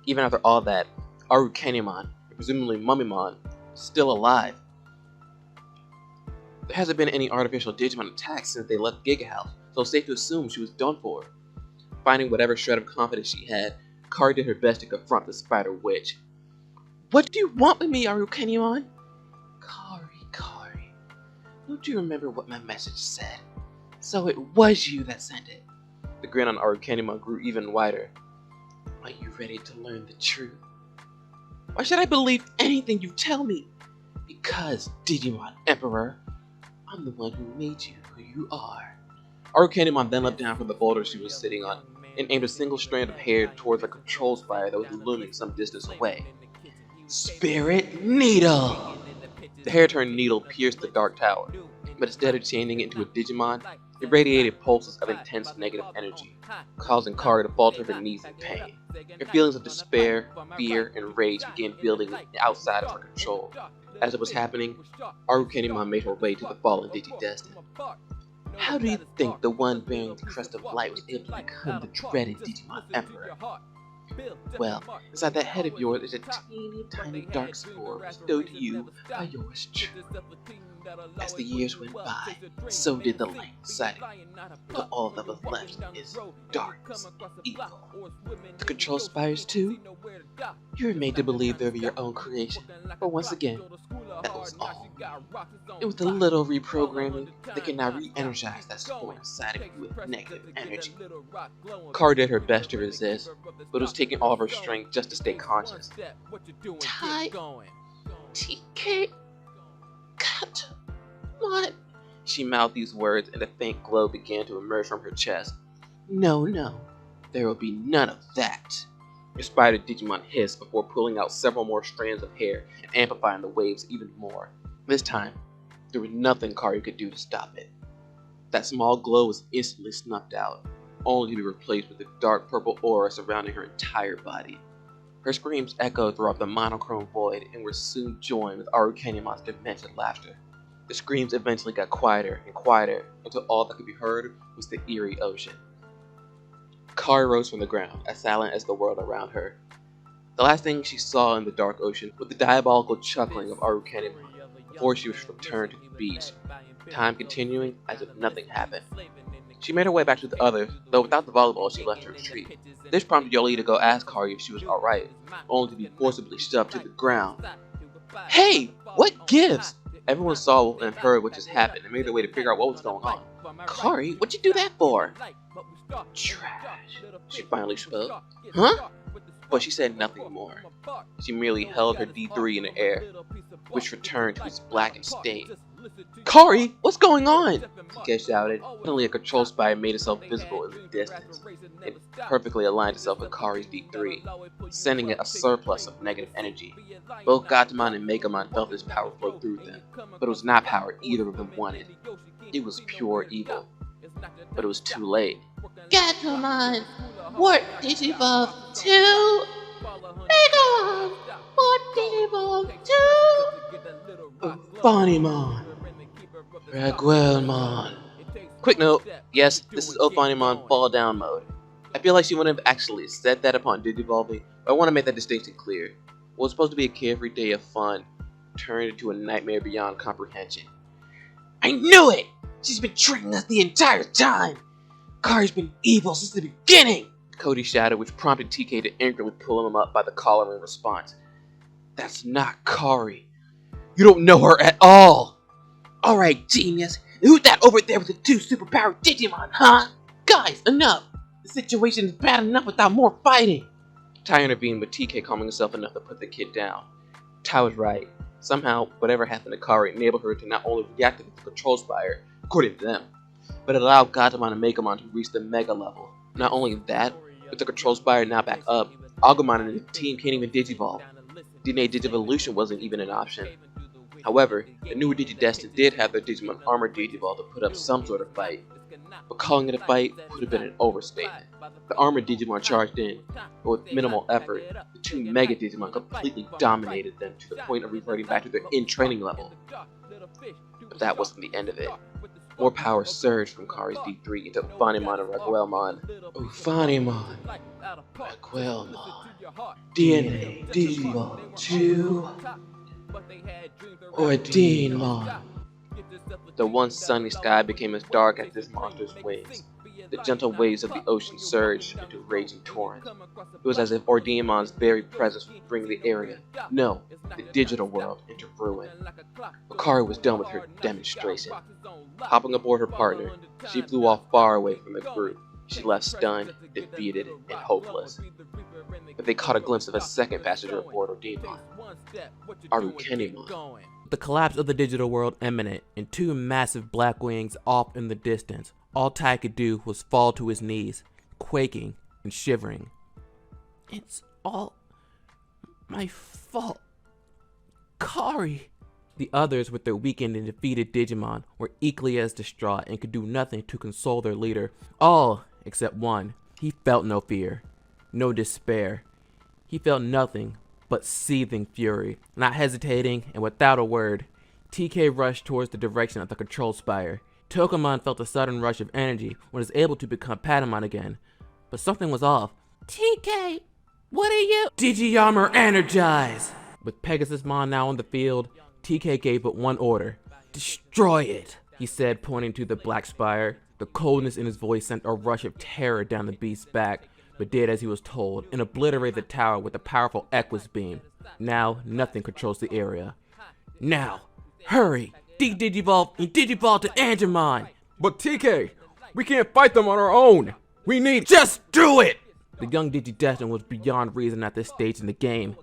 Even after all that, Arukenimon, and presumably Mummymon, is still alive. There hasn't been any artificial Digimon attacks since they left Giga House, so it's safe to assume she was done for. Finding whatever shred of confidence she had, Kari did her best to confront the Spider Witch. What do you want with me, Arukenimon? Kari, don't you remember what my message said? So it was you that sent it. The grin on Arukenimon grew even wider. Are you ready to learn the truth? Why should I believe anything you tell me? Because, Digimon Emperor, I'm the one who made you who you are. Arukenimon then leapt down from the boulder she was sitting on and aimed a single strand of hair towards a control spire that was looming some distance away. Spirit Needle! The hair-turned needle pierced the dark tower, but instead of changing it into a Digimon, it radiated pulses of intense negative energy, causing Kari to fall to her knees in pain. Her feelings of despair, fear, and rage began building outside of her control. As it was happening, Arukenimon made her way to the fallen Digidestined. How do you think the one bearing the Crest of Light was able to become the dreaded Digimon Emperor? Well, inside that head of yours is a teeny tiny dark spore bestowed to you by yours truly. As the years went by, so did the light inside of you, until all that was left is darkness and evil. To control spires too? You were made to believe they were your own creation, but once again, that was all. It was a little reprogramming that can now re-energize that spore inside of you with negative energy. Kari did her best to resist, but it was taking all of her strength just to stay conscious. TK What? She mouthed these words, and a faint glow began to emerge from her chest. No, there will be none of that. Your spider Digimon hissed before pulling out several more strands of hair and amplifying the waves even more. This time, there was nothing Kari could do to stop it. That small glow was instantly snuffed out, only to be replaced with a dark purple aura surrounding her entire body. Her screams echoed throughout the monochrome void and were soon joined with Arukenimon's demented laughter. The screams eventually got quieter and quieter until all that could be heard was the eerie ocean. Kari rose from the ground, as silent as the world around her. The last thing she saw in the dark ocean was the diabolical chuckling of Arukenimon before she was returned to the beach, time continuing as if nothing happened. She made her way back to the others, though without the volleyball she left her retreat. This prompted Yoli to go ask Kari if she was alright, only to be forcibly shoved to the ground. Hey! What gives? Everyone saw and heard what just happened and made their way to figure out what was going on. Kari, what'd you do that for? Trash, she finally spoke. Huh? But she said nothing more. She merely held her D3 in the air, which returned to its blackened state. Kari, what's going on? TK shouted. Suddenly a control spire made itself visible in the distance. It perfectly aligned itself with Kari's D3, sending it a surplus of negative energy. Both Gatomon and Megamon felt this power flow through them, but it was not power either of them wanted. It was pure evil. But it was too late. Gatomon, Wart Digivolve 2! Megamon, Wart Digivolve 2! Ophanimon! Raguelmon. Quick note, yes, this is Ophanimon fall down mode. I feel like she wouldn't have actually said that upon digivolving, but I want to make that distinction clear. What was supposed to be a carefree day of fun turned into a nightmare beyond comprehension. I knew it! She's been tricking us the entire time! Kari's been evil since the beginning! Cody shouted, which prompted TK to angrily pull him up by the collar in response. That's not Kari. You don't know her at all! Alright, genius, who's that over there with the 2 superpowered Digimon, huh? Guys, enough! The situation is bad enough without more fighting! Tai intervened with TK calming himself enough to put the kid down. Tai was right. Somehow, whatever happened to Kari enabled her to not only reactivate the control spire, according to them, but it allowed Gatomon and Megamon to reach the Mega level. Not only that, with the control spire now back up, Agumon and the team can't even digivolve. DNA Digivolution wasn't even an option. However, the newer Digidestined did have their Digimon Armor Digivolve to put up some sort of fight, but calling it a fight would have been an overstatement. The Armored Digimon charged in, but with minimal effort, the 2 Mega Digimon completely dominated them to the point of reverting back to their in-training level. But that wasn't the end of it. More power surged from Kari's D3 into Ophanimon and Raguelmon. Ophanimon, Raguelmon, DNA Digivolve 2, or Digimon. The once sunny sky became as dark as this monster's wings. The gentle waves of the ocean surged into raging torrents. It was as if Ordemon's very presence would bring the area, no, the digital world, into ruin. But Kari was done with her demonstration. Hopping aboard her partner, she flew off far away from the group. She left stunned, defeated, and hopeless. But they caught a glimpse of a second passenger aboard Ordemon, Arukenimon. The collapse of the digital world imminent, and 2 massive black wings off in the distance. All Tai could do was fall to his knees, quaking and shivering. It's all my fault. Kari! The others, with their weakened and defeated Digimon, were equally as distraught and could do nothing to console their leader. All except one. He felt no fear, no despair. He felt nothing but seething fury. Not hesitating and without a word, TK rushed towards the direction of the control spire. Tokomon felt a sudden rush of energy when he was able to become Patamon again, but something was off. TK, what are you? Digiyammer energize! With Pegasusmon now on the field, TK gave but one order. Destroy it, he said, pointing to the black spire. The coldness in his voice sent a rush of terror down the beast's back, but did as he was told and obliterated the tower with a powerful Equus beam. Now, nothing controls the area. Now, hurry! Digivolve and Digivolve to Angemon! But TK, we can't fight them on our own! We need— Just do it! The young Digidestined was beyond reason at this stage in the game.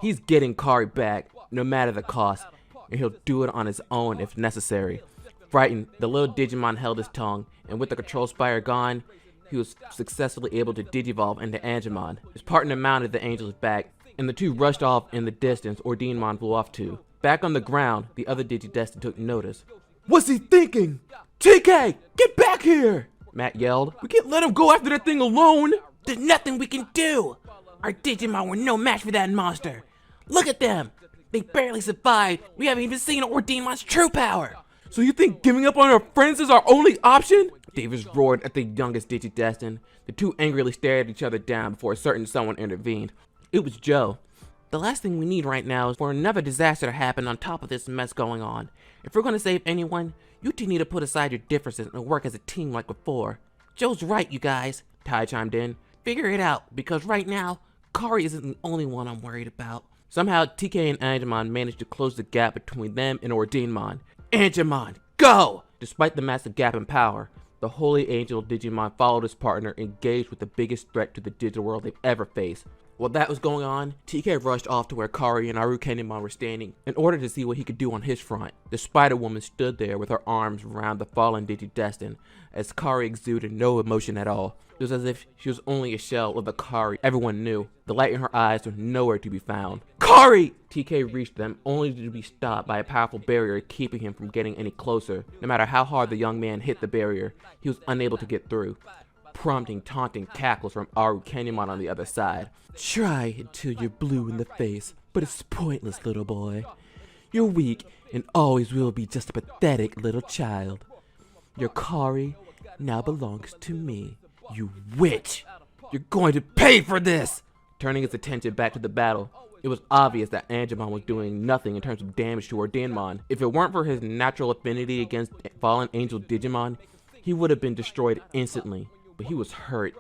He's getting Kari back, no matter the cost, and he'll do it on his own if necessary. Frightened, the little Digimon held his tongue, and with the control spire gone, he was successfully able to Digivolve into Angemon. His partner mounted the angel's back, and the 2 rushed off in the distance Ordemon flew off to. Back on the ground, the other Digidestined took notice. What's he thinking? TK, get back here! Matt yelled. We can't let him go after that thing alone! There's nothing we can do! Our Digimon were no match for that monster! Look at them! They barely survived! We haven't even seen Ordemon's true power! So you think giving up on our friends is our only option? Davis roared at the youngest Digidestined. The 2 angrily stared at each other down before a certain someone intervened. It was Joe. The last thing we need right now is for another disaster to happen on top of this mess going on. If we're gonna save anyone, you two need to put aside your differences and work as a team like before. Joe's right, you guys, Ty chimed in. Figure it out, because right now, Kari isn't the only one I'm worried about. Somehow, TK and Angemon managed to close the gap between them and Ordinmon. Angemon, go! Despite the massive gap in power, the Holy Angel Digimon followed his partner, engaged with the biggest threat to the digital world they've ever faced. While that was going on, TK rushed off to where Kari and Arukenimon were standing in order to see what he could do on his front. The Spider-Woman stood there with her arms around the fallen Digidestin, as Kari exuded no emotion at all. It was as if she was only a shell of the Kari everyone knew. The light in her eyes was nowhere to be found. Kari! TK reached them, only to be stopped by a powerful barrier keeping him from getting any closer. No matter how hard the young man hit the barrier, he was unable to get through, prompting taunting cackles from Arukenimon on the other side. Try until you're blue in the face, but it's pointless, little boy. You're weak and always will be just a pathetic little child. Your Kari now belongs to me. You witch! You're going to pay for this! Turning his attention back to the battle, it was obvious that Angemon was doing nothing in terms of damage to Ordinmon. If it weren't for his natural affinity against fallen angel Digimon, he would have been destroyed instantly. But he was hurt,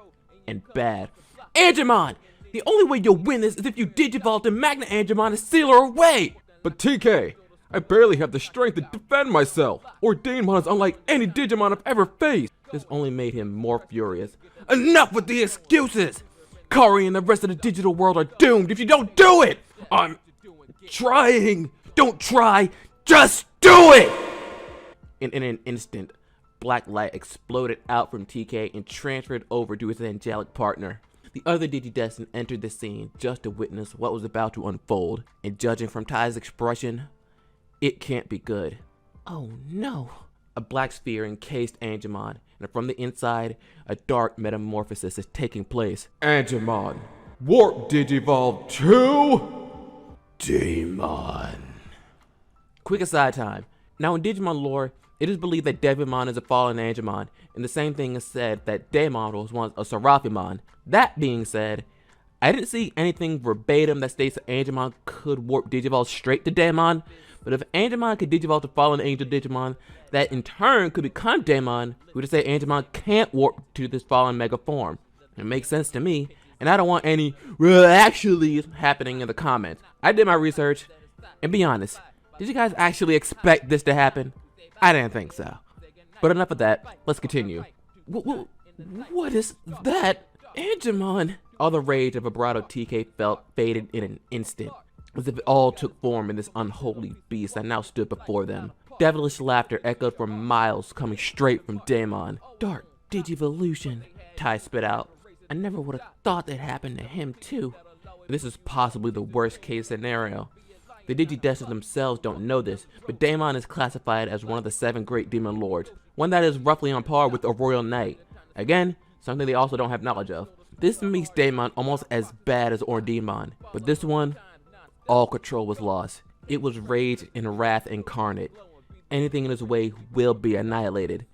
and bad. Angemon! The only way you'll win this is if you digivolve to Magna Angemon and seal her away! But TK, I barely have the strength to defend myself. Ordinmon is unlike any Digimon I've ever faced. This only made him more furious. Enough with the excuses! Kari and the rest of the digital world are doomed if you don't do it! I'm trying! Don't try! Just do it! In an instant, black light exploded out from TK and transferred over to his angelic partner. The other Digidestin entered the scene just to witness what was about to unfold, and judging from Ty's expression, it can't be good. Oh no. A black sphere encased Angemon, and from the inside, a dark metamorphosis is taking place. Angemon, Warp Digivolve to Demon. Quick aside time. Now in Digimon lore, it is believed that Devimon is a fallen Angemon, and the same thing is said that Daemon was once a Seraphimon. That being said, I didn't see anything verbatim that states that Angemon could warp Digivolve straight to Daemon, but if Angemon could Digivolve to fallen angel Digimon, that in turn could become Daemon, who would say Angemon can't warp to this fallen mega form. It makes sense to me, and I don't want any "well, actually" happening in the comments. I did my research, and be honest, did you guys actually expect this to happen? I didn't think so. But enough of that, let's continue. What is that? Angemon! All the rage of vibrato TK felt faded in an instant, as if it all took form in this unholy beast that now stood before them. Devilish laughter echoed for miles, coming straight from Daemon. Dark Digivolution, Ty spit out. I never would have thought that happened to him too. This is possibly the worst case scenario. The Digidestin themselves don't know this, but Daemon is classified as one of the 7 great demon lords, one that is roughly on par with a royal knight. Again, something they also don't have knowledge of. This makes Daemon almost as bad as Ordinmon, but this one, all control was lost. It was rage and wrath incarnate. Anything in his way will be annihilated.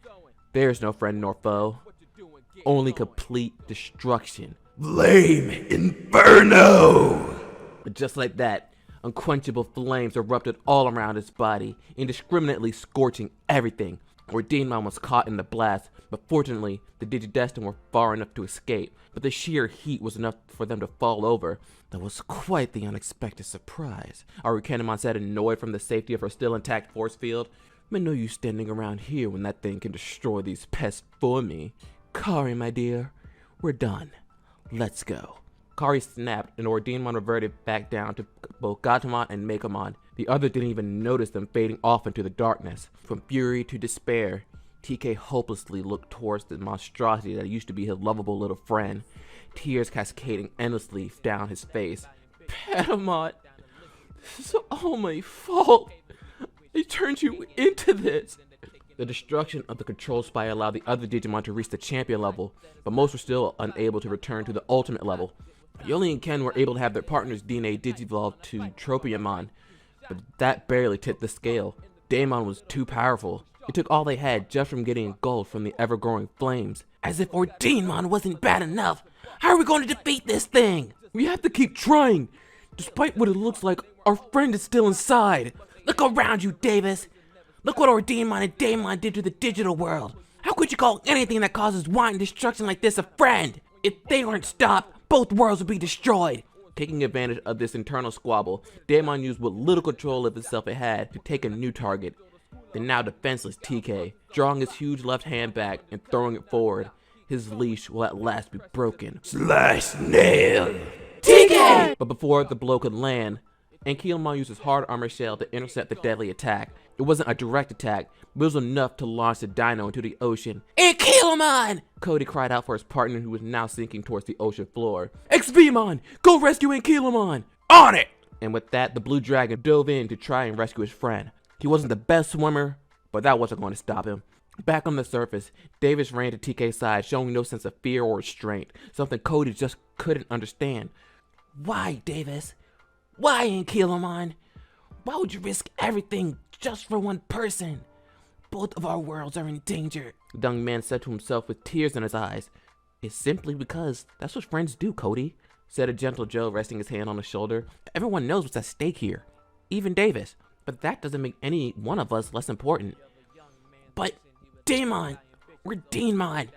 There is no friend nor foe, only complete destruction. Flame Inferno! But just like that, unquenchable flames erupted all around his body, indiscriminately scorching everything. Ordinmon was caught in the blast, but fortunately, the Digidestin were far enough to escape, but the sheer heat was enough for them to fall over. That was quite the unexpected surprise, Arukenimon said, annoyed from the safety of her still intact force field. But no use standing around here when that thing can destroy these pests for me. Kari, my dear, we're done. Let's go. Kari snapped, and Ordinmon reverted back down to both Gatomon and Mekomon. The other didn't even notice them fading off into the darkness. From fury to despair, TK hopelessly looked towards the monstrosity that used to be his lovable little friend, tears cascading endlessly down his face. Patamon, this is all my fault. I turned you into this. The destruction of the control spire allowed the other Digimon to reach the champion level, but most were still unable to return to the ultimate level. Yoli and Ken were able to have their partner's DNA digivolve to Tropiumon, but that barely tipped the scale. Daemon was too powerful. It took all they had just from getting engulfed from the ever-growing flames. As if Ordinmon wasn't bad enough, How are we going to defeat this thing? We have to keep trying. Despite what it looks like, our friend is still inside. Look around you, Davis. Look what our Digimon and Daemon did to the digital world. How could you call anything that causes wanton destruction like this a friend? If they aren't stopped, both worlds will be destroyed. Taking advantage of this internal squabble, Daemon used what little control of itself it had to take a new target. The now defenseless TK, drawing his huge left hand back and throwing it forward. His leash will at last be broken. Slash nail. TK! But before the blow could land, Ankylamon used his hard armor shell to intercept the deadly attack. It wasn't a direct attack, but it was enough to launch the dino into the ocean. Ankylamon! Cody cried out for his partner who was now sinking towards the ocean floor. XVmon! Go rescue Ankylamon! On it! And with that, the blue dragon dove in to try and rescue his friend. He wasn't the best swimmer, but that wasn't going to stop him. Back on the surface, Davis ran to TK's side, showing no sense of fear or restraint, something Cody just couldn't understand. Why, Davis? Why, Ankylamon? Why would you risk everything just for one person? Both of our worlds are in danger. The young man said to himself with tears in his eyes. It's simply because that's what friends do, Cody, said a gentle Joe, resting his hand on his shoulder. Everyone knows what's at stake here, even Davis, but that doesn't make any one of us less important. But Daemon, we're Digimon.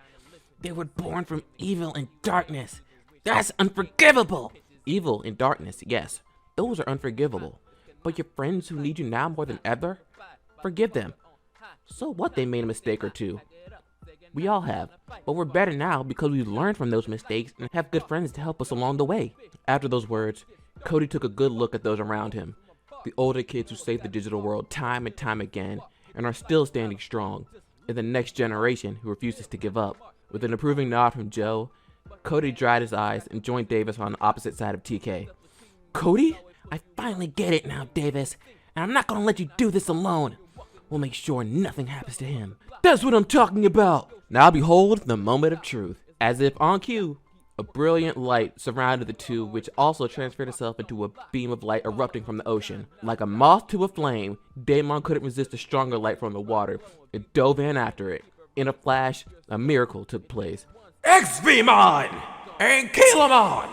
They were born from evil and darkness. That's unforgivable. Evil and darkness, yes, those are unforgivable. But your friends who need you now more than ever, forgive them. So what, they made a mistake or two. We all have, but we're better now because we've learned from those mistakes and have good friends to help us along the way. After those words, Cody took a good look at those around him. The older kids who saved the digital world time and time again and are still standing strong, and the next generation who refuses to give up. With an approving nod from Joe, Cody dried his eyes and joined Davis on the opposite side of TK. Cody? I finally get it now, Davis, and I'm not gonna let you do this alone. We'll make sure nothing happens to him. That's what I'm talking about! Now behold the moment of truth. As if on cue, a brilliant light surrounded the two, which also transferred itself into a beam of light erupting from the ocean. Like a moth to a flame, Daemon couldn't resist the stronger light from the water. It dove in after it. In a flash, a miracle took place. XVmon! Ankylamon!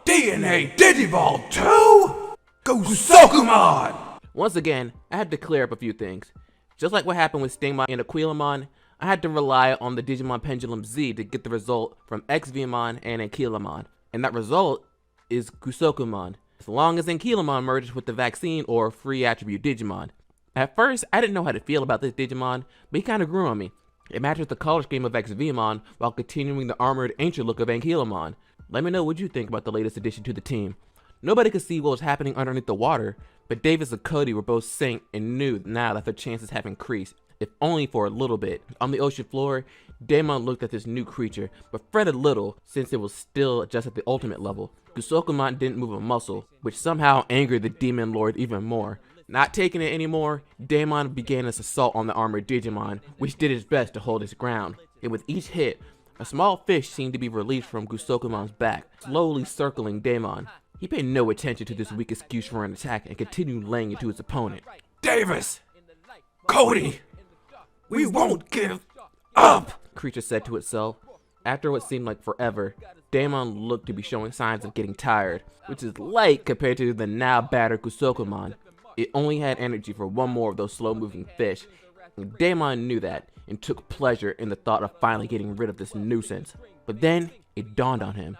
DNA Digivolve 2! Gosokumon! Once again, I had to clear up a few things. Just like what happened with Stingmon and Aquilamon, I had to rely on the Digimon Pendulum Z to get the result from XVmon and Ankylamon. And that result is Gusokumon, as long as Ankylamon merges with the vaccine or free attribute Digimon. At first, I didn't know how to feel about this Digimon, but he kinda grew on me. It matches the color scheme of XVmon while continuing the armored ancient look of Ankylamon. Let me know what you think about the latest addition to the team. Nobody could see what was happening underneath the water, but Davis and Cody were both synced and knew now that their chances have increased, if only for a little bit. On the ocean floor, Daemon looked at this new creature, but fretted little since it was still just at the ultimate level. Gusokumon didn't move a muscle, which somehow angered the Demon Lord even more. Not taking it anymore, Daemon began his assault on the armored Digimon, which did its best to hold its ground. And with each hit, a small fish seemed to be released from Gusokumon's back, slowly circling Daemon. He paid no attention to this weak excuse for an attack and continued laying it to his opponent. Davis! Cody! We won't give up! The creature said to itself. After what seemed like forever, Daemon looked to be showing signs of getting tired, which is light compared to the now battered Gusokumon. It only had energy for one more of those slow-moving fish, and Daemon knew that and took pleasure in the thought of finally getting rid of this nuisance. But then, it dawned on him.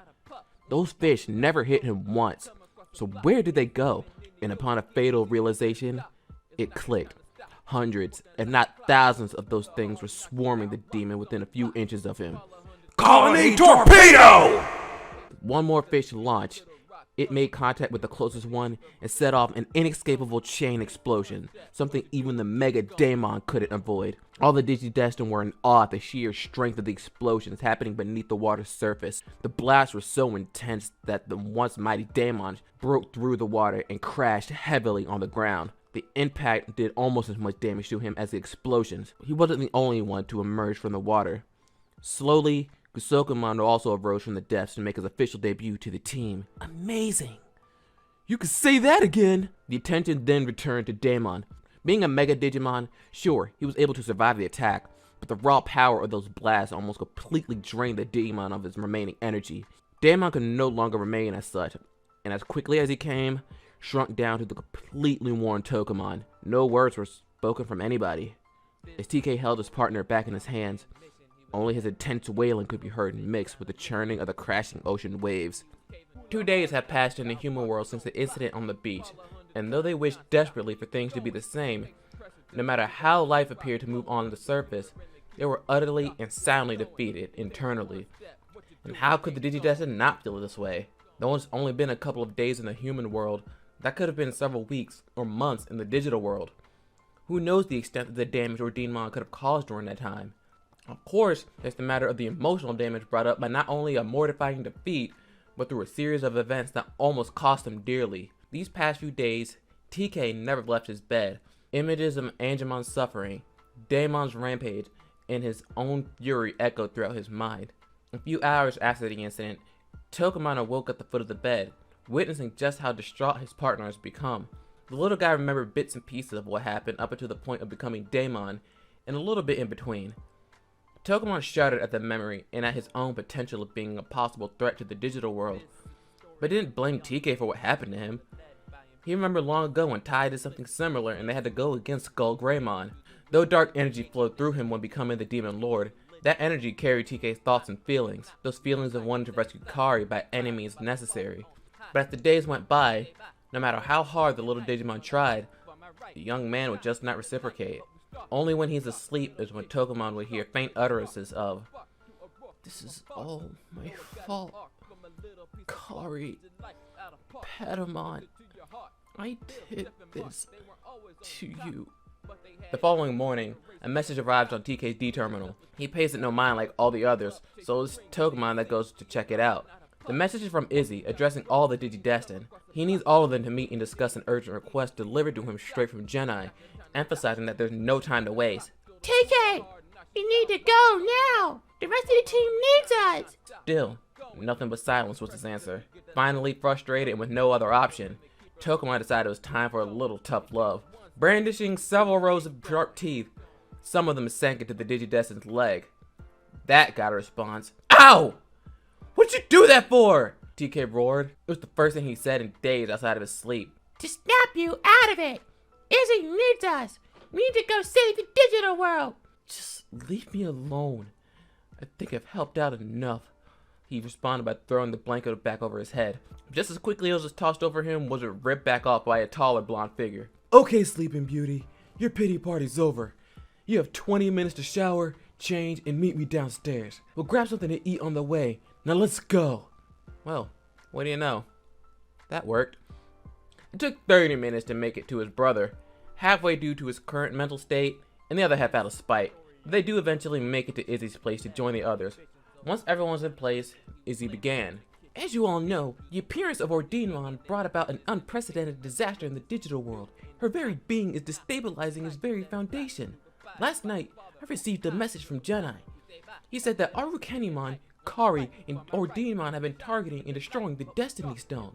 Those fish never hit him once, so where did they go? And upon a fatal realization, it clicked. Hundreds, if not thousands of those things were swarming the demon within a few inches of him. Colony Torpedo! One more fish launched. It made contact with the closest one and set off an inescapable chain explosion, something even the Mega Daemon couldn't avoid. All the Digidestined were in awe at the sheer strength of the explosions happening beneath the water's surface. The blasts were so intense that the once mighty Daemon broke through the water and crashed heavily on the ground. The impact did almost as much damage to him as the explosions. He wasn't the only one to emerge from the water. Slowly, Gusokumon also arose from the depths to make his official debut to the team. Amazing. You could say that again! The attention then returned to Daemon. Being a Mega Digimon, sure, he was able to survive the attack, but the raw power of those blasts almost completely drained the Digimon of his remaining energy. Daemon could no longer remain as such, and as quickly as he came, shrunk down to the completely worn Togemon. No words were spoken from anybody. As TK held his partner back in his hands, only his intense wailing could be heard mixed with the churning of the crashing ocean waves. 2 days had passed in the human world since the incident on the beach, and though they wished desperately for things to be the same, no matter how life appeared to move on the surface, they were utterly and soundly defeated internally. And how could the Digidestined not feel this way? Though it's only been a couple of days in the human world, that could have been several weeks or months in the digital world. Who knows the extent of the damage Digimon could have caused during that time? Of course, there's the matter of the emotional damage brought up by not only a mortifying defeat, but through a series of events that almost cost him dearly. These past few days, TK never left his bed. Images of Angemon's suffering, Daemon's rampage, and his own fury echoed throughout his mind. A few hours after the incident, Togemon awoke at the foot of the bed, witnessing just how distraught his partner has become. The little guy remembered bits and pieces of what happened up until the point of becoming Daemon, and a little bit in between. Togemon shuddered at the memory and at his own potential of being a possible threat to the digital world, but didn't blame TK for what happened to him. He remembered long ago when Tai did something similar and they had to go against Skull Greymon. Though dark energy flowed through him when becoming the Demon Lord, that energy carried TK's thoughts and feelings, those feelings of wanting to rescue Kari by any means necessary. But as the days went by, no matter how hard the little Digimon tried, the young man would just not reciprocate. Only when he's asleep is when Togemon would hear faint utterances of, This is all my fault. Kari, Patamon, I did this to you. The following morning, a message arrives on TK's D terminal. He pays it no mind like all the others, so it's Togemon that goes to check it out. The message is from Izzy, addressing all the Digidestined. He needs all of them to meet and discuss an urgent request delivered to him straight from Jahlani, emphasizing that there's no time to waste. TK, you need to go now. The rest of the team needs us. Still, nothing but silence was his answer. Finally, frustrated and with no other option, Togemon decided it was time for a little tough love. Brandishing several rows of sharp teeth, some of them sank into the Digidestined's leg. That got a response. Ow! What'd you do that for? TK roared. It was the first thing he said in days outside of his sleep. To snap you out of it. Izzy needs us. We need to go save the digital world. Just leave me alone. I think I've helped out enough. He responded by throwing the blanket back over his head. Just as quickly as it was tossed over him was it ripped back off by a taller blonde figure. Okay, Sleeping Beauty, your pity party's over. You have 20 minutes to shower, change, and meet me downstairs. We'll grab something to eat on the way. Now let's go. Well, what do you know? That worked. It took 30 minutes to make it to his brother, halfway due to his current mental state, and the other half out of spite. They do eventually make it to Izzy's place to join the others. Once everyone's in place, Izzy began. As you all know, the appearance of Digimon brought about an unprecedented disaster in the digital world. Her very being is destabilizing its very foundation. Last night, I received a message from Jahlani. He said that Arukenimon, Kari, and Digimon have been targeting and destroying the Destiny Stone.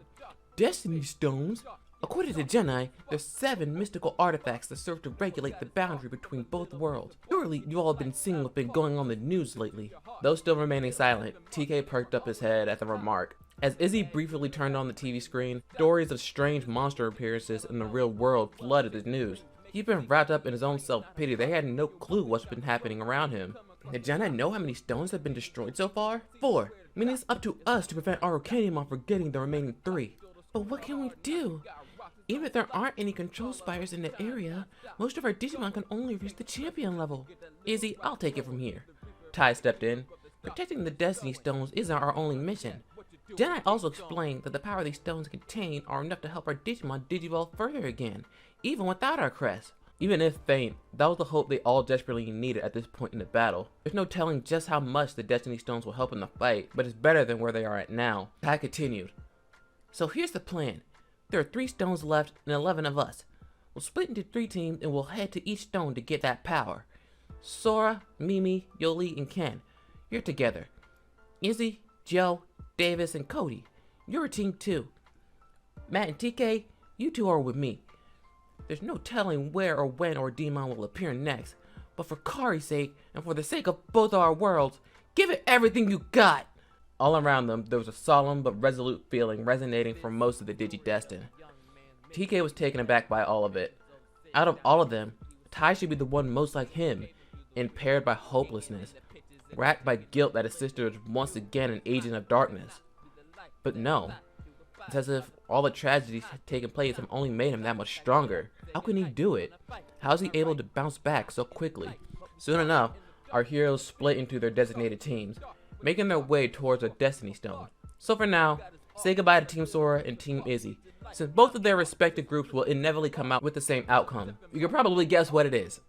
Destiny Stones? According to Jahlani, there's 7 mystical artifacts that serve to regulate the boundary between both worlds. Surely you all have been seeing what's been going on in the news lately. Though still remaining silent, TK perked up his head at the remark. As Izzy briefly turned on the TV screen, stories of strange monster appearances in the real world flooded the news. He'd been wrapped up in his own self-pity. They had no clue what's been happening around him. Did Jahlani know how many stones have been destroyed so far? 4. Meaning it's up to us to prevent Arukenimon from getting the remaining 3. But what can we do? Even if there aren't any control spires in the area, most of our Digimon can only reach the champion level. Izzy, I'll take it from here. Tai stepped in. Protecting the Destiny Stones isn't our only mission. Jahlani also explained that the power these stones contain are enough to help our Digimon digivolve further again, even without our crest. Even if faint, that was the hope they all desperately needed at this point in the battle. There's no telling just how much the Destiny Stones will help in the fight, but it's better than where they are at now. Tai continued. So here's the plan. There are 3 stones left and 11 of us. We'll split into 3 teams and we'll head to each stone to get that power. Sora, Mimi, Yoli, and Ken, you're together. Izzy, Joe, Davis, and Cody, you're a team too. Matt and TK, you 2 are with me. There's no telling where or when Digimon will appear next, but for Kari's sake and for the sake of both our worlds, give it everything you got. All around them, there was a solemn but resolute feeling resonating from most of the Digidestined. TK was taken aback by all of it. Out of all of them, Tai should be the one most like him, impaired by hopelessness, racked by guilt that his sister is once again an agent of darkness. But no, it's as if all the tragedies had taken place have only made him that much stronger. How can he do it? How is he able to bounce back so quickly? Soon enough, our heroes split into their designated teams, making their way towards a Destiny Stone. So for now, say goodbye to Team Sora and Team Izzy, since both of their respective groups will inevitably come out with the same outcome. You can probably guess what it is.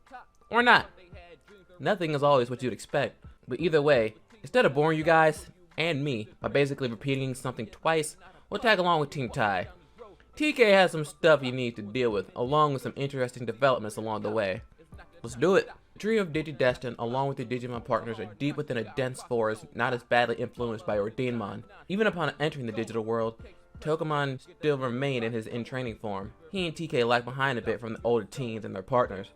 Or not. Nothing is always what you'd expect, but either way, instead of boring you guys, and me, by basically repeating something twice, we'll tag along with Team Tai. TK has some stuff he needs to deal with, along with some interesting developments along the way. Let's do it! The trio of Digidestined, along with their Digimon partners, are deep within a dense forest, not as badly influenced by Ordainemon. Even upon entering the digital world, Togemon still remained in his in-training form. He and TK lag behind a bit from the older teens and their partners.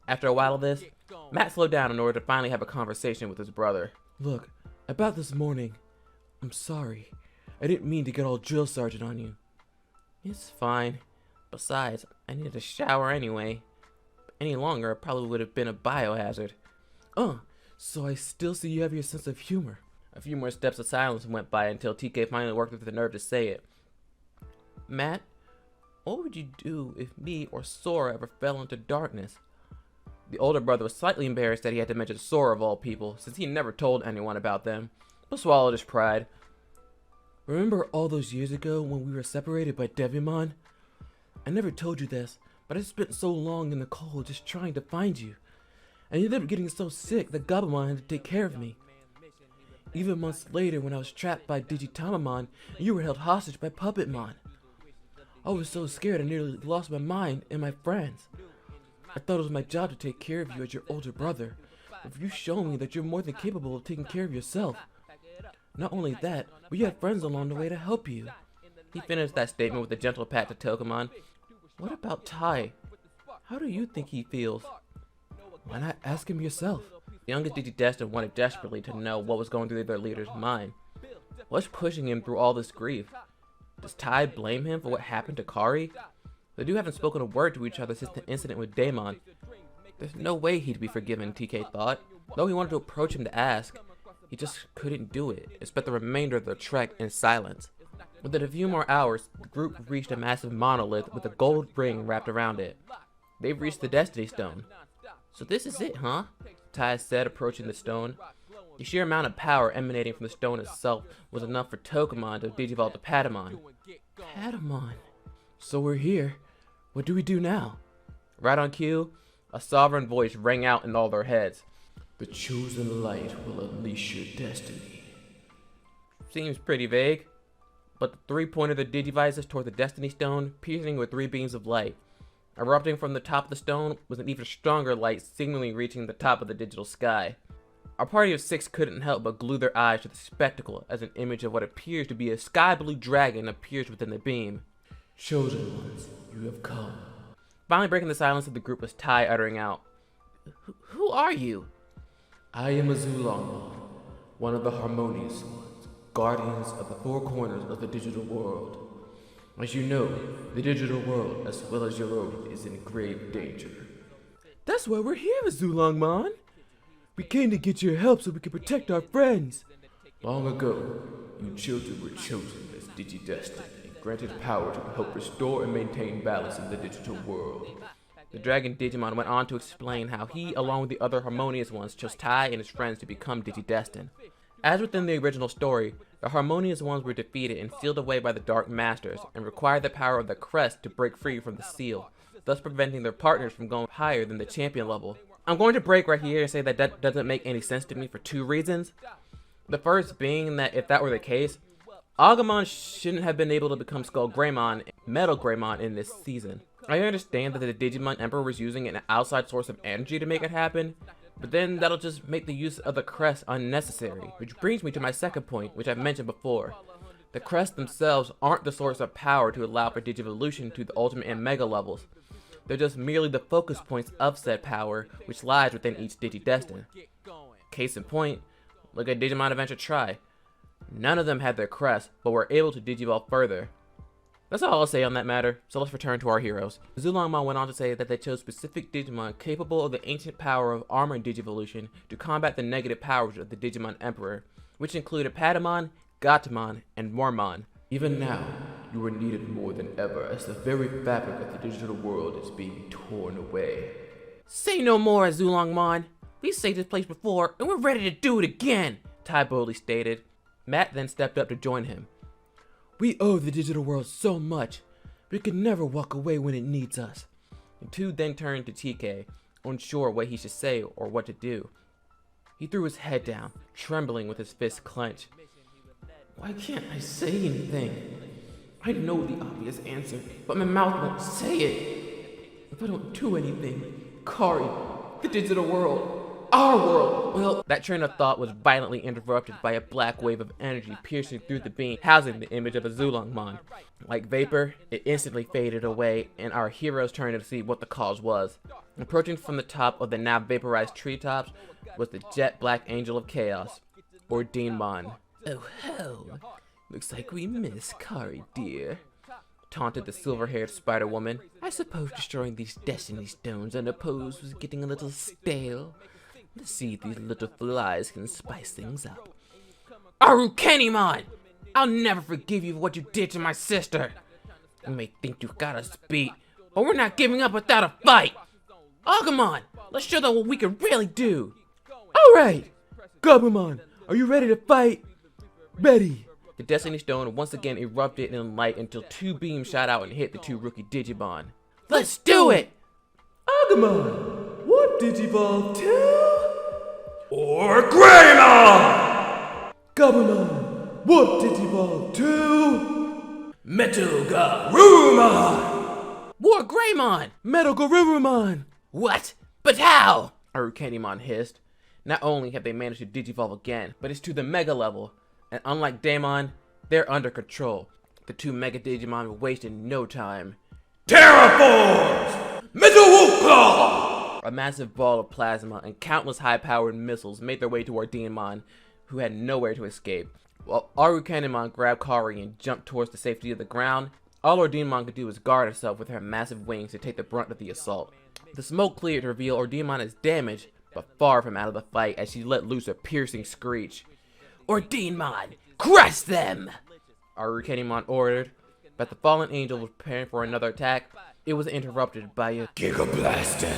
After a while of this, Matt slowed down in order to finally have a conversation with his brother. Look, about this morning, I'm sorry. I didn't mean to get all drill sergeant on you. It's fine. Besides, I needed a shower anyway. Any longer, it probably would have been a biohazard. So I still see you have your sense of humor. A few more steps of silence went by until TK finally worked up the nerve to say it. Matt, what would you do if me or Sora ever fell into darkness? The older brother was slightly embarrassed that he had to mention Sora of all people, since he never told anyone about them, but swallowed his pride. Remember all those years ago when we were separated by Devimon? I never told you this, but I spent so long in the cold just trying to find you. I ended up getting so sick that Gabumon had to take care of me. Even months later when I was trapped by Digitamamon, you were held hostage by Puppetmon. I was so scared I nearly lost my mind and my friends. I thought it was my job to take care of you as your older brother, but you showed me that you're more than capable of taking care of yourself. Not only that, but you had friends along the way to help you. He finished that statement with a gentle pat to Togemon. What about Tai? How do you think he feels? Why not ask him yourself? The youngest Digidestined wanted desperately to know what was going through their leader's mind. What's pushing him through all this grief? Does Tai blame him for what happened to Kari? The two haven't spoken a word to each other since the incident with Daemon. There's no way he'd be forgiven, TK thought. Though he wanted to approach him to ask, he just couldn't do it, and spent the remainder of their trek in silence. Within a few more hours, the group reached a massive monolith with a gold ring wrapped around it. They've reached the Destiny Stone. So this is it, huh? Tai said, approaching the stone. The sheer amount of power emanating from the stone itself was enough for Togemon to digivolve to Patamon. Patamon. So we're here. What do we do now? Right on cue, a sovereign voice rang out in all their heads. The chosen light will unleash your destiny. Seems pretty vague, but the three pointed their digivices toward the Destiny Stone, piercing with three beams of light. Erupting from the top of the stone was an even stronger light, seemingly reaching the top of the digital sky. Our party of 6 couldn't help but glue their eyes to the spectacle as an image of what appears to be a sky blue dragon appears within the beam. Chosen ones, you have come. Finally breaking the silence of the group was Tai uttering out. Who are you? I am a Zulongmon, one of the harmonious ones, guardians of the four corners of the digital world. As you know, the digital world, as well as your own, is in grave danger. That's why we're here, Zulongmon. We came to get your help so we can protect our friends. Long ago, you children were chosen as Digidestined and granted power to help restore and maintain balance in the digital world. The Dragon Digimon went on to explain how he, along with the other harmonious ones, chose Tai and his friends to become Digidestined. As within the original story, the harmonious ones were defeated and sealed away by the Dark Masters, and required the power of the Crest to break free from the seal, thus preventing their partners from going higher than the champion level. I'm going to break right here and say that doesn't make any sense to me for two reasons. The first being that if that were the case, Agumon shouldn't have been able to become Skull Greymon and Metal Greymon in this season. I understand that the Digimon Emperor was using an outside source of energy to make it happen, but then that'll just make the use of the Crest unnecessary, which brings me to my second point, which I've mentioned before. The Crests themselves aren't the source of power to allow for Digivolution to the Ultimate and Mega levels. They're just merely the focus points of said power, which lies within each Digidestined. Case in point, look at Digimon Adventure Tri. None of them had their crest, but were able to digivolve further. That's all I'll say on that matter, so let's return to our heroes. Zulongmon went on to say that they chose specific Digimon capable of the ancient power of armor and Digivolution to combat the negative powers of the Digimon Emperor, which included Patamon, Gatomon, and Mormon. Even now, you are needed more than ever as the very fabric of the digital world is being torn away. Say no more, Zulongmon. We saved this place before, and we're ready to do it again, Tai boldly stated. Matt then stepped up to join him. We owe the digital world so much, we could never walk away when it needs us. The two then turned to TK, unsure what he should say or what to do. He threw his head down, trembling with his fists clenched. Why can't I say anything? I know the obvious answer, but my mouth won't say it. If I don't do anything, Kari, the digital world, our world, well... That train of thought was violently interrupted by a black wave of energy piercing through the beam, housing the image of a Zulongmon. Like vapor, it instantly faded away, and our heroes turned to see what the cause was. Approaching from the top of the now vaporized treetops was the jet black angel of chaos, or Digimon. Oh ho! Looks like we miss Kari, dear. Taunted the silver-haired Spider-Woman. I suppose destroying these destiny stones unopposed was getting a little stale. Let's see if these little flies can spice things up. Arukenimon! I'll never forgive you for what you did to my sister. You may think you got us beat, but we're not giving up without a fight. Agumon, let's show them what we can really do. Alright! Gabumon, are you ready to fight? Ready! The Destiny Stone once again erupted in light until two beams shot out and hit the two rookie Digimon. Let's do it! Agumon, what Digivolve to? Or Greymon! Gabumon, what Digivolve to? Metal Garurumon! War Greymon! Metal Garurumon! What? But how? Arukenimon hissed. Not only have they managed to Digivolve again, but it's to the Mega level. And unlike Daemon, they're under control. The two Mega Digimon were wasted no time. Terraforce! Metal Wolf Claw! A massive ball of plasma and countless high-powered missiles made their way to our Digimon, who had nowhere to escape. While Arukenimon grabbed Kari and jumped towards the safety of the ground, all our Digimon could do was guard herself with her massive wings to take the brunt of the assault. The smoke cleared to reveal our Digimon is damaged, but far from out of the fight as she let loose a piercing screech. Digimon, crush them! Arukenimon ordered, but the fallen angel was preparing for another attack. It was interrupted by a Giga Blaster!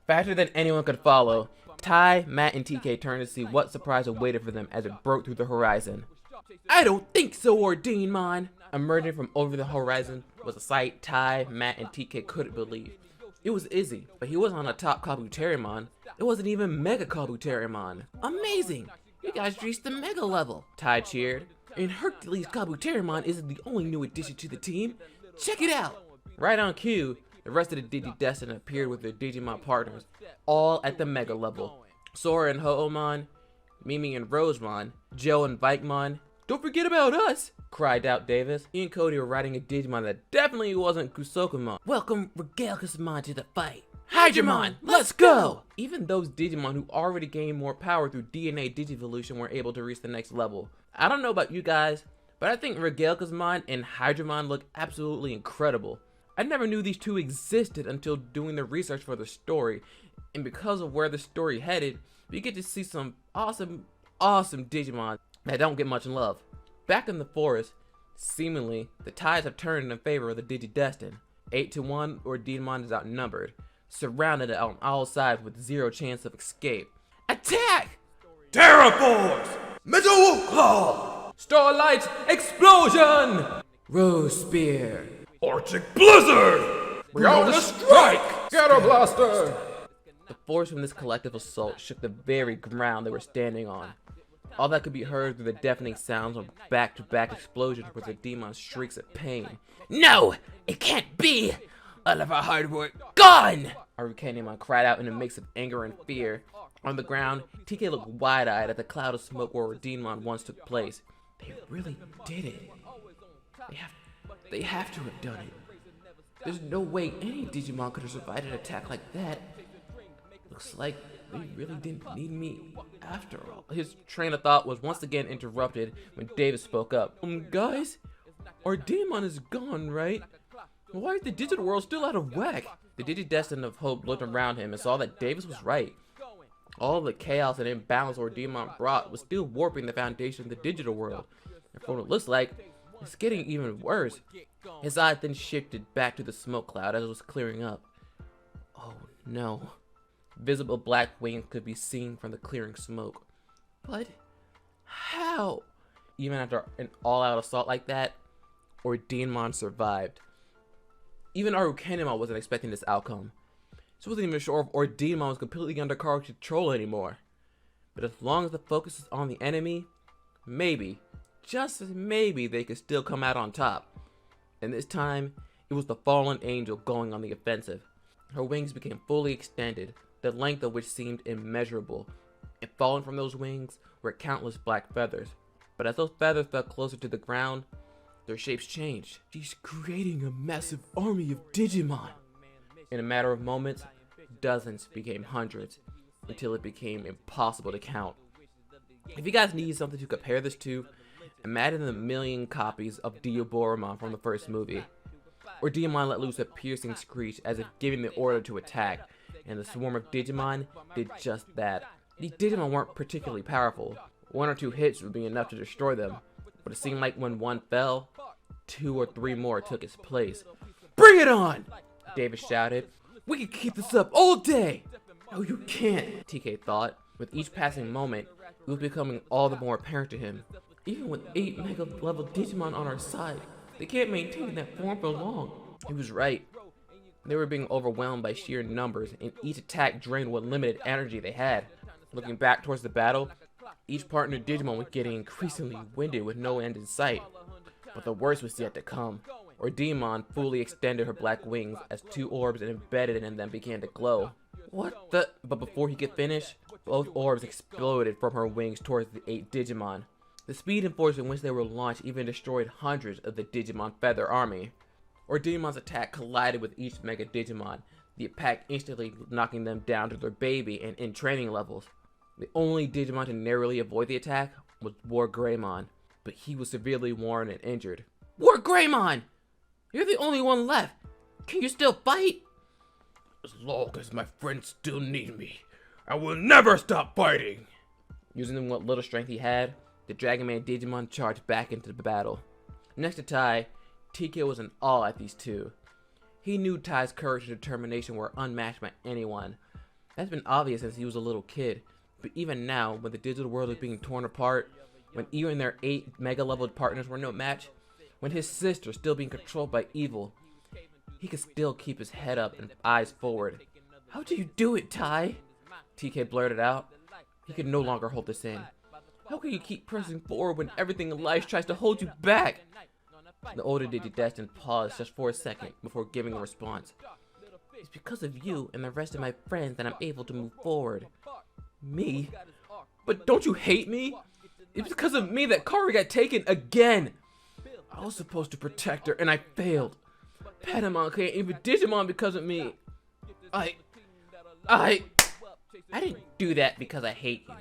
Faster than anyone could follow, Tai, Matt, and TK turned to see what surprise awaited for them as it broke through the horizon. I don't think so, Digimon! Emerging from over the horizon was a sight Tai, Matt, and TK couldn't believe. It was Izzy, but he wasn't on a top Kabuterimon. It wasn't even Mega Kabuterimon. Amazing! You guys reached the Mega level! Tai cheered. And Hercules Kabuterimon isn't the only new addition to the team. Check it out! Right on cue, the rest of the Digidestined appeared with their Digimon partners, all at the Mega level. Sora and Ho'omon, Mimi and Rosemon, Joe and Vikemon. Don't forget about us! Cried out Davis. He and Cody were riding a Digimon that definitely wasn't Kusokumon. Welcome Regalkusmon to the fight. Hydramon, let's go! Even those Digimon who already gained more power through DNA Digivolution were able to reach the next level. I don't know about you guys, but I think Regalkusmon and Hydramon look absolutely incredible. I never knew these two existed until doing the research for the story, and because of where the story headed, we get to see some awesome Digimon that don't get much love. Back in the forest, seemingly, the tides have turned in favor of the Digidestined. 8-1, or Digimon is outnumbered, surrounded on all sides with zero chance of escape. Attack! Terraforce! Metal Wolf Claw! Starlight's Explosion! Rose Spear! Arctic Blizzard! We're on the strike! Scatter Blaster! The force from this collective assault shook the very ground they were standing on. All that could be heard through the deafening sounds of back-to-back explosions were the demon's shrieks of pain. No! It can't be! All of our hard work gone! Arukenimon cried out in a mix of anger and fear. On the ground, TK looked wide-eyed at the cloud of smoke where Digimon once took place. They really did it. They have to have done it. There's no way any Digimon could have survived an attack like that. Looks like they really didn't need me after all. His train of thought was once again interrupted when David spoke up. Guys, our Digimon is gone, right? Why is the digital world still out of whack? The Digidestined of Hope looked around him and saw that Davis was right. All the chaos and imbalance our Digimon brought was still warping the foundation of the digital world. And from what it looks like, it's getting even worse. His eyes then shifted back to the smoke cloud as it was clearing up. Oh no. Visible black wings could be seen from the clearing smoke. But how? Even after an all-out assault like that, Digimon survived. Even Arukenimon wasn't expecting this outcome. She wasn't even sure if Digimon was completely under Kari's control anymore. But as long as the focus is on the enemy, maybe, just maybe, they could still come out on top. And this time, it was the fallen angel going on the offensive. Her wings became fully extended, the length of which seemed immeasurable, and falling from those wings were countless black feathers. But as those feathers fell closer to the ground, their shapes changed. She's creating a massive army of Digimon. In a matter of moments, dozens became hundreds, until it became impossible to count. If you guys need something to compare this to, imagine the million copies of Diaboromon from the first movie. Digimon let loose a piercing screech as if giving the order to attack, and the swarm of Digimon did just that. These Digimon weren't particularly powerful. One or two hits would be enough to destroy them, but it seemed like when one fell, 2 or 3 more took its place. Bring it on! David shouted. We can keep this up all day! No, you can't, TK thought. With each passing moment, it was becoming all the more apparent to him. Even with 8 mega level Digimon on our side, they can't maintain that form for long. He was right. They were being overwhelmed by sheer numbers, and each attack drained what limited energy they had. Looking back towards the battle, each partner Digimon was getting increasingly winded with no end in sight. But the worst was yet to come. Digimon fully extended her black wings as 2 orbs embedded in them began to glow. What the? But before he could finish, both orbs exploded from her wings towards the 8 Digimon. The speed and force in which they were launched even destroyed hundreds of the Digimon Feather Army. Digimon's attack collided with each Mega Digimon, the impact instantly knocking them down to their baby and in training levels. The only Digimon to narrowly avoid the attack was Wargreymon, but he was severely worn and injured. Wargreymon! You're the only one left! Can you still fight? As long as my friends still need me, I will never stop fighting! Using what little strength he had, the Dragon Man Digimon charged back into the battle. Next to Tai, TK was in awe at these two. He knew Tai's courage and determination were unmatched by anyone. That's been obvious since he was a little kid, but even now, when the digital world is being torn apart, when even their 8 mega-leveled partners were no match, when his sister still being controlled by evil, he could still keep his head up and eyes forward. How do you do it, Tai? TK blurted out. He could no longer hold this in. How can you keep pressing forward when everything in life tries to hold you back? The older Digidestined paused just for a second before giving a response. It's because of you and the rest of my friends that I'm able to move forward. Me? But don't you hate me? It's because of me that Kari got taken again. I was supposed to protect her and I failed. Patamon can't even Digimon because of me. I didn't do that because I hate you.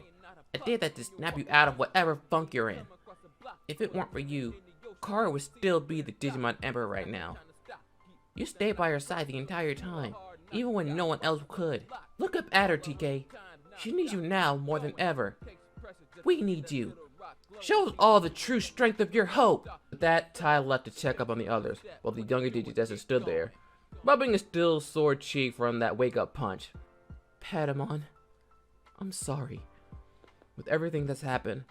I did that to snap you out of whatever funk you're in. If it weren't for you, Kari would still be the Digimon Emperor right now. You stayed by her side the entire time, even when no one else could. Look up at her, TK. She needs you now more than ever. We need you. Show us all the true strength of your hope. With that, Tai left to check up on the others, while the younger Digidestined stood there, rubbing a still sore cheek from that wake-up punch. Patamon, I'm sorry. With everything that's happened,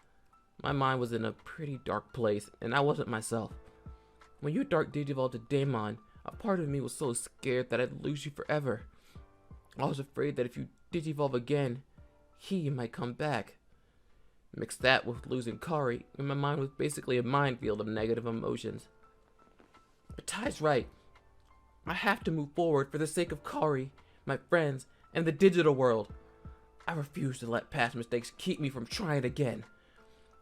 my mind was in a pretty dark place, and I wasn't myself. When you dark digivolved to Daemon, a part of me was so scared that I'd lose you forever. I was afraid that if you digivolve again, he might come back. Mix that with losing Kari, and my mind was basically a minefield of negative emotions. But Tai's right. I have to move forward for the sake of Kari, my friends, and the digital world. I refuse to let past mistakes keep me from trying again.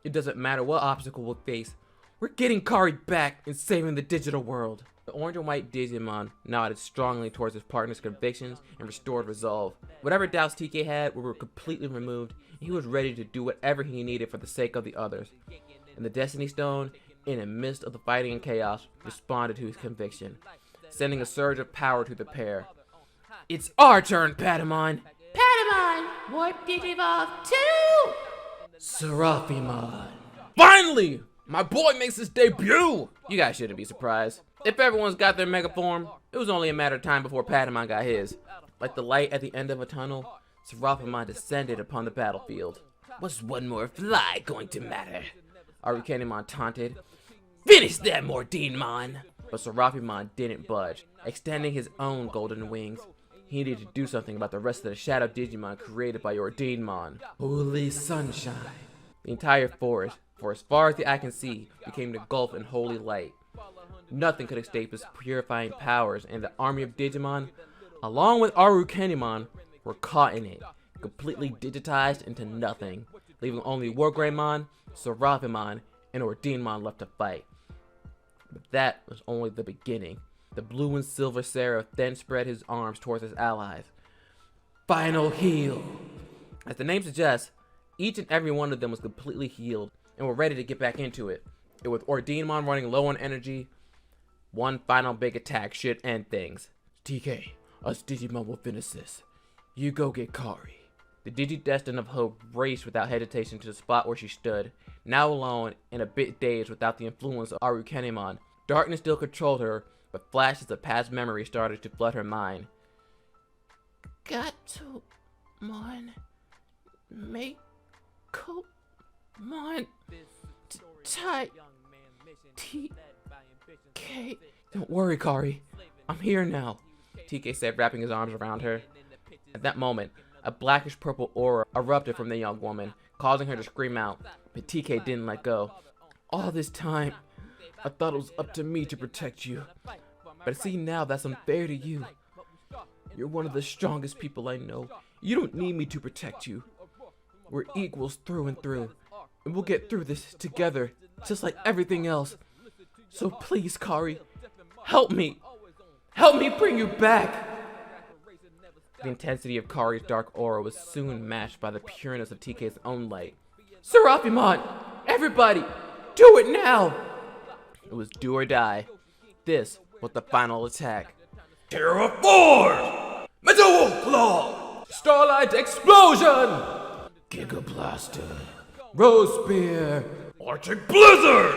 It doesn't matter what obstacle we'll face, We're getting Kari back and saving the digital world. The orange and white Digimon nodded strongly towards his partner's convictions and restored resolve. Whatever doubts TK had were completely removed, and he was ready to do whatever he needed for the sake of the others. And the Destiny Stone, in the midst of the fighting and chaos, responded to his conviction, sending a surge of power to the pair. It's our turn, Patamon! Patamon, Warp Digivolve 2! Seraphimon. Finally! My boy makes his debut! You guys shouldn't be surprised. If everyone's got their mega form, it was only a matter of time before Patamon got his. Like the light at the end of a tunnel, Seraphimon descended upon the battlefield. What's one more fly going to matter? Arukenimon taunted. Finish that, Mordinmon! But Seraphimon didn't budge, extending his own golden wings. He needed to do something about the rest of the Shadow Digimon created by Ordinmon. Holy sunshine. The entire forest, for as far as the eye can see, became engulfed in holy light. Nothing could escape his purifying powers, and the army of Digimon, along with Arukenimon, were caught in it, completely digitized into nothing, leaving only Wargreymon, Seraphimon, and Ordinmon left to fight. But that was only the beginning. The blue and silver Seraph then spread his arms towards his allies. Final heal! As the name suggests, each and every one of them was completely healed and were ready to get back into it. And with Ordinmon running low on energy, one final big attack should end things. TK, us Digimon will finish this. You go get Kari. The Digidestined of Hope raced without hesitation to the spot where she stood, now alone and a bit dazed without the influence of Arukenimon. Darkness still controlled her, but flashes of past memory started to flood her mind. Got to, make Mon, type, TK. Don't worry, Kari. I'm here now, TK said, wrapping his arms around her. At that moment, a blackish purple aura erupted from the young woman, causing her to scream out, but TK didn't let go. All this time, I thought it was up to me to protect you, but I see now that's unfair to you. You're one of the strongest people I know. You don't need me to protect you. We're equals through and through, and we'll get through this together, just like everything else. So please, Kari, help me. Help me bring you back. The intensity of Kari's dark aura was soon matched by the pureness of TK's own light. Seraphimon! Everybody! Do it now! It was do or die. This was the final attack. Terra Force! Metal Claw! Starlight Explosion! Giga Blaster! Rose Spear! Arctic Blizzard!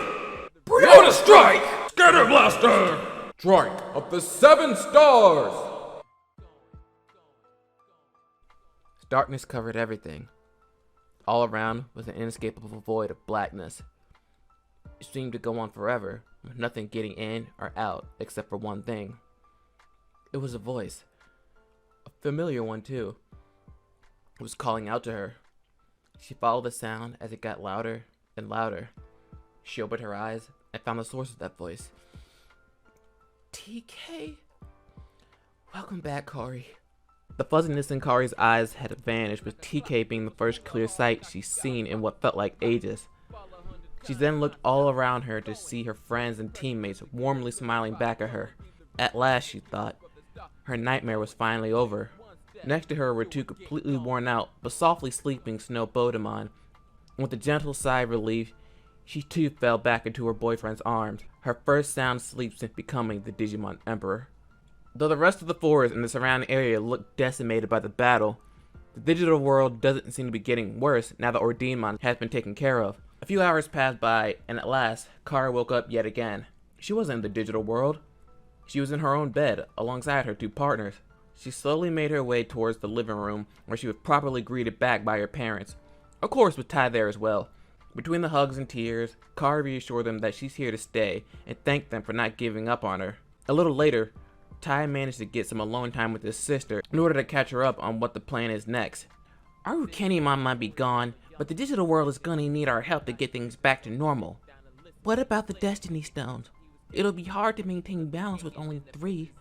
Briona Strike! Scatter Blaster! Strike of the 7 stars! Darkness covered everything. All around was an inescapable void of blackness. It seemed to go on forever, with nothing getting in or out except for one thing. It was a voice. A familiar one, too. It was calling out to her. She followed the sound as it got louder and louder. She opened her eyes and found the source of that voice. TK? Welcome back, Kari. The fuzziness in Kari's eyes had vanished, with TK being the first clear sight she's seen in what felt like ages. She then looked all around her to see her friends and teammates warmly smiling back at her. At last, she thought. Her nightmare was finally over. Next to her were 2 completely worn out, but softly sleeping Snow Bodemon. With a gentle sigh of relief, she too fell back into her boyfriend's arms, her first sound sleep since becoming the Digimon Emperor. Though the rest of the forest and the surrounding area looked decimated by the battle, the digital world doesn't seem to be getting worse now that Ordinmon has been taken care of. A few hours passed by, and at last, Kari woke up yet again. She wasn't in the digital world. She was in her own bed, alongside her 2 partners. She slowly made her way towards the living room, where she was properly greeted back by her parents. Of course, with Tai there as well. Between the hugs and tears, Kari reassured them that she's here to stay, and thanked them for not giving up on her. A little later, Tai managed to get some alone time with his sister in order to catch her up on what the plan is next. Arukenimon might be gone, but the digital world is gonna need our help to get things back to normal. What about the Destiny Stones? It'll be hard to maintain balance with only 3.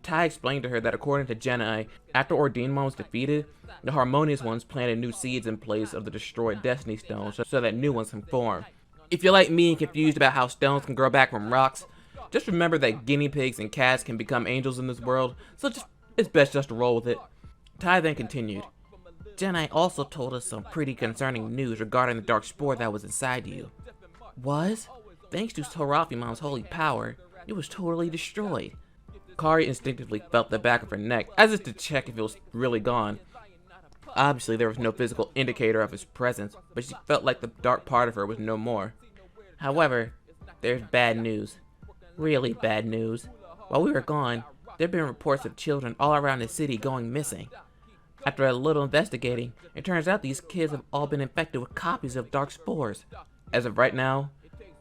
Tai explained to her that according to Jahlani, after Ordinmon was defeated, the Harmonious Ones planted new seeds in place of the destroyed Destiny Stones so that new ones can form. If you're like me and confused about how stones can grow back from rocks, just remember that guinea pigs and cats can become angels in this world, so it's best just to roll with it. Ty then continued. Jedi also told us some pretty concerning news regarding the dark spore that was inside you. Was? Thanks to Seraphim's holy power, it was totally destroyed. Kari instinctively felt the back of her neck, as if to check if it was really gone. Obviously, there was no physical indicator of his presence, but she felt like the dark part of her was no more. However, there's bad news. Really bad news. While we were gone, there have been reports of children all around the city going missing. After a little investigating, it turns out these kids have all been infected with copies of dark spores. As of right now,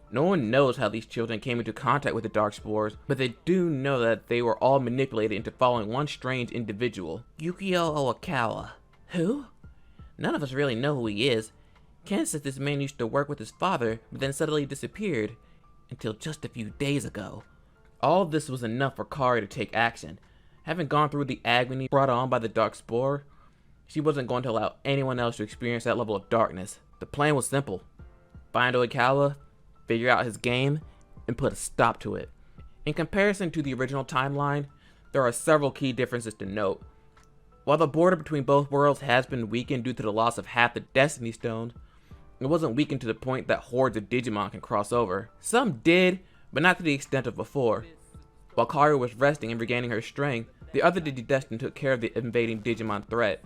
no one knows how these children came into contact with the dark spores, but they do know that they were all manipulated into following one strange individual. Yukio Oikawa. Who? None of us really know who he is. Ken says this man used to work with his father, but then suddenly disappeared. Until just a few days ago. All of this was enough for Kari to take action. Having gone through the agony brought on by the dark spore, she wasn't going to allow anyone else to experience that level of darkness. The plan was simple. Find Oikawa, figure out his game, and put a stop to it. In comparison to the original timeline, there are several key differences to note. While the border between both worlds has been weakened due to the loss of half the Destiny Stones, it wasn't weakened to the point that hordes of Digimon can cross over. Some did, but not to the extent of before. While Kari was resting and regaining her strength, the other Digidestined took care of the invading Digimon threat,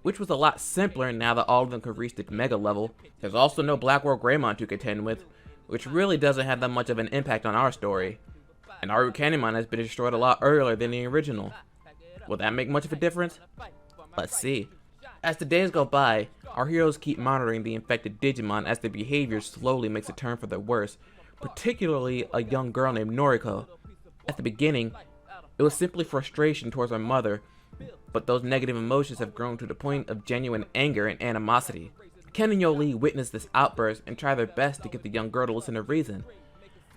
which was a lot simpler now that all of them could reach the Mega level. There's also no Black World Greymon to contend with, which really doesn't have that much of an impact on our story. And Arukenimon has been destroyed a lot earlier than the original. Will that make much of a difference? Let's see. As the days go by, our heroes keep monitoring the infected Digimon as their behavior slowly makes a turn for the worse, particularly a young girl named Noriko. At the beginning, it was simply frustration towards her mother, but those negative emotions have grown to the point of genuine anger and animosity. Ken and Yoli witness this outburst and try their best to get the young girl to listen to reason.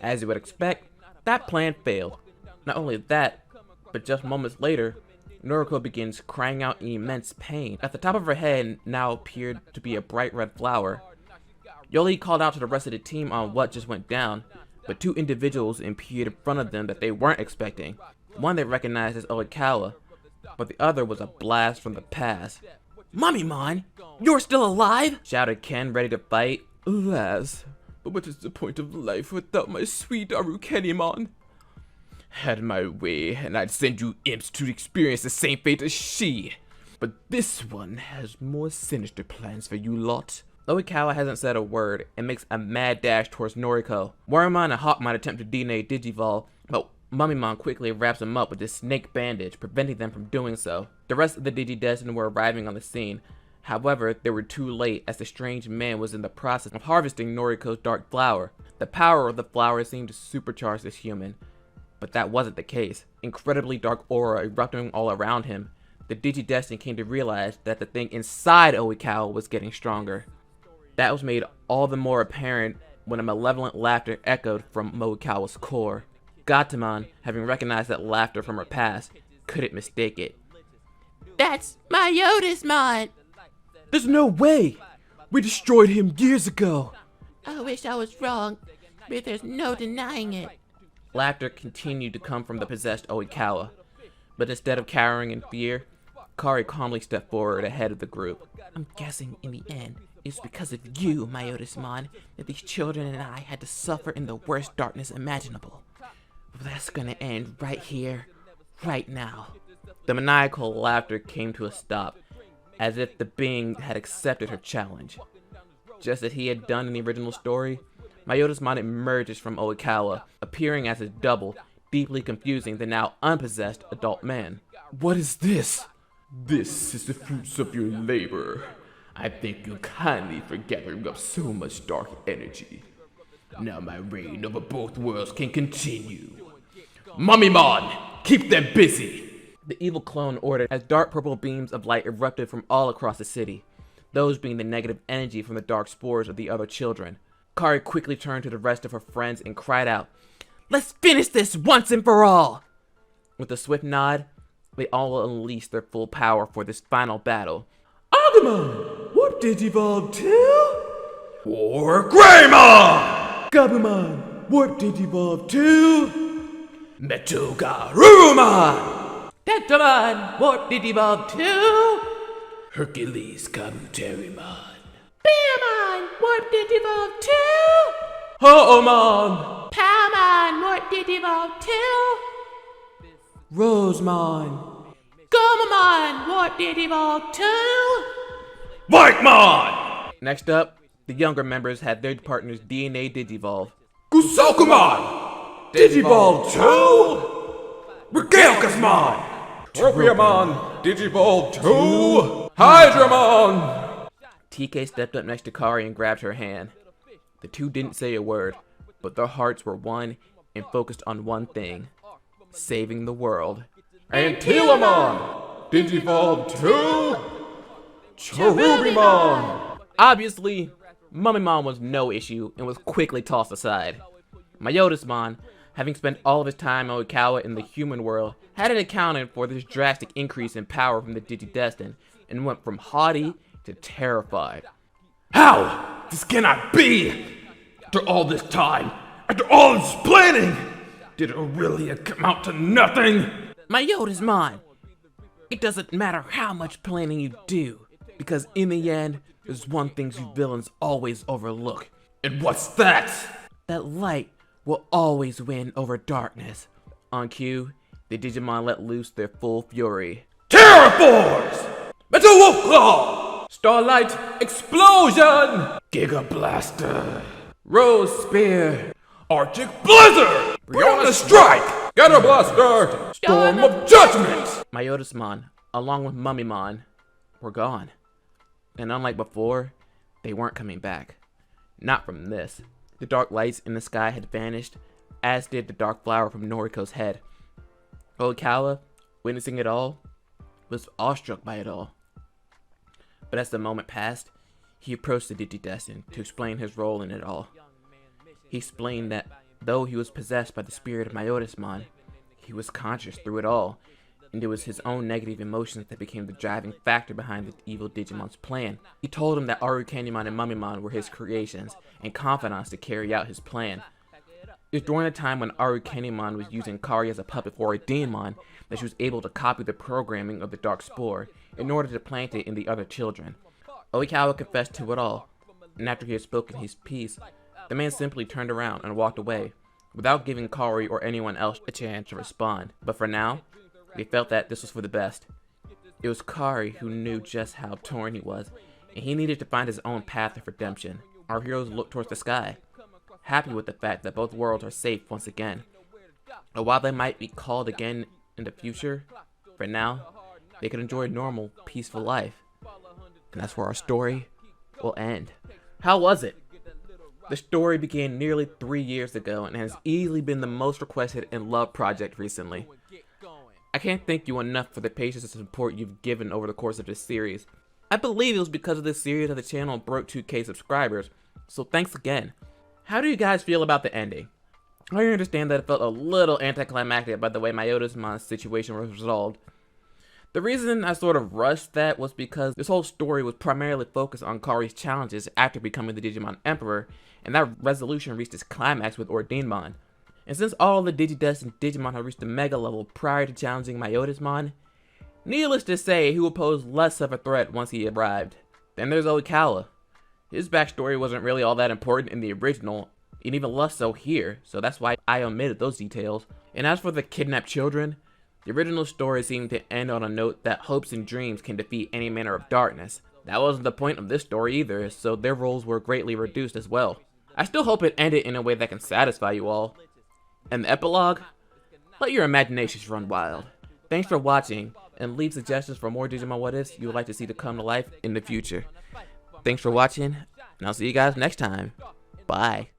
As you would expect, that plan failed. Not only that, but just moments later, Noriko begins crying out in immense pain. At the top of her head now appeared to be a bright red flower. Yoli called out to the rest of the team on what just went down, but two individuals appeared in front of them that they weren't expecting. One they recognized as Oikawa, but the other was a blast from the past. Mummymon, you're still alive? Shouted Ken, ready to fight. Alas, but what is the point of life without my sweet Arukenimon? Had my way, and I'd send you imps to experience the same fate as she. But this one has more sinister plans for you lot. Oikawa hasn't said a word and makes a mad dash towards Noriko. Wormmon and Hawkmon attempt to denate Digivolve, but Mummymon quickly wraps him up with his snake bandage, preventing them from doing so. The rest of the Digidestined were arriving on the scene. However, they were too late as the strange man was in the process of harvesting Noriko's dark flower. The power of the flower seemed to supercharge this human, but that wasn't the case. Incredibly dark aura erupting all around him, the Digidestined came to realize that the thing inside Oikawa was getting stronger. That was made all the more apparent when a malevolent laughter echoed from Oikawa's core. Gatomon, having recognized that laughter from her past, couldn't mistake it. That's my Yotismon! There's no way! We destroyed him years ago! I wish I was wrong, but there's no denying it. Laughter continued to come from the possessed Oikawa, but instead of cowering in fear, Kari calmly stepped forward ahead of the group. I'm guessing in the end, it's because of you, my Yotismon, that these children and I had to suffer in the worst darkness imaginable. But that's gonna end right here, right now. The maniacal laughter came to a stop, as if the being had accepted her challenge. Just as he had done in the original story, Yotismon emerges from Oikawa, appearing as his double, deeply confusing the now unpossessed adult man. What is this? This is the fruits of your labor. I thank you kindly for gathering up so much dark energy. Now my reign over both worlds can continue. Mummymon, keep them busy! The evil clone ordered as dark purple beams of light erupted from all across the city, those being the negative energy from the dark spores of the other children. Kari quickly turned to the rest of her friends and cried out, "Let's finish this once and for all!" With a swift nod, they all unleashed their full power for this final battle. Agumon, what did evolve to? Or Greymon! Gabumon, Warp Digivolve to Metal Garurumon! Tetraman, Warp Digivolve to Hercules Kabuterimon! Beermon, Warp Digivolve 2! Ho-Omon! Palmon, Warp Digivolve 2! Rosemon! Gomamon, Warp Digivolve 2! Vikemon! Next up, the younger members had their partner's DNA Digivolve. Gusokumon! Digivolve 2! Regalkasmon! Tropiamon! Digivolve 2! Hydramon! TK stepped up next to Kari and grabbed her hand. The two didn't say a word, but their hearts were one and focused on one thing: saving the world. Antilamon! Digivolve 2! Cherubimon! Obviously, Mummymon was no issue and was quickly tossed aside. Myotismon, having spent all of his time on Oikawa in the human world, hadn't accounted for this drastic increase in power from the Digidestined and went from haughty to terrified. How? This cannot be! After all this time, after all this planning, did it really amount to nothing? Myotismon! It doesn't matter how much planning you do, because in the end, there's one thing you villains always overlook. And what's that? That light will always win over darkness. On cue, the Digimon let loose their full fury. Terraforce! Metal Wolf Claw! Starlight Explosion! Giga Blaster! Rose Spear! Arctic Blizzard! Brianna Strike! Getter Blaster! Storm of Judgment! Myotismon, along with Mummymon, were gone. And unlike before, they weren't coming back. Not from this. The dark lights in the sky had vanished, as did the dark flower from Noriko's head. Oikawa, witnessing it all, was awestruck by it all. But as the moment passed, he approached the Digidestined to explain his role in it all. He explained that though he was possessed by the spirit of Myotismon, he was conscious through it all, and it was his own negative emotions that became the driving factor behind the evil Digimon's plan. He told him that Arukenimon and Mummymon were his creations and confidants to carry out his plan. It was during the time when Arukenimon was using Kari as a puppet for a demon that she was able to copy the programming of the Dark Spore in order to plant it in the other children. Oikawa confessed to it all, and after he had spoken his piece, the man simply turned around and walked away, without giving Kari or anyone else a chance to respond. But for now, they felt that this was for the best. It was Kari who knew just how torn he was, and he needed to find his own path of redemption. Our heroes looked towards the sky, happy with the fact that both worlds are safe once again. And while they might be called again in the future, for now, they could enjoy a normal, peaceful life. And that's where our story will end. How was it? The story began nearly 3 years ago and has easily been the most requested and loved project recently. I can't thank you enough for the patience and support you've given over the course of this series. I believe it was because of this series that the channel broke 2K subscribers, so thanks again. How do you guys feel about the ending? I understand that it felt a little anticlimactic by the way Myotismon's situation was resolved. The reason I sort of rushed that was because this whole story was primarily focused on Kari's challenges after becoming the Digimon Emperor, and that resolution reached its climax with Ordinmon. And since all the Digidestined Digimon had reached the Mega level prior to challenging Myotismon, needless to say, he would pose less of a threat once he arrived. Then there's Oikawa. His backstory wasn't really all that important in the original, and even less so here, so that's why I omitted those details. And as for the kidnapped children, the original story seemed to end on a note that hopes and dreams can defeat any manner of darkness. That wasn't the point of this story either, so their roles were greatly reduced as well. I still hope it ended in a way that can satisfy you all. And the epilogue? Let your imaginations run wild. Thanks for watching, and leave suggestions for more Digimon What Ifs you would like to see to come to life in the future. Thanks for watching, and I'll see you guys next time. Bye.